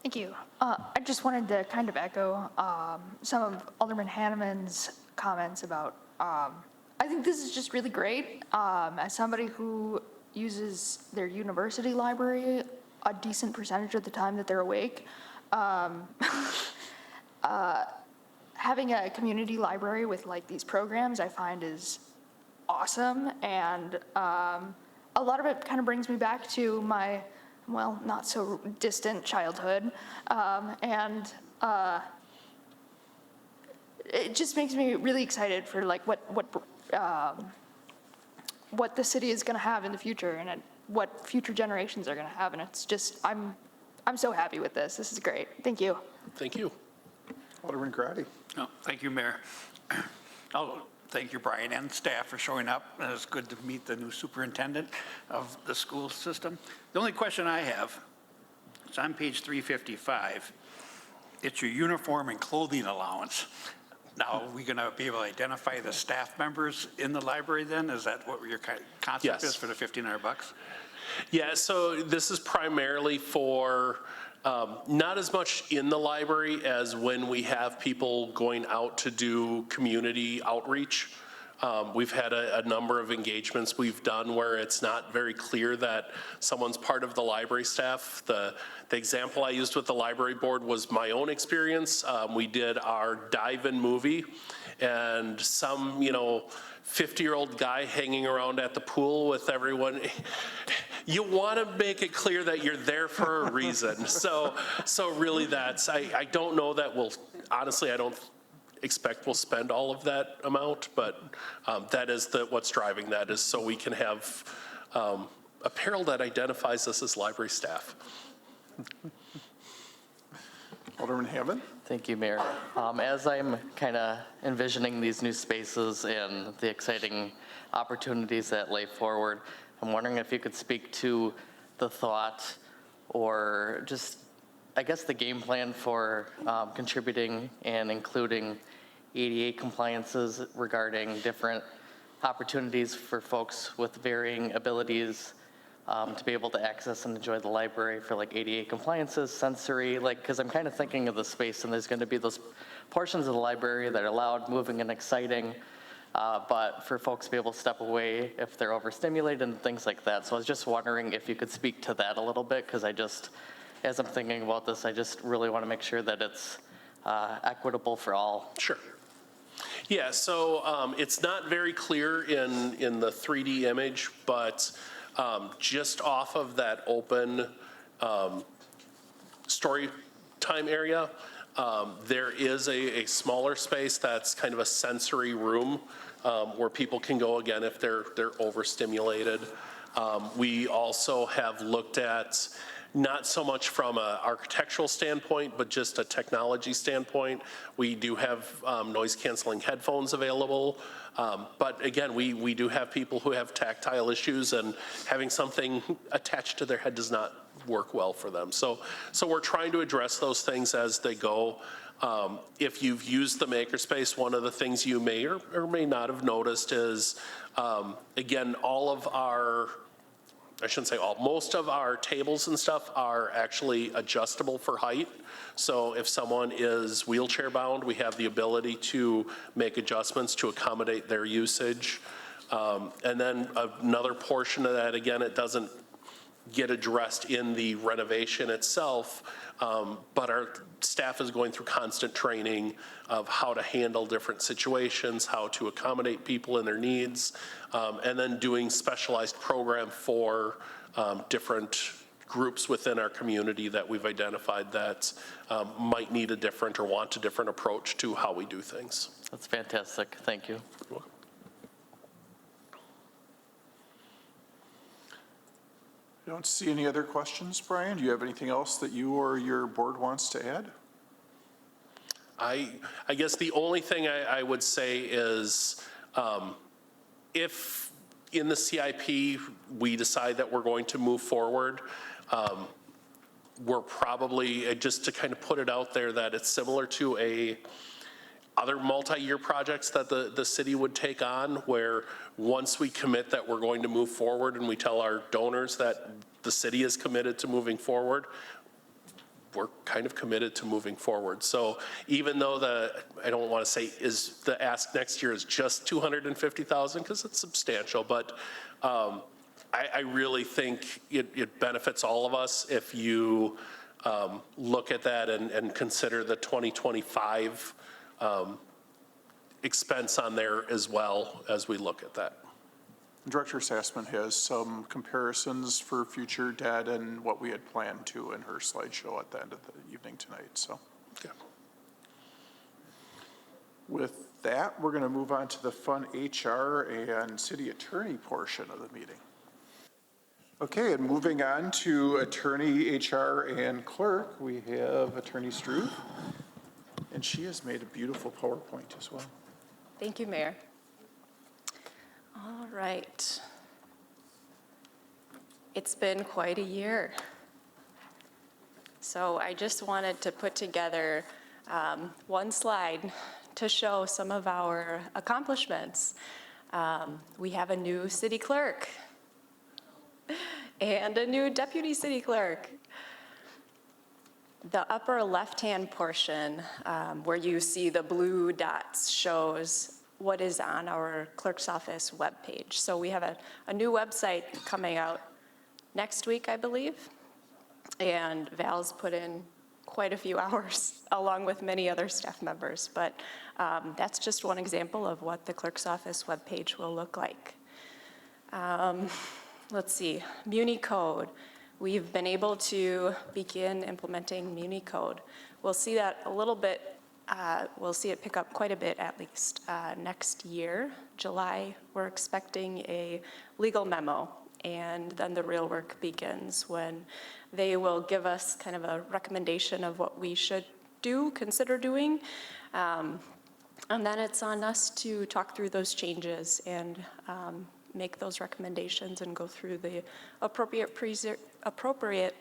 Thank you. I just wanted to kind of echo some of Alderman Hanneman's comments about, I think this is just really great. As somebody who uses their university library a decent percentage of the time that they're awake, having a community library with like these programs I find is awesome, and a lot of it kind of brings me back to my, well, not so distant childhood, and it just makes me really excited for like what the city is going to have in the future, and what future generations are going to have, and it's just, I'm so happy with this. This is great. Thank you. Thank you. Alderman Grady. Oh, thank you, Mayor. Oh, thank you, Brian, and staff for showing up. It's good to meet the new superintendent of the school system. The only question I have, it's on page 355. It's your uniform and clothing allowance. Now, are we going to be able to identify the staff members in the library then? Is that what your concept is for the $1,500? Yeah, so this is primarily for not as much in the library as when we have people going out to do community outreach. We've had a number of engagements we've done where it's not very clear that someone's part of the library staff. The example I used with the library board was my own experience. We did our dive-in movie, and some, 50-year-old guy hanging around at the pool with everyone. you want to make it clear that you're there for a reason. So really that's, I don't know that honestly, I don't expect we'll spend all of that amount, but that is what's driving that, is so we can have apparel that identifies us as library staff. Alderman Hammond? Thank you, Mayor. As I'm kind of envisioning these new spaces and the exciting opportunities that lay forward, I'm wondering if you could speak to the thought or just, I guess, the game plan for contributing and including ADA compliances regarding different opportunities for folks with varying abilities to be able to access and enjoy the library for like ADA compliances, sensory, because I'm kind of thinking of the space, and there's going to be those portions of the library that are loud, moving, and exciting, but for folks to be able to step away if they're overstimulated and things like that. So I was just wondering if you could speak to that a little bit, because as I'm thinking about this, I just really want to make sure that it's equitable for all. Sure. Yeah, so it's not very clear in the 3D image, but just off of that open story time area, there is a smaller space that's kind of a sensory room where people can go again if they're overstimulated. We also have looked at, not so much from an architectural standpoint, but just a technology standpoint. We do have noise canceling headphones available. But again, we do have people who have tactile issues, and having something attached to their head does not work well for them. So we're trying to address those things as they go. If you've used the makerspace, one of the things you may or may not have noticed is, again, most of our tables and stuff are actually adjustable for height. So if someone is wheelchair bound, we have the ability to make adjustments to accommodate their usage. And then another portion of that, again, it doesn't get addressed in the renovation itself, but our staff is going through constant training of how to handle different situations, how to accommodate people in their needs, and then doing specialized program for different groups within our community that we've identified that might need a different or want a different approach to how we do things. That's fantastic. Thank you. You're welcome. I don't see any other questions, Brian. Do you have anything else that you or your board wants to add? I guess the only thing I would say is if in the CIP we decide that we're going to move forward, we're probably, just to kind of put it out there, that it's similar to other multi-year projects that the city would take on, where once we commit that we're going to move forward and we tell our donors that the city is committed to moving forward, we're kind of committed to moving forward. So even though I don't want to say is the ask next year is just $250,000, because it's substantial, but I really think it benefits all of us if you look at that and consider the 2025 expense on there as well as we look at that. Director Sassman has some comparisons for future data and what we had planned to in her slideshow at the end of the evening tonight. So, okay. With that, we're going to move on to the fun HR and city attorney portion of the meeting. Okay, and moving on to attorney, HR, and clerk, we have Attorney Struve, and she has made a beautiful PowerPoint as well. Thank you, Mayor. All right. It's been quite a year. So I just wanted to put together one slide to show some of our accomplishments. We have a new city clerk and a new deputy city clerk. The upper left-hand portion where you see the blue dots shows what is on our clerk's office webpage. So we have a new website coming out next week, I believe. And Val's put in quite a few hours along with many other staff members. But that's just one example of what the clerk's office webpage will look like. let's see, Muni Code. We've been able to begin implementing Muni Code. We'll see that a little bit, we'll see it pick up quite a bit at least next year. July, we're expecting a legal memo, and then the real work begins when they will give us kind of a recommendation of what we should do, consider doing. And then it's on us to talk through those changes and make those recommendations and go through the appropriate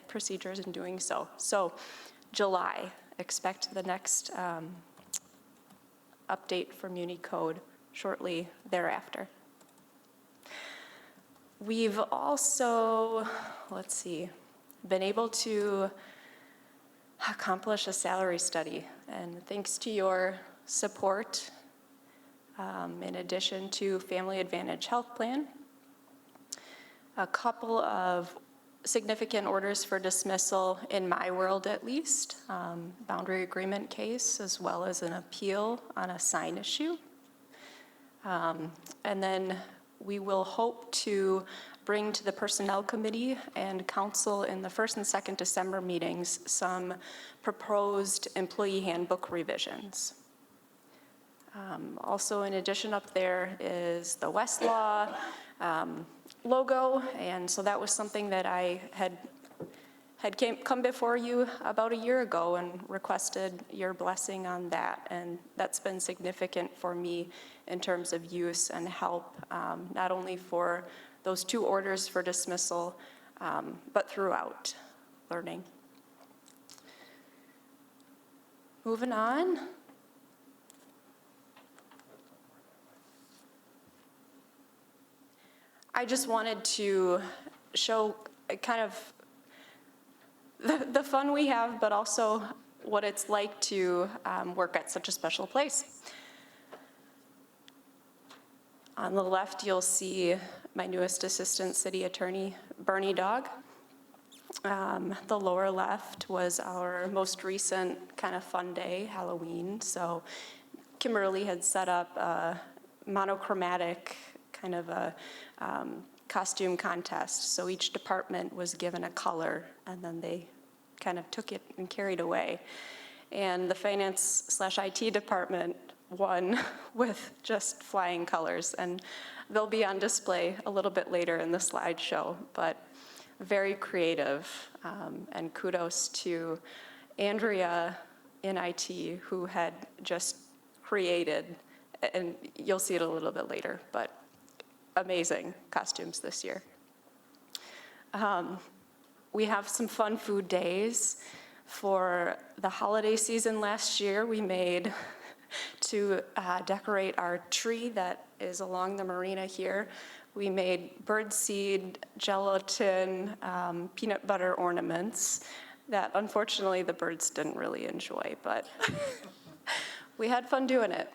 procedures in doing so. So July, expect the next update for Muni Code shortly thereafter. We've also, let's see, been able to accomplish a salary study, and thanks to your support, in addition to Family Advantage Health Plan, a couple of significant orders for dismissal in my world at least, boundary agreement case, as well as an appeal on a sign issue. And then we will hope to bring to the Personnel Committee and Council in the 1st and 2nd December meetings some proposed employee handbook revisions. Also, in addition, up there is the Westlaw logo, and so that was something that I had come before you about a year ago and requested your blessing on that, and that's been significant for me in terms of use and help, not only for those 2 orders for dismissal, but throughout learning. Moving on. I just wanted to show kind of the fun we have, but also what it's like to work at such a special place. On the left, you'll see my newest assistant city attorney, Bernie Dog. The lower left was our most recent kind of fun day, Halloween. So Kimberly had set up a monochromatic kind of a costume contest. So each department was given a color, and then they kind of took it and carried away. And the finance/IT department won with just flying colors. And they'll be on display a little bit later in the slideshow, but very creative. And kudos to Andrea in IT, who had just created, and you'll see it a little bit later, but amazing costumes this year. We have some fun food days. For the holiday season last year, we made, to decorate our tree that is along the marina here, we made birdseed, gelatin, peanut butter ornaments that unfortunately the birds didn't really enjoy, but we had fun doing it.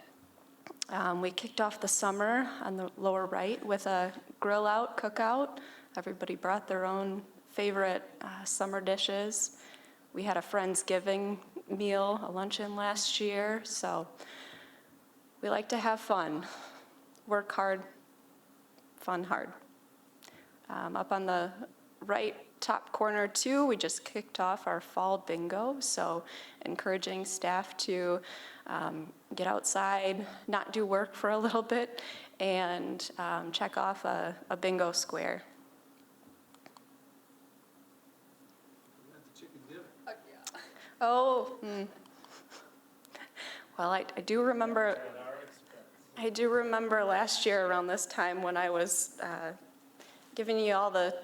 We kicked off the summer on the lower right with a grill out, cookout. Everybody brought their own favorite summer dishes. We had a Friendsgiving meal, a luncheon last year, so we like to have fun. Work hard, fun hard. Up on the right top corner too, we just kicked off our fall bingo, so encouraging staff to get outside, not do work for a little bit, and check off a bingo square. Oh, well, I do remember last year around this time when I was giving you all the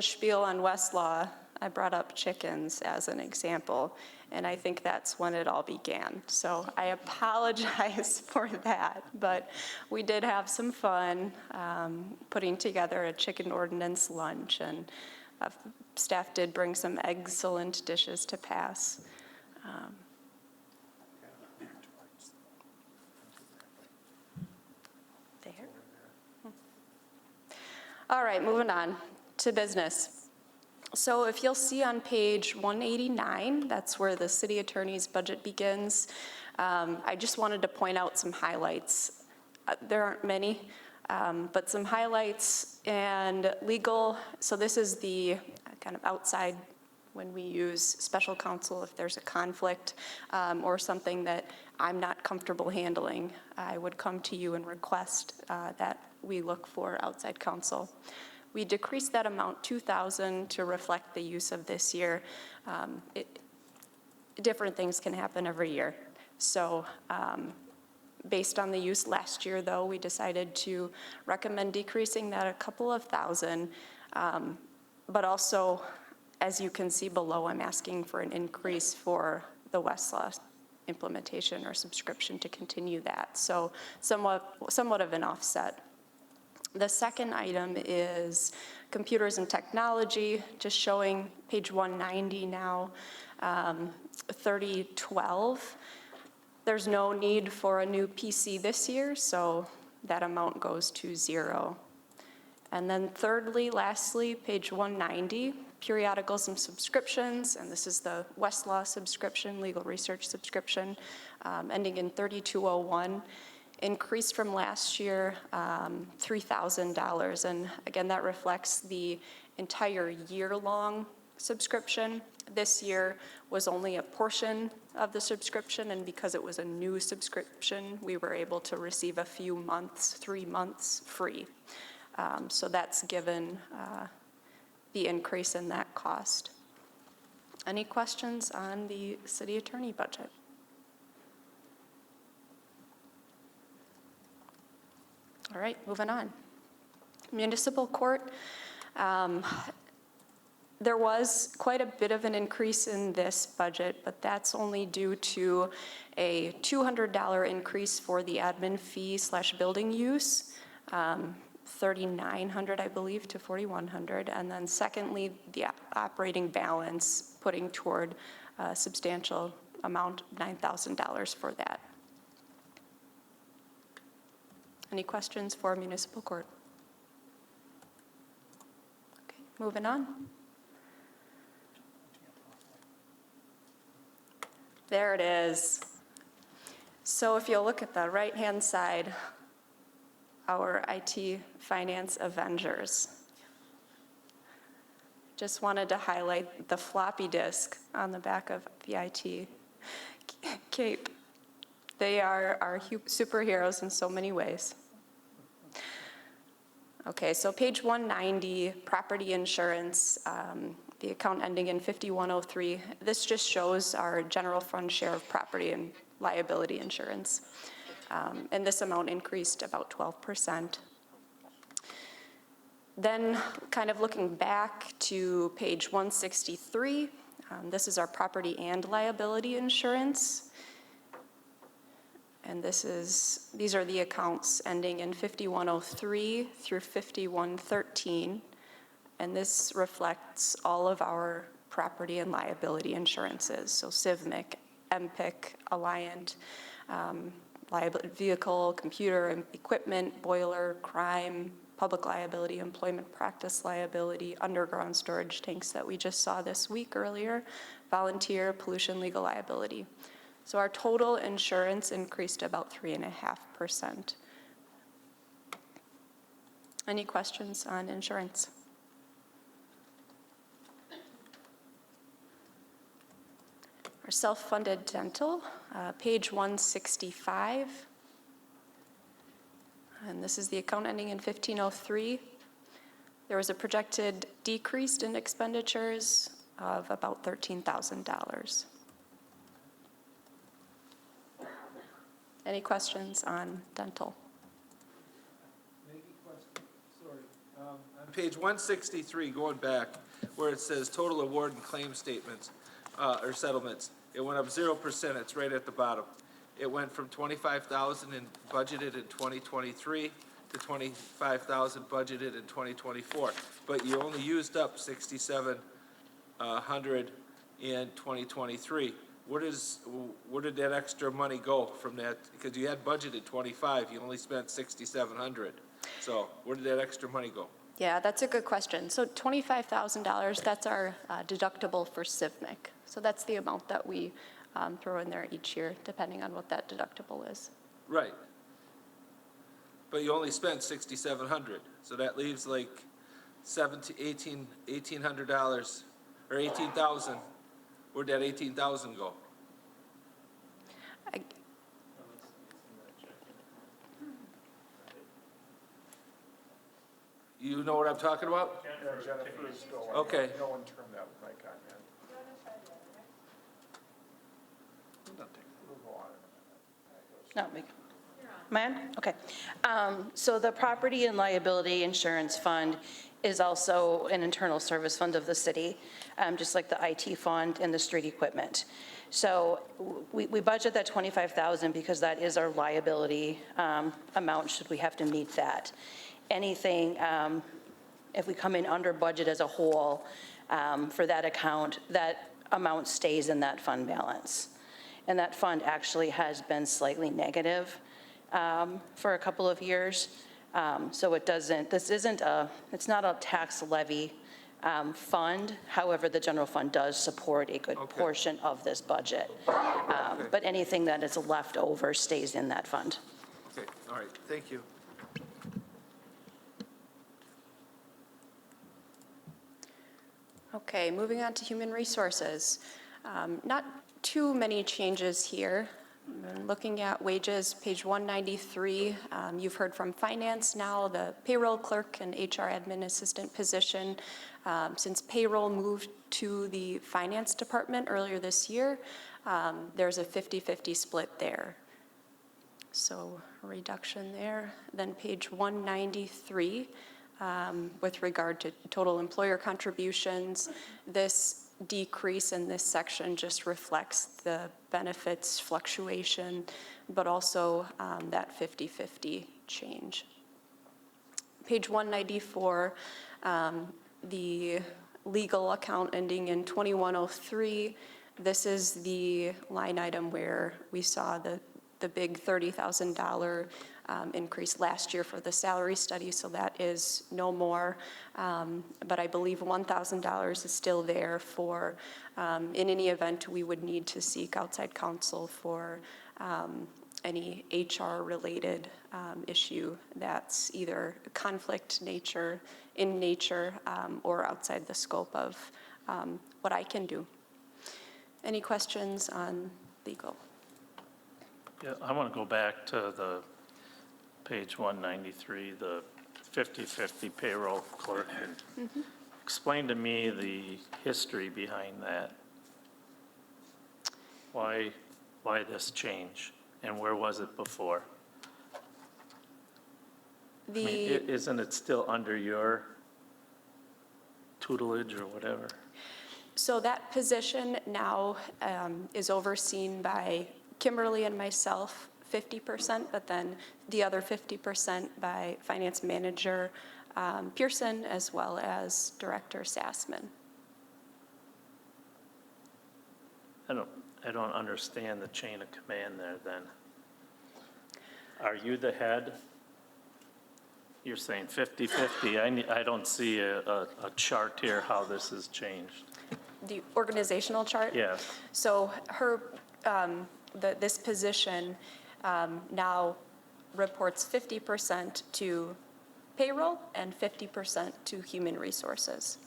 spiel on Westlaw, I brought up chickens as an example, and I think that's when it all began. So I apologize for that, but we did have some fun putting together a chicken ordinance lunch, and staff did bring some excellent dishes to pass. There. All right, moving on to business. So if you'll see on page 189, that's where the city attorney's budget begins. I just wanted to point out some highlights. There aren't many, But some highlights and legal, so this is the kind of outside when we use special counsel if there's a conflict or something that I'm not comfortable handling. I would come to you and request that we look for outside counsel. We decreased that amount $2,000 to reflect the use of this year. Different things can happen every year. So based on the use last year, though, we decided to recommend decreasing that a couple of thousand. But also, as you can see below, I'm asking for an increase for the Westlaw implementation or subscription to continue that. So somewhat of an offset. The second item is computers and technology, just showing page 190 now, 3012. There's no need for a new PC this year, so that amount goes to zero. And then thirdly, lastly, page 190, periodicals and subscriptions, and this is the Westlaw subscription, legal research subscription, ending in 3201, increased from last year $3,000. And again, that reflects the entire year-long subscription. This year was only a portion of the subscription, and because it was a new subscription, we were able to receive a few months, 3 months free. So that's given the increase in that cost. Any questions on the city attorney budget? All right, moving on. Municipal court. There was quite a bit of an increase in this budget, but that's only due to a $200 increase for the admin fee / building use, $3,900, I believe, to $4,100. And then secondly, the operating balance, putting toward a substantial amount, $9,000 for that. Any questions for municipal court? Okay, moving on. There it is. So if you look at the right-hand side, our IT finance Avengers. Just wanted to highlight the floppy disk on the back of the IT cape. They are our superheroes in so many ways. Okay, so page 190, property insurance, the account ending in 5103. This just shows our general fund share of property and liability insurance. And this amount increased about 12%. Then kind of looking back to page 163, this is our property and liability insurance. And these are the accounts ending in 5103 through 5113. And this reflects all of our property and liability insurances. So CIVMIC, MPIC, Alliant, vehicle, computer and equipment, boiler, crime, public liability, employment practice liability, underground storage tanks that we just saw this week earlier, volunteer, pollution, legal liability. So our total insurance increased about 3.5%. Any questions on insurance? Our self-funded dental, page 165. And this is the account ending in 1503. There was a projected decrease in expenditures of about $13,000. Any questions on dental? On page 163, going back, where it says total award and claim statements or settlements, it went up 0%. It's right at the bottom. It went from $25,000 budgeted in 2023 to $25,000 budgeted in 2024. But you only used up $6,700 in 2023. Where did that extra money go from that? Because you had budgeted 25, you only spent 6,700. So where did that extra money go? Yeah, that's a good question. So $25,000, that's our deductible for CIVMIC. So that's the amount that we throw in there each year, depending on what that deductible is. Right. But you only spent $6,700, so that leaves like $1,800, or 18,000. Where'd that 18,000 go? You know what I'm talking about? Jennifer's going. Okay. No one turned that mic on yet. We'll go on. Not me. Am I on? Okay. So the property and liability insurance fund is also an internal service fund of the city, just like the IT fund and the street equipment. So we budget that $25,000 because that is our liability amount should we have to meet that. Anything, if we come in under budget as a whole for that account, that amount stays in that fund balance. And that fund actually has been slightly negative for a couple of years. So it doesn't, it's not a tax levy fund. However, the general fund does support a good portion of this budget. But anything that is left over stays in that fund. Okay, all right, thank you. Okay, moving on to human resources. Not too many changes here. Looking at wages, page 193, you've heard from finance now, the payroll clerk and HR admin assistant position. Since payroll moved to the finance department earlier this year, there's a 50-50 split there. So a reduction there. Then page 193, with regard to total employer contributions, this decrease in this section just reflects the benefits fluctuation, but also that 50-50 change. Page 194, the legal account ending in 2103, this is the line item where we saw the big $30,000 increase last year for the salary study, so that is no more. But I believe $1,000 is still there for, in any event, we would need to seek outside counsel for any HR-related issue that's either conflict in nature, or outside the scope of what I can do. Any questions on legal? Yeah, I want to go back to the page 193, the 50-50 payroll clerk. Explain to me the history behind that. Why this change, and where was it before? I mean, isn't it still under your tutelage or whatever? So that position now is overseen by Kimberly and myself, 50%, but then the other 50% by finance manager Pearson, as well as director Sassman. I don't understand the chain of command there then. Are you the head? You're saying 50-50. I don't see a chart here how this has changed. The organizational chart? Yes. So this position now reports 50% to payroll and 50% to human resources.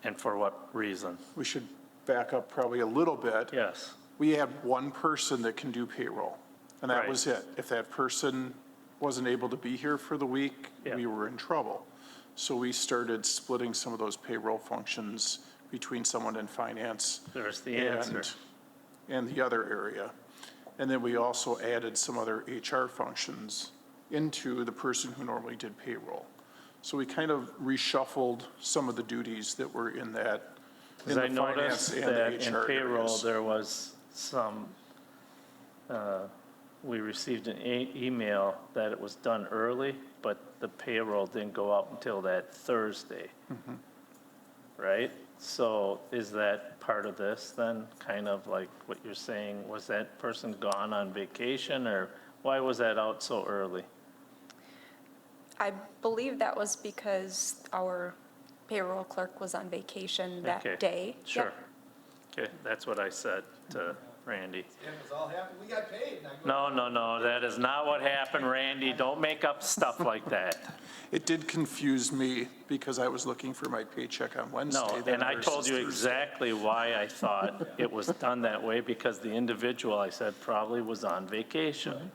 And for what reason? We should back up probably a little bit. Yes. We had one person that can do payroll, and that was it. If that person wasn't able to be here for the week, we were in trouble. So we started splitting some of those payroll functions between someone in finance. There's the answer. And the other area. And then we also added some other HR functions into the person who normally did payroll. So we kind of reshuffled some of the duties that were in that, in the I finance noticed and that the in HR payroll, areas. there was some, we received an email that it was done early, but the payroll didn't go out until that Thursday, right? So is that part of this then, kind of like what you're saying? Was that person gone on vacation, or why was that out so early? I believe that was because our payroll clerk was on vacation that day. Sure. Okay, that's what I said to Randy. And it was all happening, we got paid. And I go, No, that is not what happened, Randy. Don't make up stuff like that. It did confuse me because I was looking for my paycheck on Wednesday. No, then and I told versus you Thursday. exactly why I thought it was done that way, because the individual I said probably was on vacation.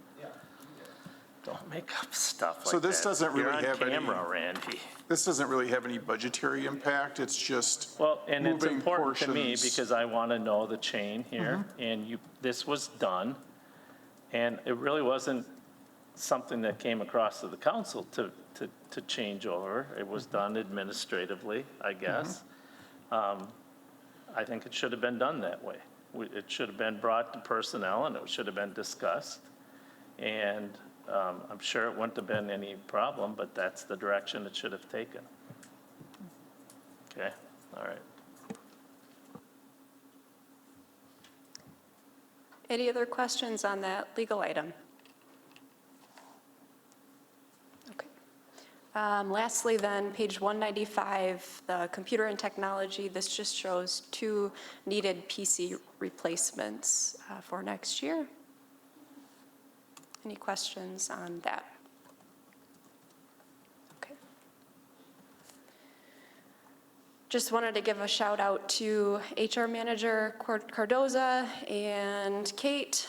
Don't make up stuff like that. So this doesn't really have You're any- on camera, Randy. This doesn't really have any budgetary impact. It's just Well, and it's moving important to me portions. because I want to know the chain here, and this was done, and it really wasn't something that came across to the council to change over. It was done administratively, I guess. I think it should have been done that way. It should have been brought to personnel, and it should have been discussed. And I'm sure it wouldn't have been any problem, but that's the direction it should have taken. Okay, all right. Any other questions on that legal item? Okay. Lastly then, page 195, the computer and technology, this just shows 2 needed PC replacements for next year. Any questions on that? Okay. Just wanted to give a shout out to HR Manager Cardoza and Kate.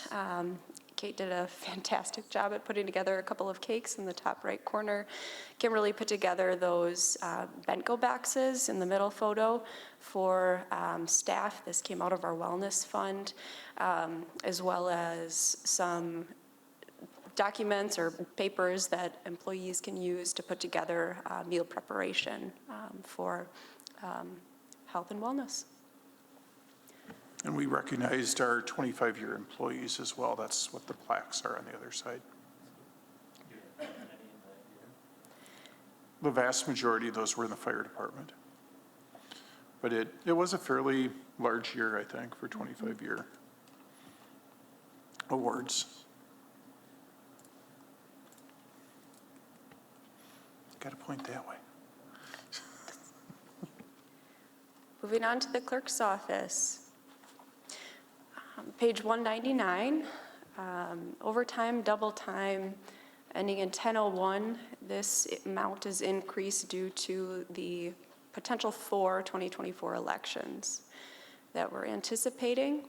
Kate did a fantastic job at putting together a couple of cakes in the top right corner. Kimberly put together those bento boxes in the middle photo for staff. This came out of our wellness fund, as well as some documents or papers that employees can use to put together meal preparation for health and wellness. And we recognized our 25-year employees as well. That's what the plaques are on the other side. The vast majority of those were in the fire department. But it was a fairly large year, I think, for 25-year awards. Got to point that way. Moving on to the clerk's office. Page 199, overtime, double time, ending in 1001. This amount is increased due to the potential 2024 elections that we're anticipating.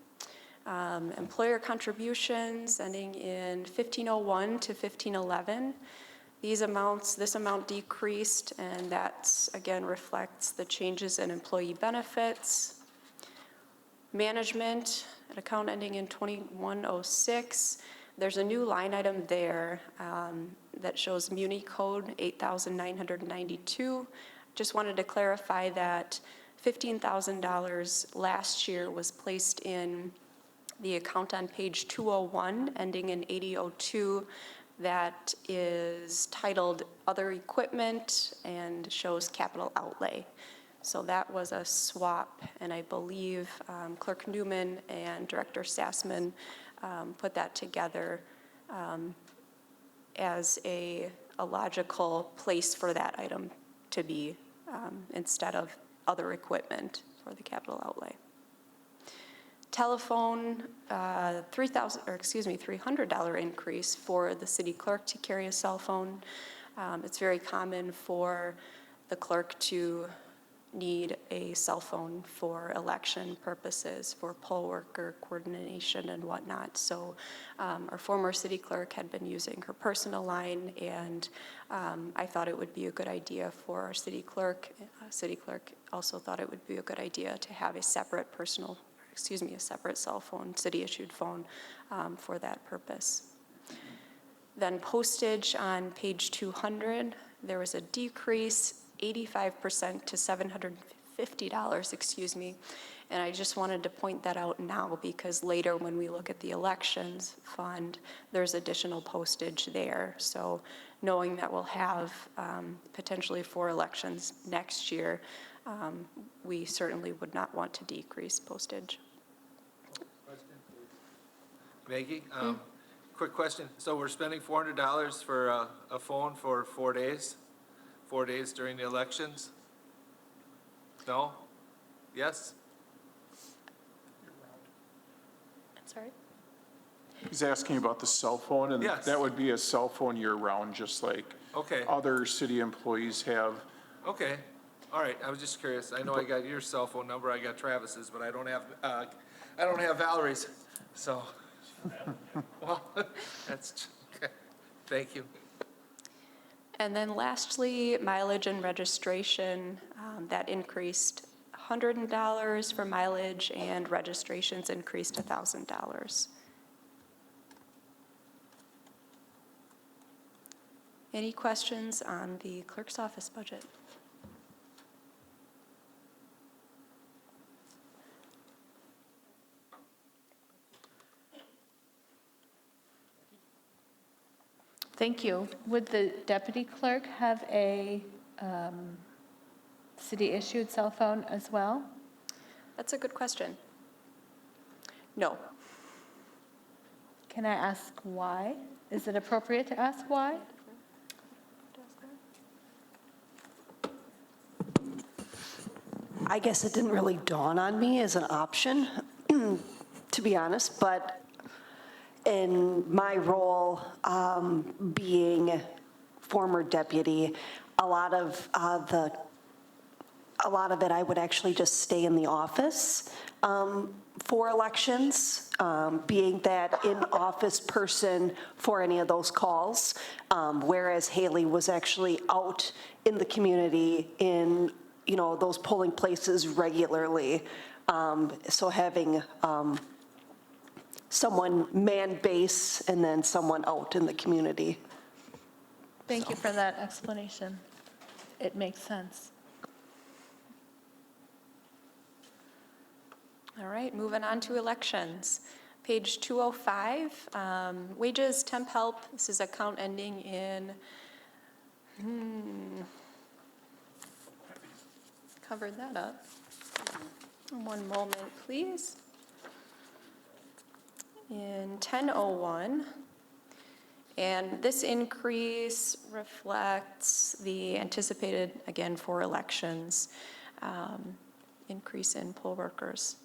Employer contributions ending in 1501 to 1511. This amount decreased, and that again reflects the changes in employee benefits. Management, an account ending in 2106. There's a new line item there that shows Muni code 8,992. Just wanted to clarify that $15,000 last year was placed in the account on page 201, ending in 8002. That is titled Other Equipment and shows capital outlay. So that was a swap, and I believe Clerk Newman and Director Sassman put that together as a logical place for that item to be instead of other equipment for the capital outlay. Telephone, $300 increase for the city clerk to carry a cell phone. It's very common for the clerk to need a cell phone for election purposes, for poll worker coordination and whatnot. So our former city clerk had been using her personal line, and I thought it would be a good idea for our city clerk. City clerk also thought it would be a good idea to have a separate a separate cell phone, city-issued phone for that purpose. Then postage on page 200, there was a decrease, 85% to $750, And I just wanted to point that out now because later when we look at the elections fund, there's additional postage there. So knowing that we'll have potentially 4 elections next year, we certainly would not want to decrease postage. Maggie, quick question. So we're spending $400 for a phone for 4 days? 4 days during the elections? No? Yes? sorry? He's asking about the cell phone, and Yes. that would be a cell phone year-round, just like Okay. other city employees have. Okay, all right, I was just curious. I know I got your cell phone number, I got Travis's, but I don't have Valerie's, so. Well, that's, okay. Thank you. And then lastly, mileage and registration, that increased $100 for mileage, and registrations increased $1,000. Any questions on the clerk's office budget? Thank you. Would the deputy clerk have a city-issued cell phone as well? That's a good question. No. Can I ask why? Is it appropriate to ask why? I guess it didn't really dawn on me as an option, to be honest, but in my role being former deputy, a lot of it, I would actually just stay in the office for elections, being that in-office person for any of those calls, whereas Haley was actually out in the community in, you know, those polling places regularly. So having someone man base and then someone out in the community. Thank you for that explanation. It makes sense. All right, moving on to elections. Page 205, wages, temp help. This is account ending in, covered that up. One moment, please. In 1001, and this increase reflects the anticipated, again, for elections, increase in poll workers.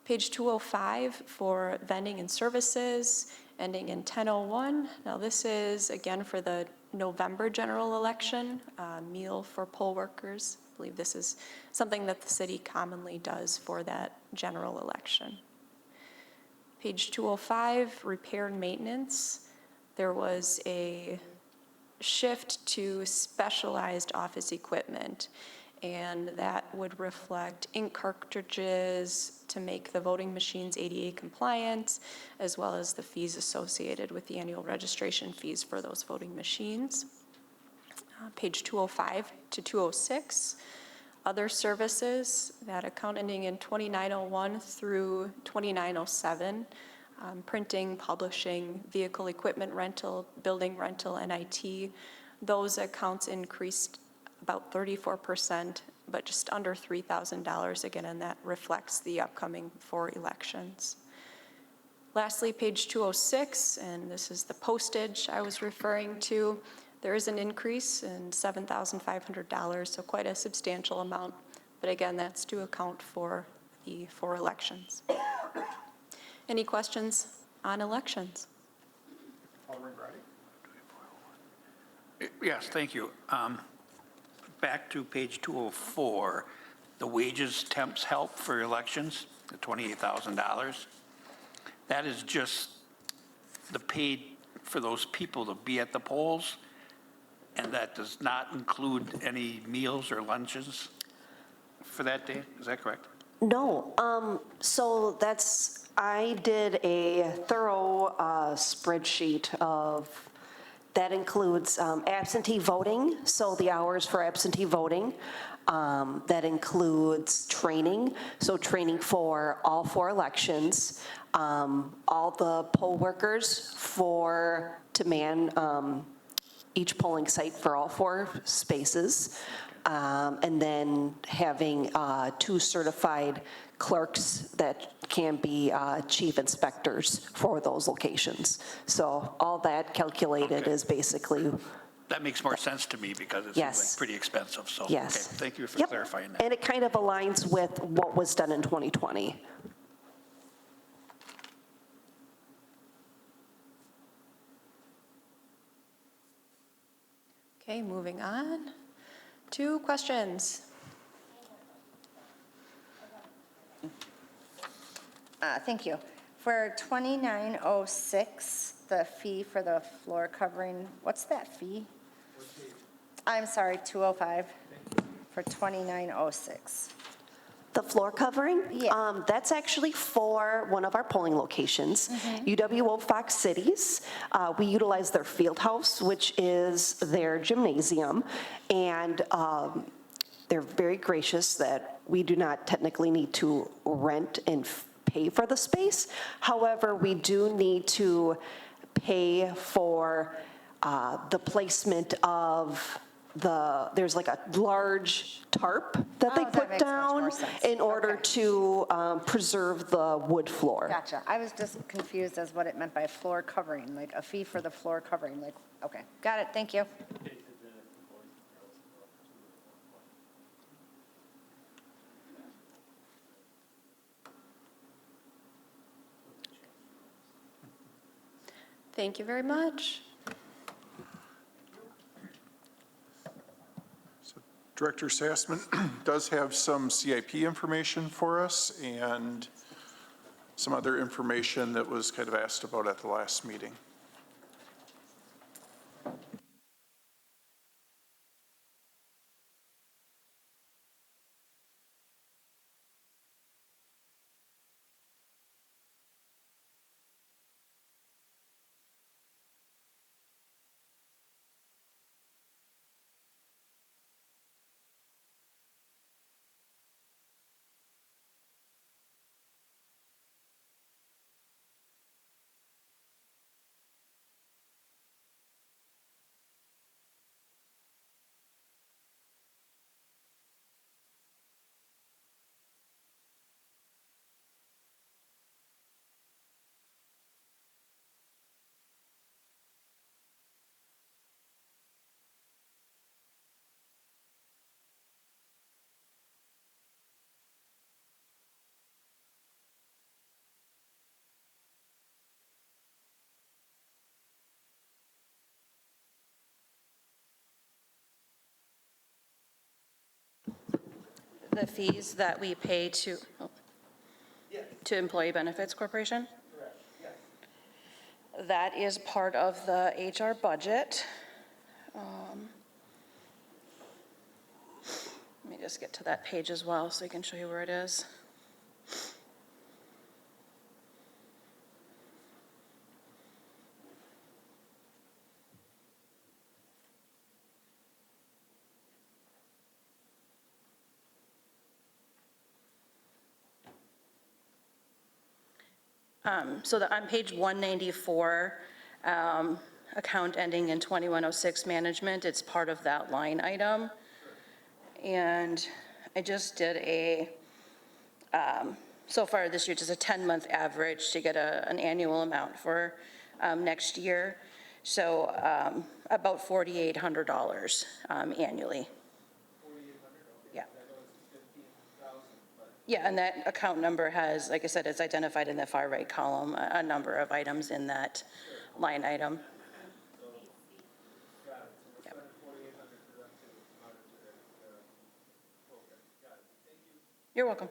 Page 205 for vending and services, ending in 1001. Now this is, again, for the November general election, meal for poll workers. I believe this is something that the city commonly does for that general election. Page 205, repair and maintenance. There was a shift to specialized office equipment, and that would reflect ink cartridges to make the voting machines ADA compliant, as well as the fees associated with the annual registration fees for those voting machines. Page 205 to 206, other services, that account ending in 2901 through 2907, printing, publishing, vehicle equipment rental, building rental, and IT. Those accounts increased about 34%, but just under $3,000 again, and that reflects the upcoming 4 elections. Lastly, page 206, and this is the postage I was referring to. There is an increase in $7,500, so quite a substantial amount. But again, that's to account for the 4 elections. Any questions on elections? Alderman Brady? Yes, thank you. Back to page 204, the wages temps help for elections, the $28,000. That is just the paid for those people to be at the polls, and that does not include any meals or lunches for that day? Is that correct? No, so I did a thorough spreadsheet of, that includes absentee voting, so the hours for absentee voting. That includes training, so training for all 4 elections, all the poll workers to man each polling site for all 4 spaces, and then having 2 certified clerks that can be chief inspectors for those locations. So all that calculated is basically. That makes more sense to me because it's Yes. pretty expensive, so. Yes. Okay, thank you for Yep. clarifying that. And it kind of aligns with what was done in 2020. Okay, moving on to questions. Thank you. For 2906, the fee for the floor covering, what's that fee? I'm sorry, 205 for 2906. The floor covering? Yeah. That's actually for one of our polling locations, UWO Fox Cities. We utilize their field house, which is their gymnasium, and they're very gracious that we do not technically need to rent and pay for the space. However, we do need to pay for the placement of there's like a large tarp that they that put makes much more down sense. in order to preserve the wood floor. Gotcha. I was just confused as what it meant by floor covering, like a fee for the floor covering, like, okay. Got it, thank you. Thank you very much. Director Sassman does have some CIP information for us and some other information that was kind of asked about at the last meeting. The fees that we pay to Employee Benefits Corporation? That is part of the HR budget. Let me just get to that page as well so I can show you where it is. On page 194, account ending in 2106 management, it's part of that line item. And I just did so far this year, just a 10-month average to get an annual amount for next year. So about $4,800 annually. Yeah. Yeah, and that account number has, like I said, it's identified in the far right column, a number of items in that line item. Yep. You're welcome.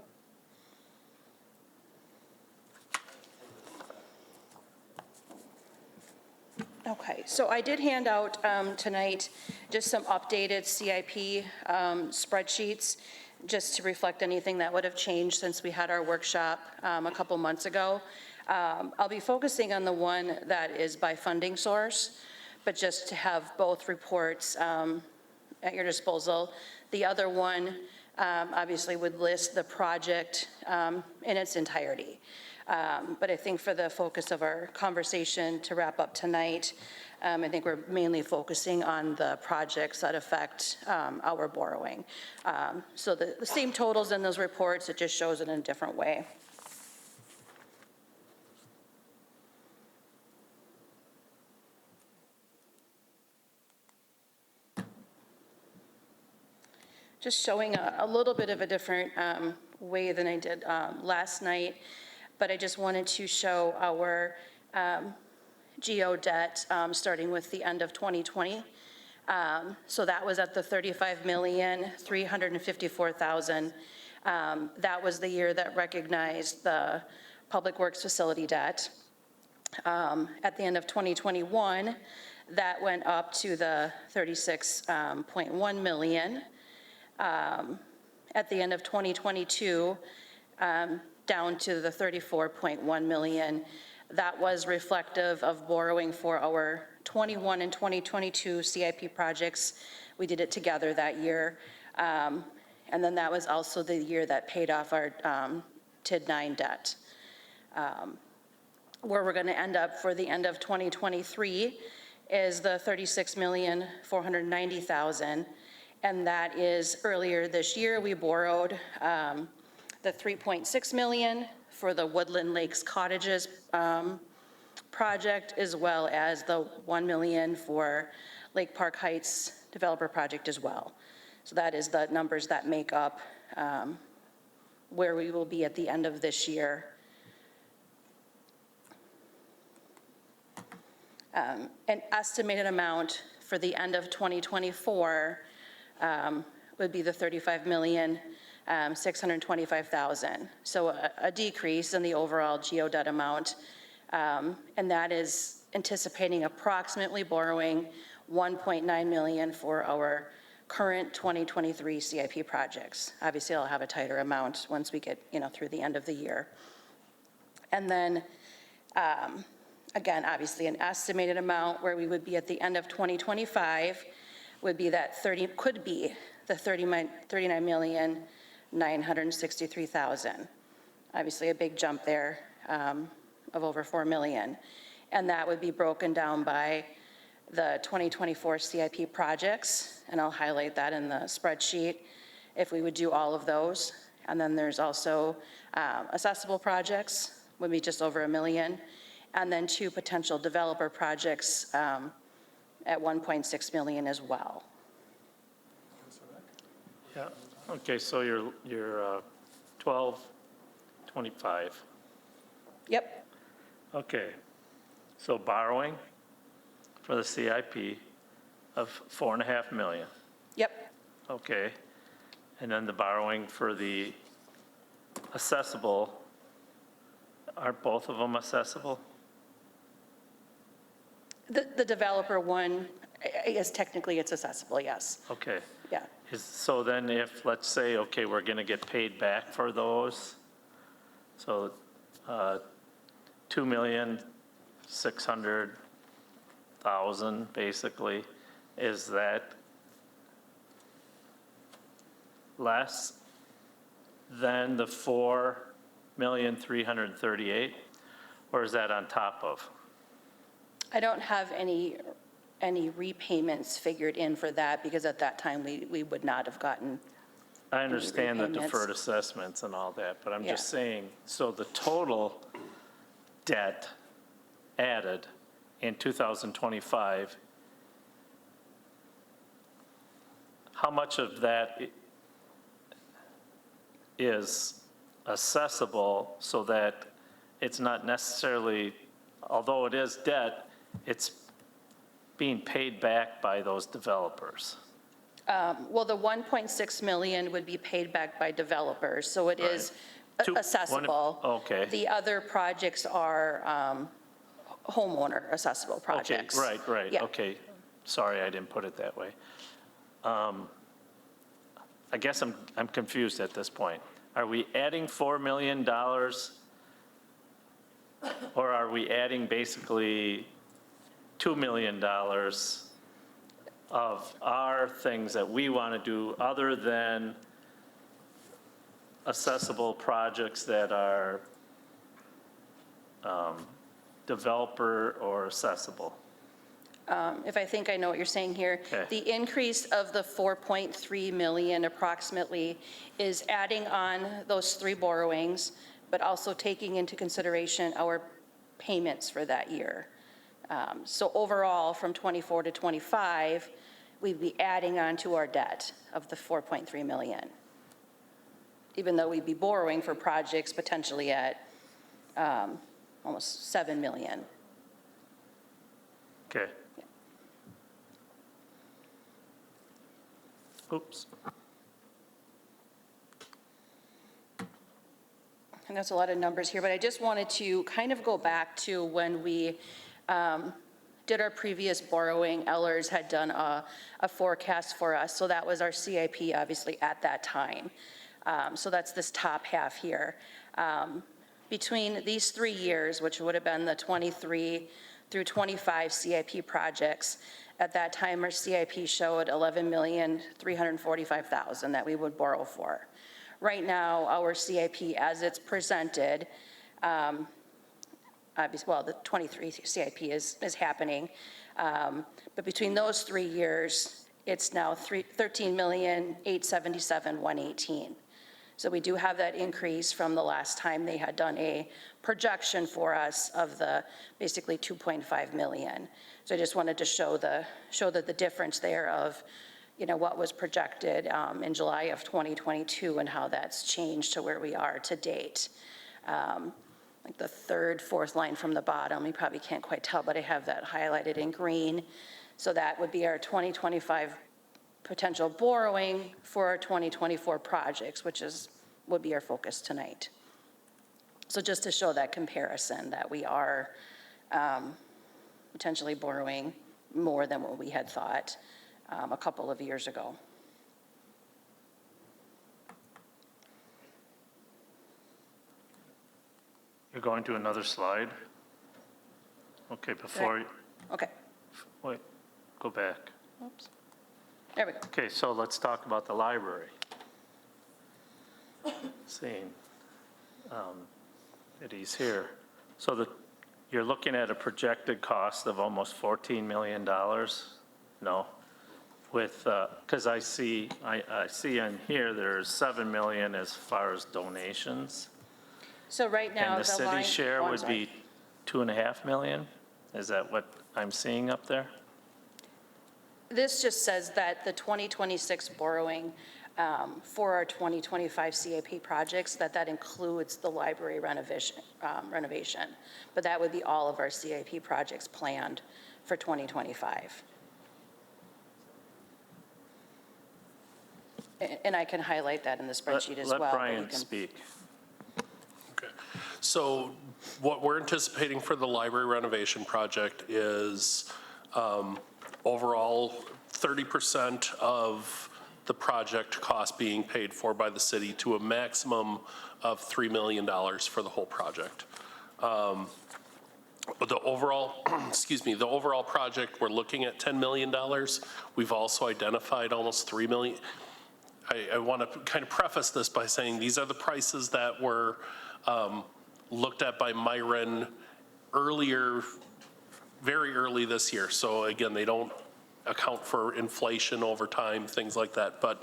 Okay, so I did hand out tonight just some updated CIP spreadsheets, just to reflect anything that would have changed since we had our workshop a couple months ago. I'll be focusing on the one that is by funding source, but just to have both reports at your disposal. The other one obviously would list the project in its entirety. But I think for the focus of our conversation to wrap up tonight, I think we're mainly focusing on the projects that affect our borrowing. So the same totals in those reports, it just shows it in a different way. Just showing a little bit of a different way than I did last night, but I just wanted to show our GO debt starting with the end of 2020 So that was at the $35,354,000. That was the year that recognized the Public Works facility debt. At the end of 2021, that went up to the 36.1 million. At the end of 2022, down to the 34.1 million. That was reflective of borrowing for our 21 and 2022 CIP projects. We did it together that year. And then that was also the year that paid off our TID 9 debt. Where we're going to end up for the end of 2023 is the $36,490,000. And that is earlier this year, we borrowed the $3.6 million for the Woodland Lakes Cottages project, as well as the $1 million for Lake Park Heights developer project as well. So that is the numbers that make up where we will be at the end of this year. An estimated amount for the end of 2024 would be the $35,625,000. So a decrease in the overall GO debt amount. And that is anticipating approximately borrowing $1.9 million for our current 2023 CIP projects. Obviously, I'll have a tighter amount once we get, through the end of the year. And then, again, obviously an estimated amount where we would be at the end of 2025 would be that could be the $39,963,000. Obviously a big jump there of over $4 million. And that would be broken down by the 2024 CIP projects, and I'll highlight that in the spreadsheet if we would do all of those. And then there's also accessible projects, would be just over $1 million, and then 2 potential developer projects at $1.6 million as well. Yeah, okay, so you're 12, 25. Yep. Okay, so borrowing for the CIP of $4.5 million. Yep. Okay, and then the borrowing for the accessible, are both of them accessible? The developer one, I guess technically it's accessible, yes. Okay. Yeah. So then if, let's say, okay, we're going to get paid back for those, so $2,600,000 basically, is that less than the $4,338,000, or is that on top of? I don't have any repayments figured in for that because at that time we would not have gotten. I understand the repayments. deferred assessments and all that, but I'm Yeah. just saying, so the total debt added in 2025, how much of that is accessible so that it's not necessarily, although it is debt, it's being paid back by those developers? Well, the 1.6 million would be paid back by developers, so it is accessible. Okay. The other projects are homeowner accessible projects. Okay, right, Yeah. okay. Sorry, I didn't put it that way. I guess I'm confused at this point. Are we adding $4 million, or are we adding basically $2 million of our things that we want to do other than accessible projects that are developer or accessible? If I think I know what you're saying here. Okay. The increase of the 4.3 million approximately is adding on those 3 borrowings, but also taking into consideration our payments for that year. So overall, from 24 to 25, we'd be adding on to our debt of the 4.3 million, even though we'd be borrowing for projects potentially at almost 7 million. Okay. Oops. And that's a lot of numbers here, but I just wanted to kind of go back to when we did our previous borrowing. Ellers had done a forecast for us, so that was our CIP, obviously, at that time. So that's this top half here. Between these 3 years, which would have been the 23 through 25 CIP projects, at that time, our CIP showed $11,345,000 that we would borrow for. Right now, our CIP, as it's presented, obviously, well, the 23 CIP is happening, but between those 3 years, it's now $13,877,118. So we do have that increase from the last time they had done a projection for us of the basically 2.5 million. So I just wanted to show that the difference there of, you know, what was projected in July of 2022 and how that's changed to where we are to date. Like the third, fourth line from the bottom, you probably can't quite tell, but I have that highlighted in green. So that would be our 2025 potential borrowing for our 2024 projects, which would be our focus tonight. So just to show that comparison that we are potentially borrowing more than what we had thought a couple of years ago. You're going to another slide? Okay, before, Okay. wait, go back. Oops. There we go. Okay, so let's talk about the library. Seeing that he's here. So you're looking at a projected cost of almost $14 million? No? With, because I see in here there's 7 million as far as donations. So right now, And the city line, share oh, I'm would sorry. be 2.5 million? Is that what I'm seeing up there? This just says that the 2026 borrowing for our 2025 CIP projects, that includes the library renovation. But that would be all of our CIP projects planned for 2025. And I can highlight that in the spreadsheet as well. Let but Brian you can- speak. So what we're anticipating for the library renovation project is overall 30% of the project cost being paid for by the city to a maximum of $3 million for the whole project. The overall, the overall project, we're looking at $10 million. We've also identified almost $3 million. I want to kind of preface this by saying these are the prices that were looked at by Myron earlier, very early this year. So again, they don't account for inflation over time, things like that. But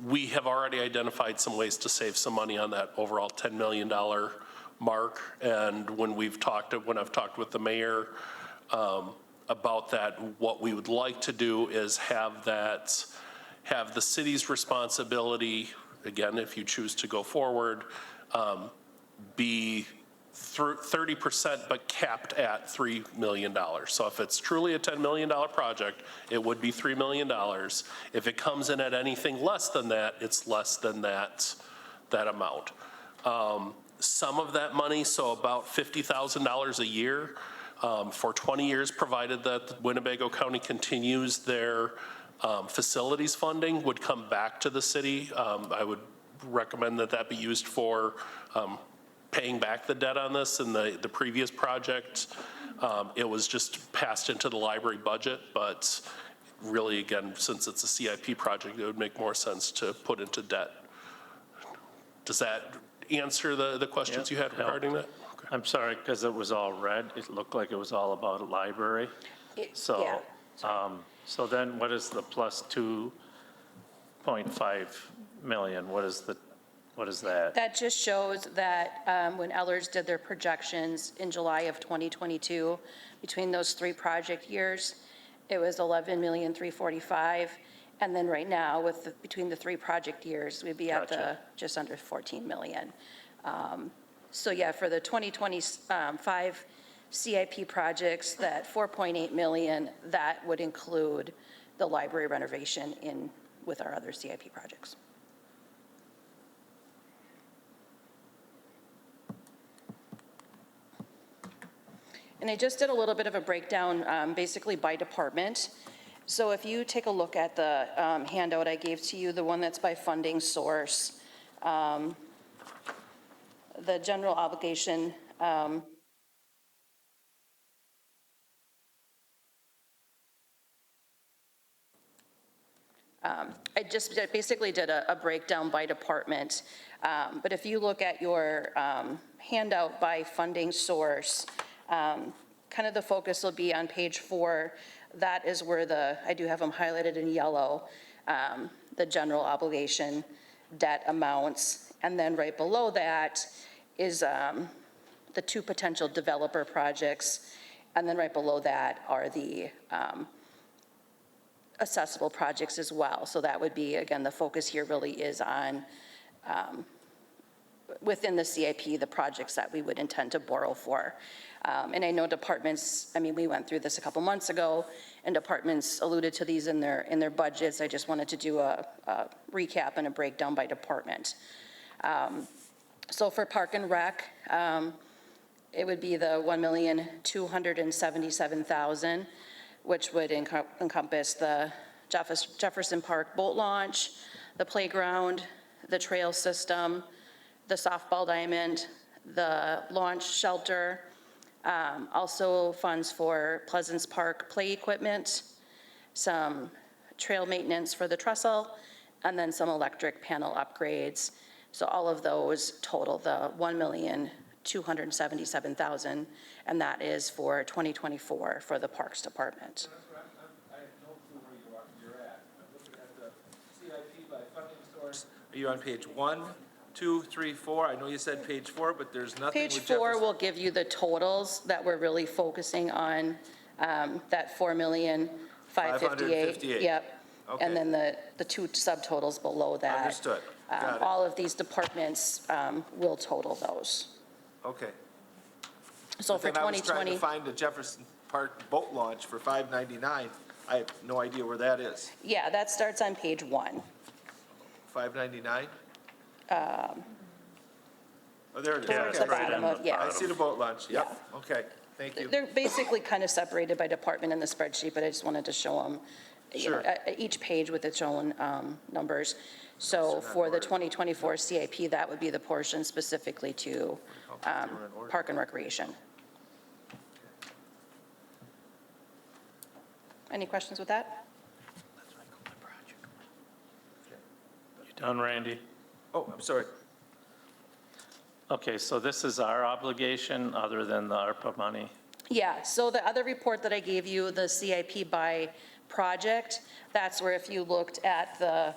we have already identified some ways to save some money on that overall $10 million mark. And when I've talked with the mayor about that, what we would like to do is have the city's responsibility, again, if you choose to go forward, be 30% but capped at $3 million. So if it's truly a $10 million project, it would be $3 million. If it comes in at anything less than that, it's less than that amount. Some of that money, so about $50,000 a year for 20 years, provided that Winnebago County continues their facilities funding, would come back to the city. I would recommend that be used for paying back the debt on this. In the previous project, it was just passed into the library budget, but really, again, since it's a CIP project, it would make more sense to put into debt. Does that answer the questions you had regarding that? Okay. I'm sorry, because it was all red. It looked like it was all about a library. Yeah. So then what is the plus 2.5 million? What is that? That just shows that when Ellers did their projections in July of 2022, between those 3 project years, it was 11,345,000. And then right now, between the 3 project years, we'd be at the just under 14 million. So yeah, for the 2025 CIP projects, that 4.8 million, that would include the library renovation with our other CIP projects. And I just did a little bit of a breakdown, basically by department. So if you take a look at the handout I gave to you, the one that's by funding source, the general obligation, I just basically did a breakdown by department. But if you look at your handout by funding source, kind of the focus will be on page 4. That is where I do have them highlighted in yellow, the general obligation debt amounts. And then right below that is the 2 potential developer projects. And then right below that are the accessible projects as well. So that would be, again, the focus here really is on, within the CIP, the projects that we would intend to borrow for. And I know departments, I mean, we went through this a couple months ago, and departments alluded to these in their budgets. I just wanted to do a recap and a breakdown by department. So for Park and Rec, it would be the $1,277,000, which would encompass the Jefferson Park boat launch, the playground, the trail system, the softball diamond, the launch shelter, also funds for Pleasance Park play equipment, some trail maintenance for the trestle, and then some electric panel upgrades. So all of those total the $1,277,000, and that is for 2024 for the Parks Department. I have no clue where you're at. I'm looking at the CIP by funding source. Are you on page 1, 2, 3, 4? I know you said page 4, but there's nothing Page with 4 Jefferson. will give you the totals that we're really focusing on, that $4,558,000. Yep. Okay. And then the 2 subtotals below that. Understood. Got it. All of these departments will total those. Okay. So for Then I was trying 2020, to find the Jefferson Park boat launch for $599. I have no idea where that is. yeah, that starts on page 1. $599? Oh, there it is. Towards Okay. the bottom of, yeah. I see the boat launch. Yep. Okay. Thank you. They're basically kind of separated by department in the spreadsheet, but I just wanted to show them, Sure. each page with its own numbers. So for the 2024 CIP, that would be the portion specifically to Park and Recreation. Any questions with that? You done, Randy? Oh, I'm sorry. Okay, so this is our obligation other than the ARPA money? Yeah, so the other report that I gave you, the CIP by project, that's where if you looked at the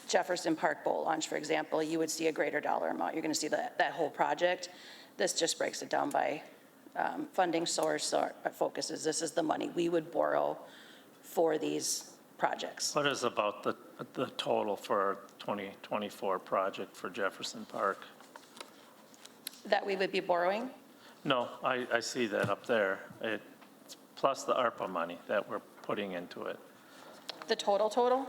Jefferson Park boat launch, for example, you would see a greater dollar amount. You're going to see that whole project. This just breaks it down by funding source. Our focus is this is the money we would borrow for these projects. What is about the total for 2024 project for Jefferson Park? That we would be borrowing? No, I see that up there. It's plus the ARPA money that we're putting into it. The total? Total.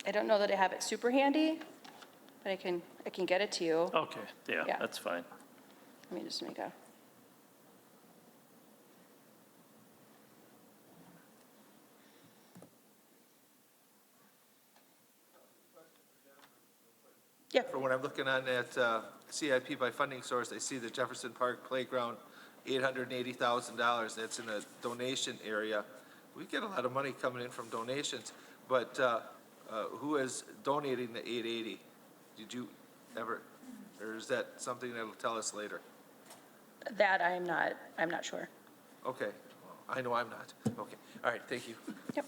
I don't know that I have it super handy, but I can get it to you. Okay, yeah, Yeah. that's fine. Let me just make a. Yeah. For when I'm looking on that CIP by funding source, I see the Jefferson Park Playground, $880,000. That's in a donation area. We get a lot of money coming in from donations, but who is donating the 880? Did you ever, or is that something that'll tell us later? That I'm not sure. Okay, I know I'm not. Okay, all right, thank you. Yep.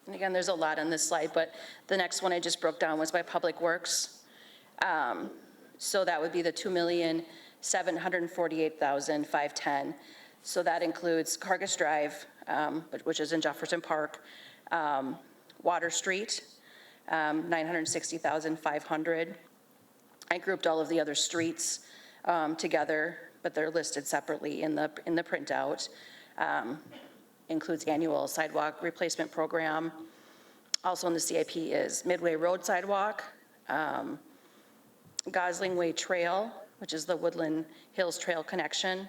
And again, there's a lot on this slide, but the next one I just broke down was by Public Works. So that would be the $2,748,510. So that includes Cargus Drive, which is in Jefferson Park, Water Street, $960,500. I grouped all of the other streets together, but they're listed separately in the printout. Includes annual sidewalk replacement program. Also in the CIP is Midway Road sidewalk, Gosling Way Trail, which is the Woodland Hills Trail connection.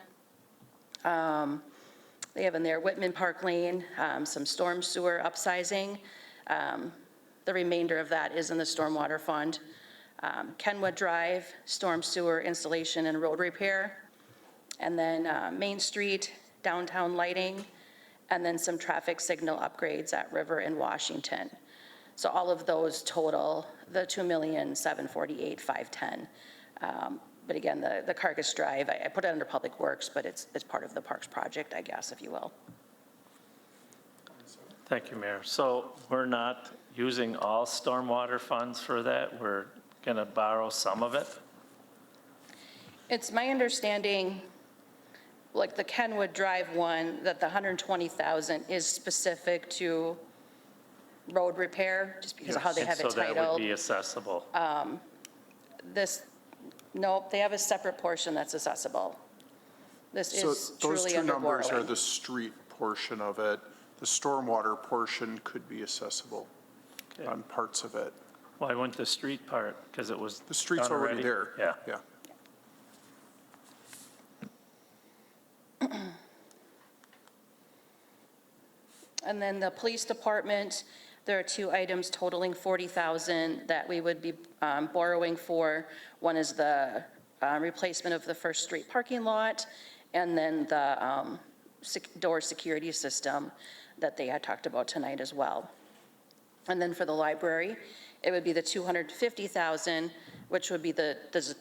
They have in there Whitman Park Lane, some storm sewer upsizing. The remainder of that is in the stormwater fund. Kenwood Drive, storm sewer installation and road repair. And then Main Street, downtown lighting, and then some traffic signal upgrades at River and Washington. So all of those total the $2,748,510. But again, the Carcass Drive, I put it under Public Works, but it's part of the Parks project, I guess, if you will. Thank you, Mayor. So we're not using all stormwater funds for that? We're going to borrow some of it? It's my understanding, like the Kenwood Drive one, that the 120,000 is specific to road repair, just because of how they have it So that would titled. be accessible? Nope, they have a separate portion that's accessible. This So is those truly two under numbers are borrowing. the street portion of it. The stormwater portion could be accessible on parts of it. Why wouldn't the street part? Because it was The street's done already there. Yeah. Yeah. And then the police department, there are two items totaling 40,000 that we would be borrowing for. One is the replacement of the First Street parking lot, and then the door security system that they had talked about tonight as well. And then for the library, it would be the 250,000, which would be the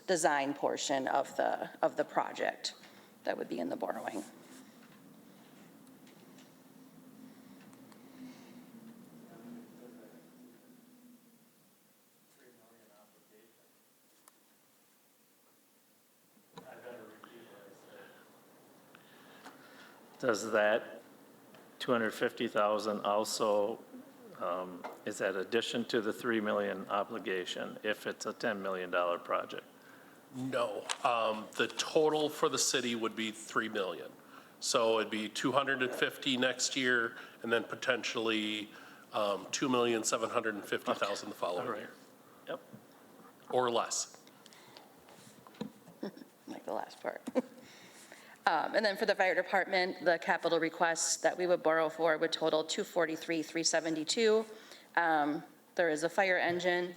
design portion of the project that would be in the borrowing. Does that 250,000 also, is that addition to the 3 million obligation if it's a $10 million project? No. The total for the city would be 3 million. So it'd be 250 next year, and then potentially 2,750,000 the following year. Yep. Or less. Like the last part. And then for the fire department, the capital requests that we would borrow for would total 243,372. There is a fire engine,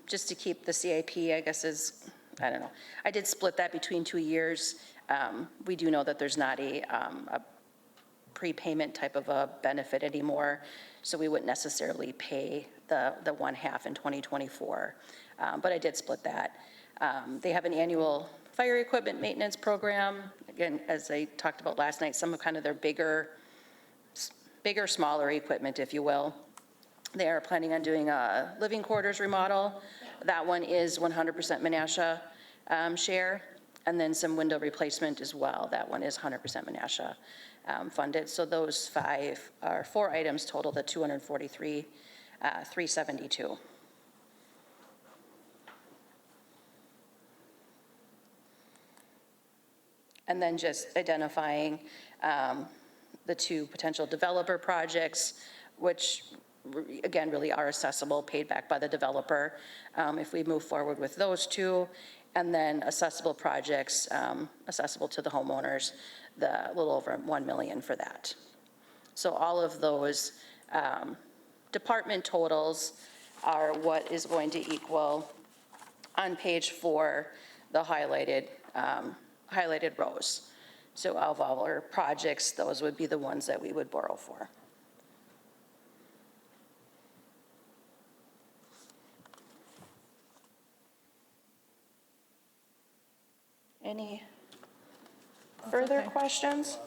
just to keep the CIP, I guess is, I don't know. I did split that between 2 years. We do know that there's not a prepayment type of a benefit anymore, so we wouldn't necessarily pay the one half in 2024. But I did split that. They have an annual fire equipment maintenance program. Again, as I talked about last night, some of kind of their bigger, smaller equipment, if you will. They are planning on doing a living quarters remodel. That one is 100% Menasha share, and then some window replacement as well. That one is 100% Menasha funded. So those four items total the 243,372. And then just identifying the two potential developer projects, which again really are accessible, paid back by the developer if we move forward with those two. And then accessible projects, accessible to the homeowners, the little over 1 million for that. So all of those department totals are what is going to equal on page 4 the highlighted rows. So of our projects, those would be the ones that we would borrow for. Any further questions?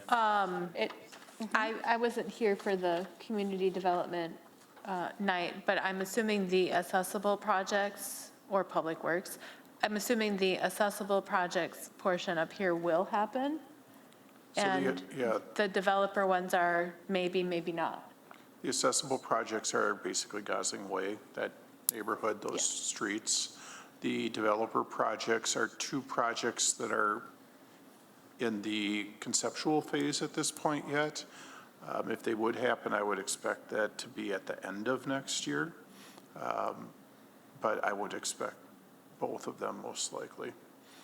I wasn't here for the community development night, but I'm assuming the accessible projects or Public Works, I'm assuming the accessible projects portion up here will happen? So And the developer ones are maybe, maybe not? The accessible projects are basically Gosling Way, that neighborhood, those streets. The developer projects are two projects that are in the conceptual phase at this point yet. If they would happen, I would expect that to be at the end of next year. But I would expect both of them most likely,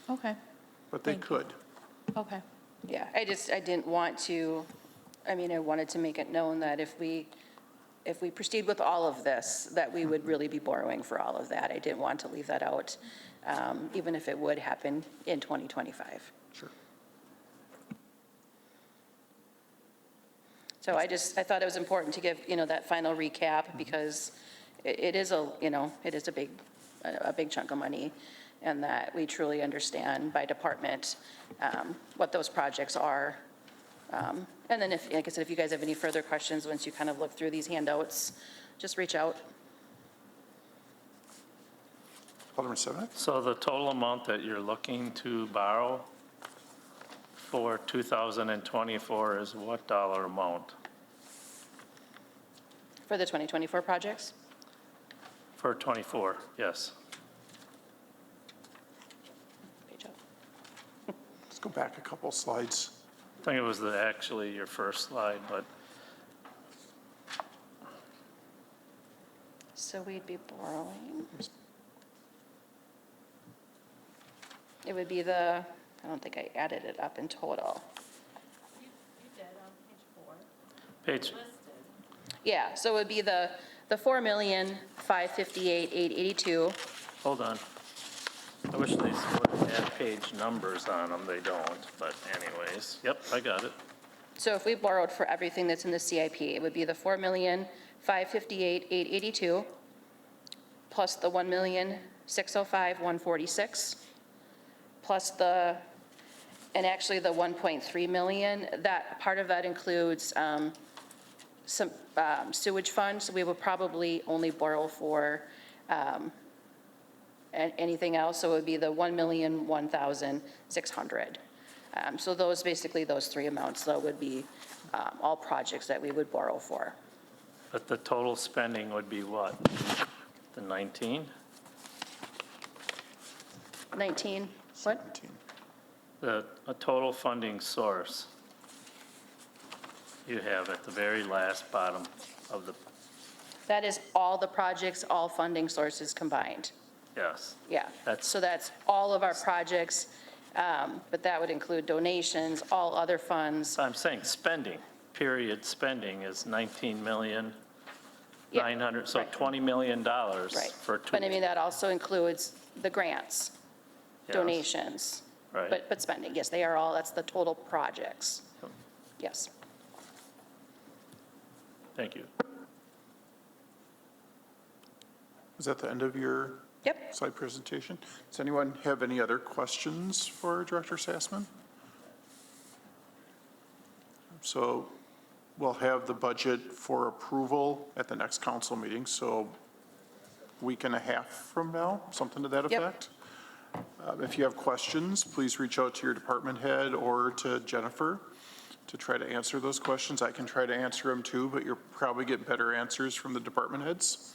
Okay, but they could. okay. Yeah, I didn't want to, I mean, I wanted to make it known that if we proceed with all of this, that we would really be borrowing for all of that. I didn't want to leave that out, even if it would happen in 2025. Sure. So I thought it was important to give, that final recap because it is a big chunk of money, and that we truly understand by department what those projects are. And then like I said, if you guys have any further questions, once you kind of look through these handouts, just reach out. Alderman Sevenick? So the total amount that you're looking to borrow for 2024 is what dollar amount? For the 2024 projects? For 24, yes. Page up. Let's go back a couple slides. I think it was actually your first slide, but So we'd be borrowing. It would be I don't think I added it up in total. You did on page 4. page, Yeah, so it would be the 4,558,882. hold on. I wish these would have page numbers on them, they don't, but anyways, yep, I got it. So if we borrowed for everything that's in the CIP, it would be the 4,558,882 plus the 1,605,146 plus and actually the 1.3 million. That part of that includes some sewage funds. So we would probably only borrow for anything else. So it would be the 1,001,600. So those three amounts though would be all projects that we would borrow for. But the total spending would be what? The 19? 19, what? A total funding source you have at the very last bottom of the, That is all the projects, all funding sources combined. yes. Yeah. So that's all of our projects, but that would include donations, all other funds. I'm saying spending, period spending is 19 million, Yeah, 900, so right. $20 million Right. for two. But I mean, that also includes the grants, Yes. donations. Right. But spending, yes, they are all, that's the total projects. Yes. Thank you. Is that the end of your Yep. slide presentation? Does anyone have any other questions for Director Sassman? So we'll have the budget for approval at the next council meeting, so week and a half from now, something to that Yep. effect. If you have questions, please reach out to your department head or to Jennifer to try to answer those questions. I can try to answer them too, but you'll probably get better answers from the department heads.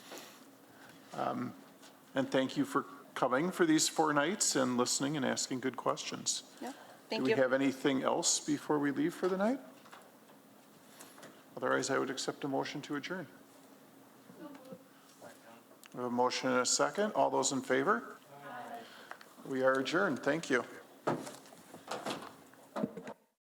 And thank you for coming for these 4 nights and listening and asking good questions. Yeah, thank Do you. we have anything else before we leave for the night? Otherwise, I would accept a motion to adjourn. We have a motion and a second. All those in favor? We are adjourned. Thank you.